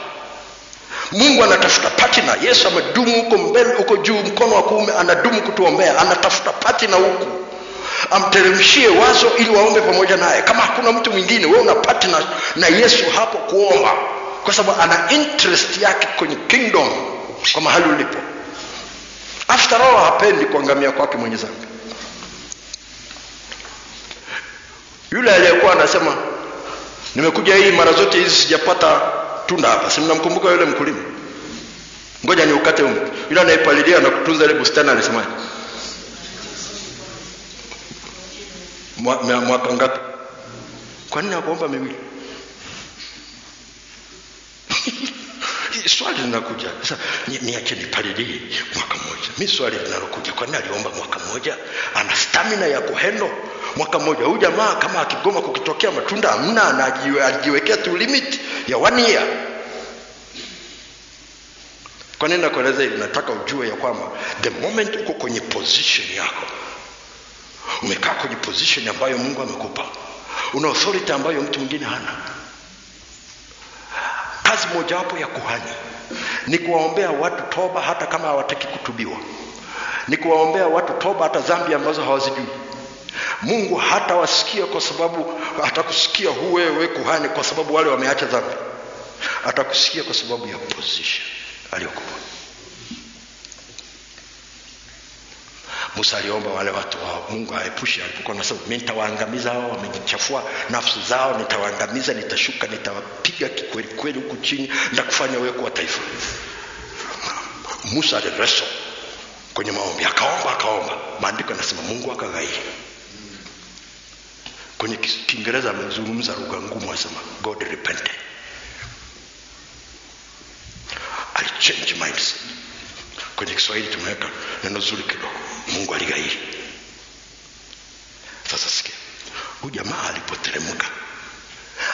Mungu anatafuta partner. Yesu amedumu huko mbele, huko juu mkono wa kuume, anadumu kutuombea, anatafuta partner huko. Amteremshie wazo ili waombe pamoja naye. Kama hakuna mtu mwingine, wewe una partner na Yesu hapo kuomba, kwa sababu ana interest yake kwenye kingdom kwa mahali ulipo. After all, hapendi kuangamia kwake mwenye dhambi. Yule aliyekuwa anasema nimekuja hii mara zote hizi sijapata tunda hapa, si mnamkumbuka yule mkulima? Ngoja niukate yule anayepalilia na kutunza ile bustani alisemaje? Mwaka ngapi? Kwa nini akaomba miwili? Swali linakuja sasa, niache nipalilie mwaka mmoja. Mimi swali linalokuja, kwa nini aliomba mwaka mmoja? Ana stamina ya kuhandle mwaka mmoja. Huyu jamaa kama akigoma kukitokea matunda hamna, anajiwekea tu limit ya 1 year. Kwa nini nakueleza hivi? Nataka ujue ya kwamba the moment uko kwenye position yako, umekaa kwenye position ambayo Mungu amekupa, una authority ambayo mtu mwingine hana. Kazi moja wapo ya kuhani ni kuwaombea watu toba hata kama hawataki kutubiwa. Ni kuwaombea watu toba hata dhambi ambazo hawazijui. Mungu hata wasikia kwa sababu atakusikia wewe kuhani kwa sababu wale wameacha dhambi. Atakusikia kwa sababu ya position aliyokupa. Musa aliomba wale watu wa Mungu aepushe, alipokuwa anasema mimi nitawaangamiza hao wamejichafua nafsi zao, nitawaangamiza, nitashuka, nitawapiga kweli kweli huku chini na kufanya wewe kuwa taifa. Musa alireso kwenye maombi, akaomba. Maandiko yanasema Mungu akaghairi. Kwenye Kiingereza amezungumza lugha ngumu, anasema God repented. Ali change mindset. Kwenye Kiswahili tumeweka neno zuri kidogo, Mungu alighairi. Sasa sikia, huyu jamaa alipoteremka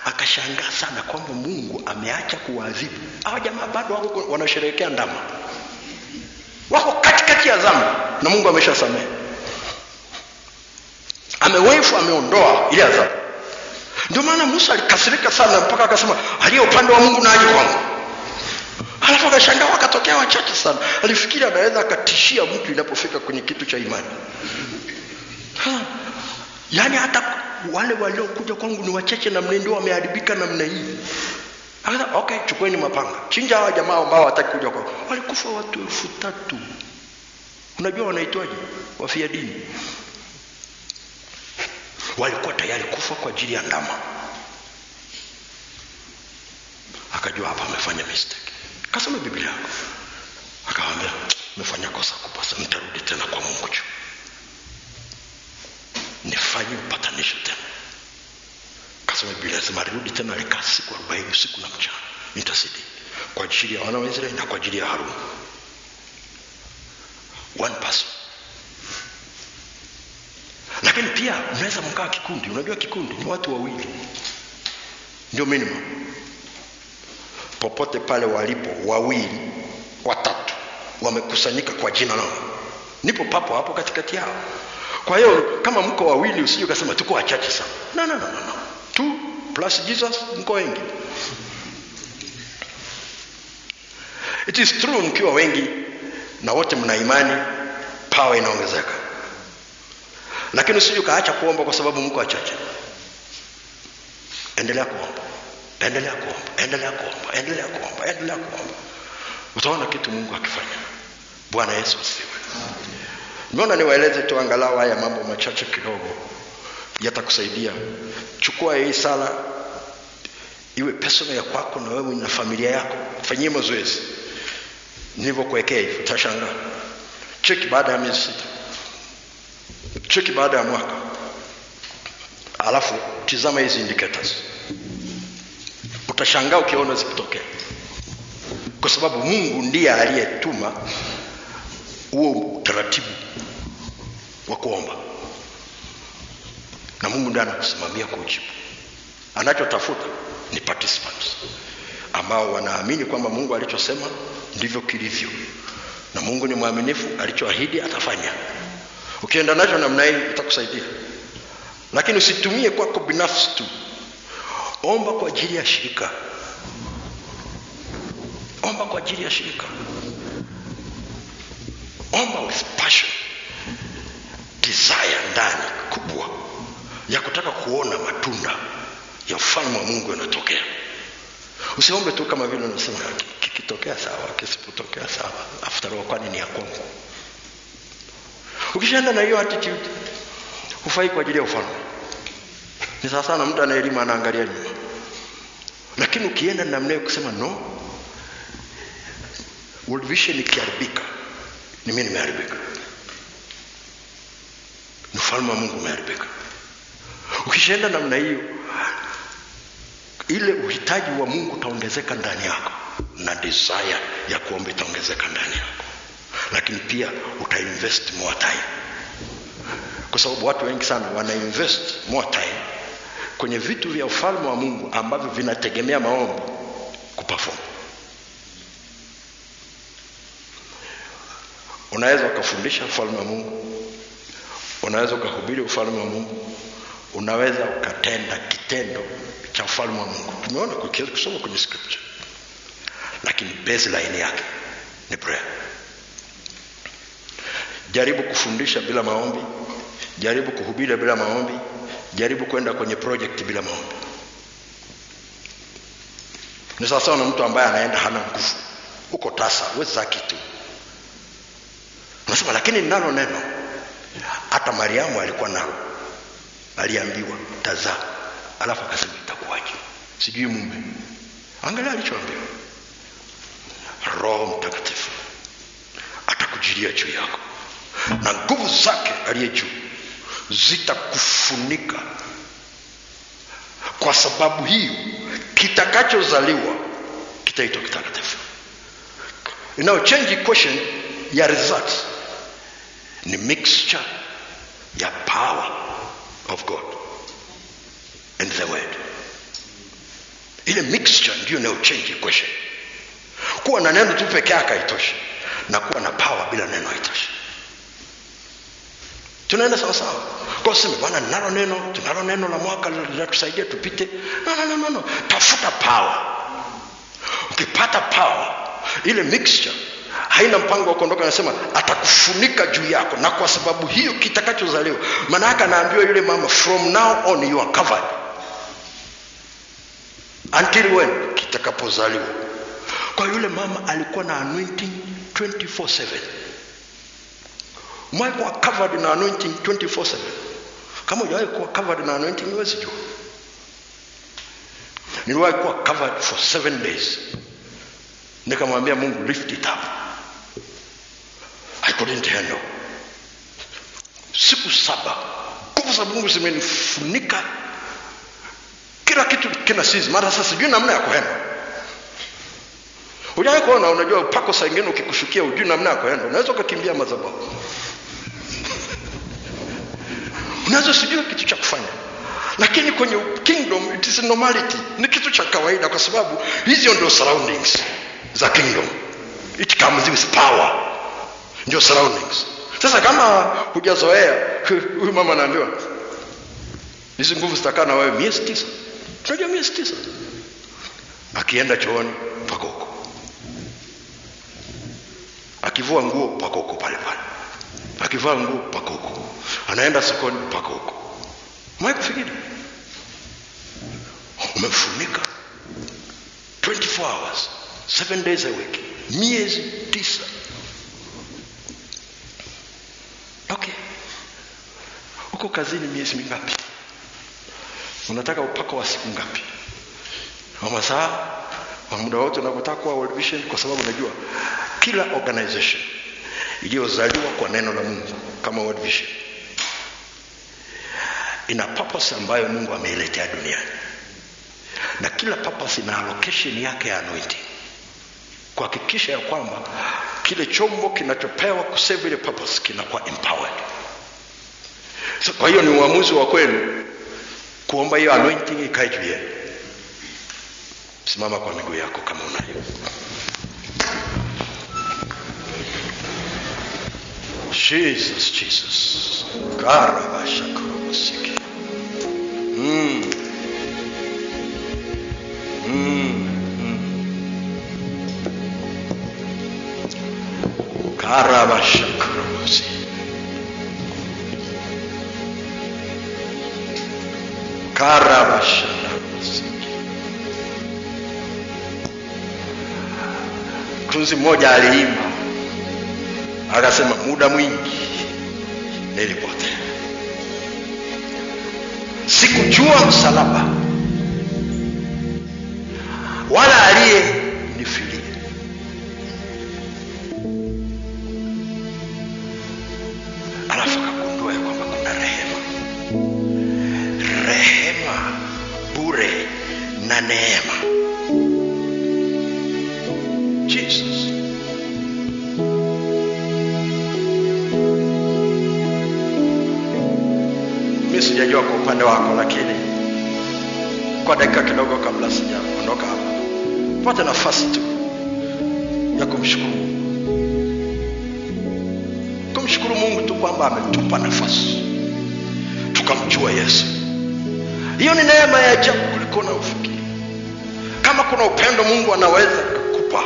akashangaa sana kwamba Mungu ameacha kuwaadhibu. Hao jamaa bado wako wanasherehekea ndama, wako katikati ya dhambi na Mungu ameshasamehe, amewefu, ameondoa ile adhabu. Ndio maana Musa alikasirika sana mpaka akasema aliye upande wa Mungu na aje kwangu. Halafu akashangaa wakatokea wachache sana. Alifikiri anaweza akatishia mtu inapofika kwenye kitu cha imani. Yaani hata wale waliokuja kwangu ni wachache na mnendo wameharibika namna hii. Akasema okay, chukueni mapanga, chinja hawa jamaa ambao hawataki kuja kwangu. Walikufa watu 3,000. Unajua wanaitwaje? Wafia dini. Walikuwa tayari kufa kwa ajili ya ndama. Akajua hapa amefanya mistake. Kasoma Biblia yako. Akamwambia nimefanya kosa kubwa sana, nitarudi tena kwa Mungu juu. Nifanye upatanisho tena. Kasoma Biblia, sema arudi tena, alikaa siku 40 usiku na mchana. Nitasidi kwa ajili ya wana wa Israeli na kwa ajili ya Haruni. One person. Lakini pia mnaweza mkaa kikundi. Unajua kikundi ni watu wawili. Ndio minimum. Popote pale walipo 2, 3 wamekusanyika kwa jina langu, nipo papo hapo katikati yao. Kwa hiyo kama mko 2 usije ukasema tuko wachache sana. No. 2 plus Jesus mko wengi. It is true, mkiwa wengi na wote mna imani, power inaongezeka. Lakini usije ukaacha kuomba kwa sababu mko wachache. Endelea kuomba. Endelea kuomba. Utaona kitu Mungu akifanya. Bwana Yesu asifiwe. Nimeona niwaeleze tu angalau haya mambo machache kidogo, yatakusaidia. Chukua hii sala iwe personal ya kwako na wewe na familia yako. Fanyie mazoezi. Nilivyokuwekea hivi utashangaa. Cheki baada ya miezi 6. Cheki baada ya mwaka. Alafu tizama hizi indicators. Utashangaa ukiona zikitokea. Kwa sababu Mungu ndiye aliyetuma huo utaratibu wa kuomba. Na Mungu ndiye anakusimamia kujibu. Anachotafuta ni participants ambao wanaamini kwamba Mungu alichosema ndivyo kilivyo. Na Mungu ni mwaminifu, alichoahidi atafanya. Ukienda nacho namna hii itakusaidia. Lakini usitumie kwako binafsi tu. Omba kwa ajili ya shirika. Omba kwa ajili ya shirika. Omba with passion. Desire ndani kubwa ya kutaka kuona matunda ya ufalme wa Mungu yanatokea. Usiombe tu kama vile unasema kikitokea sawa, kisipotokea sawa. After all, kwani ni ya kwangu. Ukishaenda na hiyo attitude, hufai kwa ajili ya ufalme. Ni sawa sana mtu ana elimu anaangalia nyuma. Lakini ukienda namna hiyo kusema no, world vision ikiharibika, ni mimi nimeharibika. Ni ufalme wa Mungu umeharibika. Ukishaenda namna hiyo, ile uhitaji wa Mungu utaongezeka ndani yako. na desire ya kuomba itaongezeka ndani yako. Lakini pia utainvest more time, kwa sababu watu wengi sana wana invest more time kwenye vitu vya ufalme wa Mungu ambavyo vinategemea maombi kuperform. Unaweza ukafundisha ufalme wa Mungu, unaweza ukahubiri ufalme wa Mungu, unaweza ukatenda kitendo cha ufalme wa Mungu. Tumeona kusoma kwenye scripture, lakini baseline yake ni prayer. Jaribu kufundisha bila maombi, jaribu kuhubiri bila maombi, jaribu kwenda kwenye project bila maombi. Ni sawa na mtu ambaye anaenda hana nguvu, uko tasa, weza kitu. Unasema lakini ninalo neno. Hata Mariamu alikuwa nalo, aliambiwa tazaa, alafu akasema itakuwaje? Sijui mume. Angalia alichoambiwa, Roho Mtakatifu atakujilia juu yako na nguvu zake aliye juu zitakufunika. Kwa sababu hiyo kitakachozaliwa kitaitwa kitakatifu. Change equation ya results ni mixture ya power of God and the word. Ile mixture ndio change equation. Kuwa na neno tu pekee yake haitoshi, na kuwa na power bila neno haitoshi. Tunaenda sawa sawa. Kwa sababu Bwana tunalo neno la mwaka litatusaidia tupite. No. Tafuta power. Ukipata power, ile mixture haina mpango wa kuondoka. Anasema atakufunika juu yako, na kwa sababu hiyo kitakachozaliwa. Maana yake anaambiwa yule mama, from now on you are covered. Until when? Kitakapozaliwa. Kwa yule mama alikuwa na anointing 24/7. Mwaikuwa covered na anointing 24/7. Kama hujawahi kuwa covered na anointing, huwezi jua. Niliwahi kuwa covered for 7 days. Nikamwambia Mungu, lift it up. I couldn't handle. Siku 7 nguvu za Mungu zimenifunika, kila kitu kina sisi. Mara sasa sijui namna ya kuhandle. Hujawahi kuona, unajua upako saa nyingine ukikushukia hujui namna ya kuhandle. Unaweza ukakimbia madhabahu. Unaweza sijui kitu cha kufanya. Lakini kwenye kingdom it is normality. Ni kitu cha kawaida, kwa sababu hizo ndio surroundings za kingdom. It comes with power. Ndio surroundings. Sasa kama hujazoea, huyu mama anaambiwa hizi nguvu zitakaa na wewe miezi 9. Unajua miezi 9. Akienda chooni pako huko. Akivua nguo pako huko pale pale. Akivua nguo pako huko. Anaenda sokoni pako huko. Mwae kufikiri umefunika 24 hours 7 days a week, miezi 9. Okay, uko kazini miezi mingapi? Unataka upako wa siku ngapi? Wa masaa, wa muda wote unapotaka kuwa World Vision? Kwa sababu unajua kila organization iliyozaliwa kwa neno la Mungu kama World Vision ina purpose ambayo Mungu ameiletea duniani, na kila purpose ina allocation yake ya anointing, kuhakikisha ya kwamba kile chombo kinachopewa kusave ile purpose kinakuwa empowered. So, kwa hiyo ni uamuzi wa kwenu kuomba hiyo anointing ikae juu yenu. Simama kwa miguu yako kama unayo. Jesus. Karabashakurusiki. Karabashakurusi. Karabashakurusi. Tunzi mmoja aliimba akasema, muda mwingi nilipotea, sikujua msalaba wala aliye nifilia. Alafu akagundua kwamba kuna rehema bure na neema. sijajua kwa upande wako, lakini kwa dakika kidogo kabla sijaondoka hapa, pata nafasi tu ya kumshukuru Mungu tu kwamba ametupa nafasi tukamjua Yesu. Hiyo ni neema ya ajabu kuliko na ufikiri. Kama kuna upendo Mungu anaweza kukupa,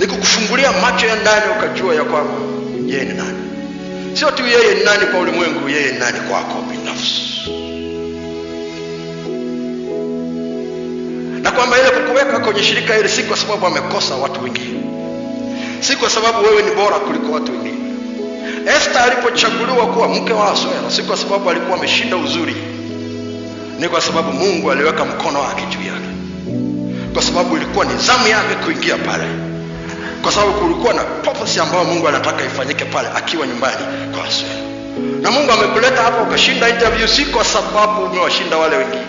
ni kukufungulia macho ya ndani ukajua ya kwamba yeye ni nani. Sio tu yeye ni nani kwa ulimwengu, yeye ni nani kwako binafsi. Na kwamba ile kukuweka kwenye shirika hili si kwa sababu amekosa watu wengine, si kwa sababu wewe ni bora kuliko watu wengine. Esther alipochaguliwa kuwa mke wa Ahasuero, si kwa sababu alikuwa ameshinda uzuri, ni kwa sababu Mungu aliweka mkono wake juu yake, kwa sababu ilikuwa ni zamu yake kuingia pale, kwa sababu kulikuwa na purpose ambayo Mungu anataka ifanyike pale akiwa nyumbani kwa Ahasuero. Na Mungu amekuleta hapa ukashinda interview, si kwa sababu umewashinda wale wengine,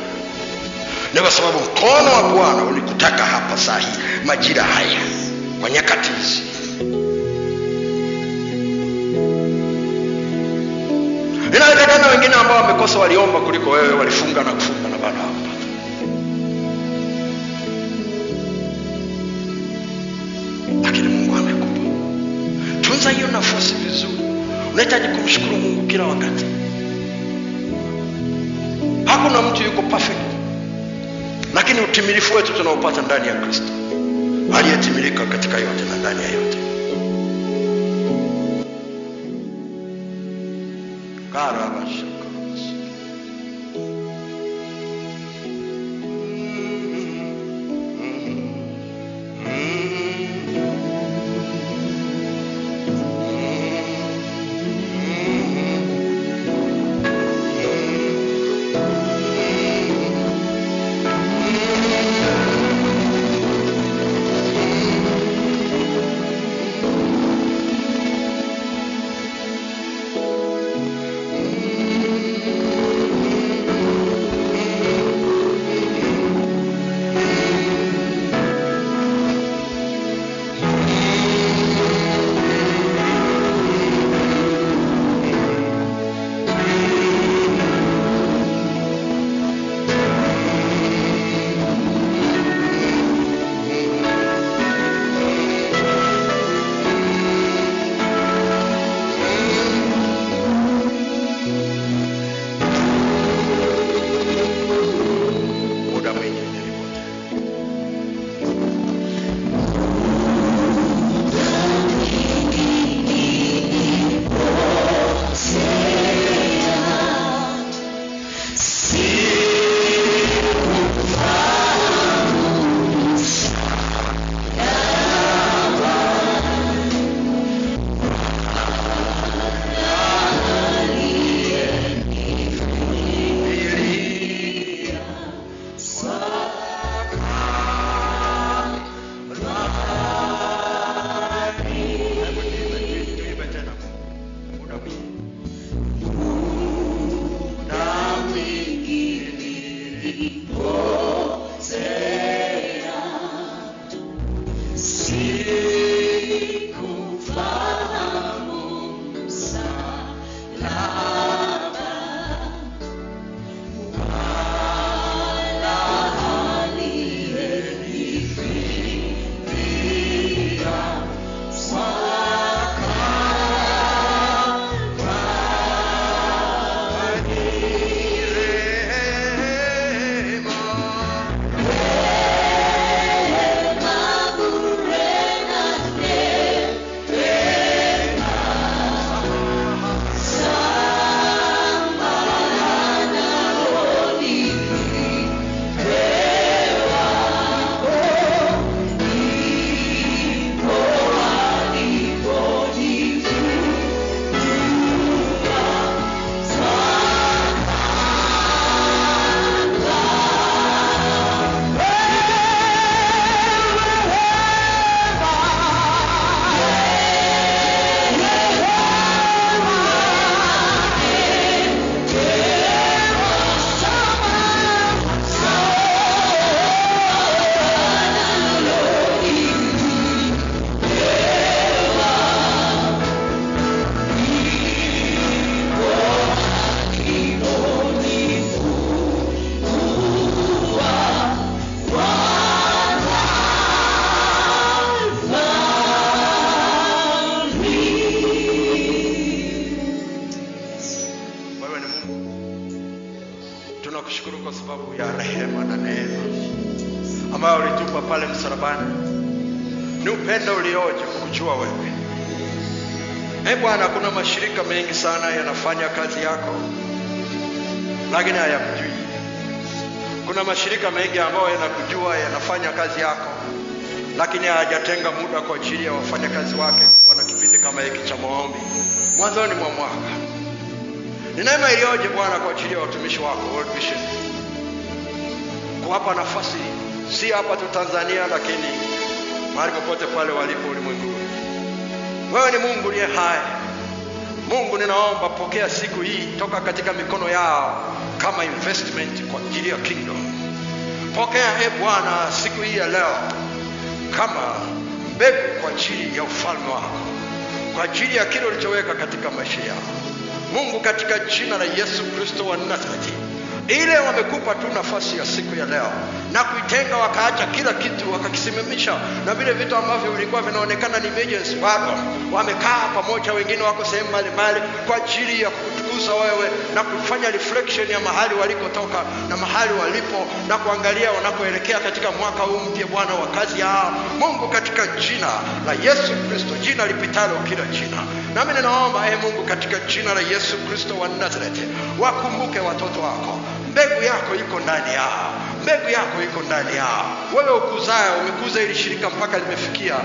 ni kwa sababu mkono wa Bwana ulikutaka hapa saa hii, majira haya, kwa nyakati hizi. Inawezekana wengine ambao wamekosa waliomba kuliko wewe, walifunga na kufunga na bado hawapata. Lakini Mungu amekupa. Tunza hiyo nafasi vizuri. Unahitaji kumshukuru Mungu kila wakati. Hakuna mtu yuko perfect, lakini utimilifu wetu tunaopata ndani ya Kristo, aliyetimilika katika yote na ndani ya yote. Karabasha. kwa sababu ya rehema na neema ambayo ulitupa pale msalabani. Ni upendo ulioje kukujua wewe. Bwana, kuna mashirika mengi sana yanafanya kazi yako lakini hayakujui. Kuna mashirika mengi ambayo yanakujua yanafanya kazi yako lakini hayajatenga muda kwa ajili ya wafanyakazi wake kuwa na kipindi kama hiki cha maombi mwanzoni mwa mwaka. Ni neema iliyoje Bwana kwa ajili ya watumishi wako World Vision kuwapa nafasi, si hapa tu Tanzania lakini mahali popote pale walipo ulimwenguni. Wewe ni Mungu aliye hai. Mungu, ninaomba pokea siku hii toka katika mikono yao kama investment kwa ajili ya kingdom. Pokea Bwana siku hii ya leo kama mbegu kwa ajili ya ufalme wako, kwa ajili ya kile ulichoweka katika maisha yao. Mungu, katika jina la Yesu Kristo wa Nazareti, ile wamekupa tu nafasi ya siku ya leo na kuitenga, wakaacha kila kitu wakakisimamisha, na vile vitu ambavyo vilikuwa vinaonekana ni emergency bado wamekaa pamoja, wengine wako sehemu mbalimbali kwa ajili ya kukutukuza wewe na kufanya reflection ya mahali walikotoka na mahali walipo na kuangalia wanakoelekea katika mwaka huu mpya Bwana wa kazi yao. Mungu, katika jina la Yesu Kristo, jina lipitalo kila jina, nami ninaomba Mungu katika jina la Yesu Kristo wa Nazareti, wakumbuke watoto wako. Mbegu yako iko ndani yao. Mbegu yako iko ndani yao. Wewe ukuzae, umekuza ili shirika mpaka limefikia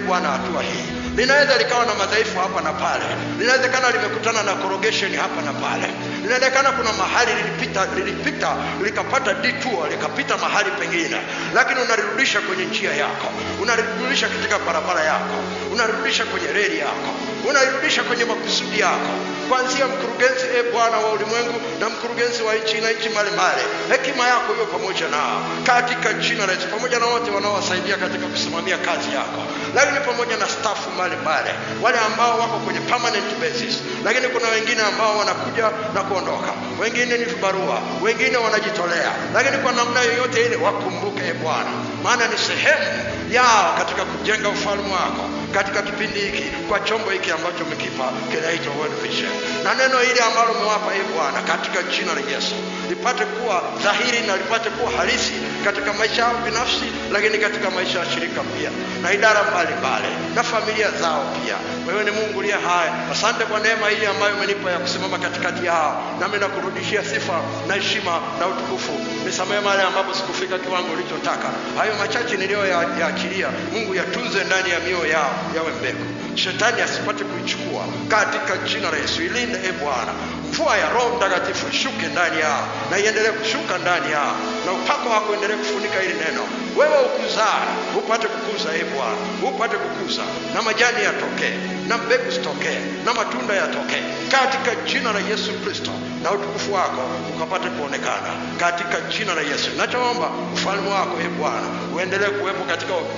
Bwana hatua hii. Linaweza likawa na madhaifu hapa na pale. Linawezekana limekutana na corrugation hapa na pale. Linawezekana kuna mahali lilipita likapata detour, likapita mahali pengine, lakini unarudisha kwenye njia yako. Unarudisha katika barabara yako. Unarudisha kwenye reli yako. Unarudisha kwenye makusudi yako. Kuanzia mkurugenzi Bwana wa ulimwengu na mkurugenzi wa nchi na nchi mbalimbali, hekima yako iwe pamoja nao katika jina la Yesu, pamoja na wote wanaowasaidia katika kusimamia kazi yako, lakini pamoja na staff mbalimbali, wale ambao wako kwenye permanent basis, lakini kuna wengine ambao wanakuja na kuondoka, wengine ni vibarua, wengine wanajitolea, lakini kwa namna yoyote ile wakumbuke Bwana, maana ni sehemu yao katika kujenga ufalme wako katika kipindi hiki, kwa chombo hiki ambacho umekipa kinaitwa World Vision. Na neno hili ambalo umewapa Bwana katika jina la Yesu lipate kuwa dhahiri na lipate kuwa halisi katika maisha yao binafsi, lakini katika maisha ya shirika pia na idara mbalimbali na familia zao pia. Wewe ni Mungu aliye hai. Asante kwa neema hii ambayo umenipa ya kusimama katikati yao, nami nakurudishia sifa na heshima na utukufu. Nisamehe mahali ambapo sikufika kiwango ulichotaka. Hayo machache niliyoyaachilia, Mungu, yatunze ndani ya mioyo yao, yawe mbegu shetani asipate kuichukua katika jina la Yesu. Ilinde Bwana, mvua ya Roho Mtakatifu ishuke ndani yao na iendelee kushuka ndani yao, na upako wako endelee kufunika hili neno. Wewe ukuzaa upate kukuza Bwana, upate kukuza, na majani yatokee na mbegu zitokee na matunda yatokee katika jina la Yesu Kristo, na utukufu wako ukapate kuonekana katika jina la Yesu. Nachoomba ufalme wako Bwana uendelee kuwepo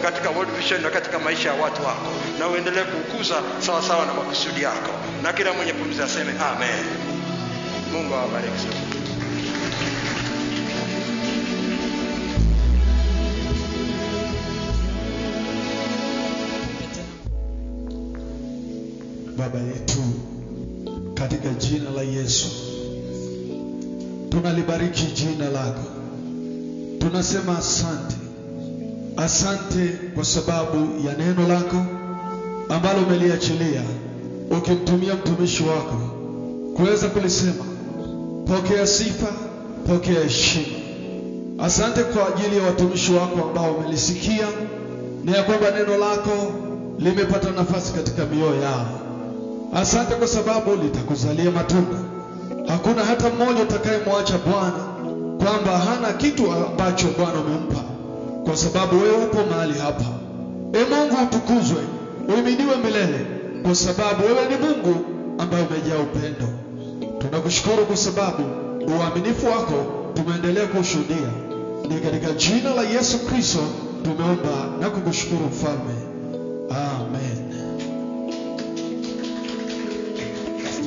katika World Vision na katika maisha ya watu wako, na uendelee kukuza sawa sawa na makusudi yako, na kila mwenye pumzi aseme amen. Mungu awabariki sana. Baba yetu, katika jina la Yesu tunalibariki jina lako. Tunasema asante. Asante kwa sababu ya neno lako ambalo umeliachilia ukimtumia mtumishi wako kuweza kulisema. Pokea sifa, pokea heshima. Asante kwa ajili ya watumishi wako ambao wamelisikia, na ya kwamba neno lako limepata nafasi katika mioyo yao. Asante kwa sababu litakuzalia matunda. Hakuna hata mmoja utakayemwacha Bwana kwamba hana kitu ambacho Bwana umempa, kwa sababu wewe upo mahali hapa. Mungu utukuzwe, uhimidiwe milele, kwa sababu wewe ni Mungu ambaye umejaa upendo. Tunakushukuru kwa sababu uaminifu wako tumeendelea kushuhudia. Ni katika jina la Yesu Kristo tumeomba na kukushukuru Mfalme. Amen.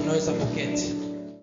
Tunaweza kuketi.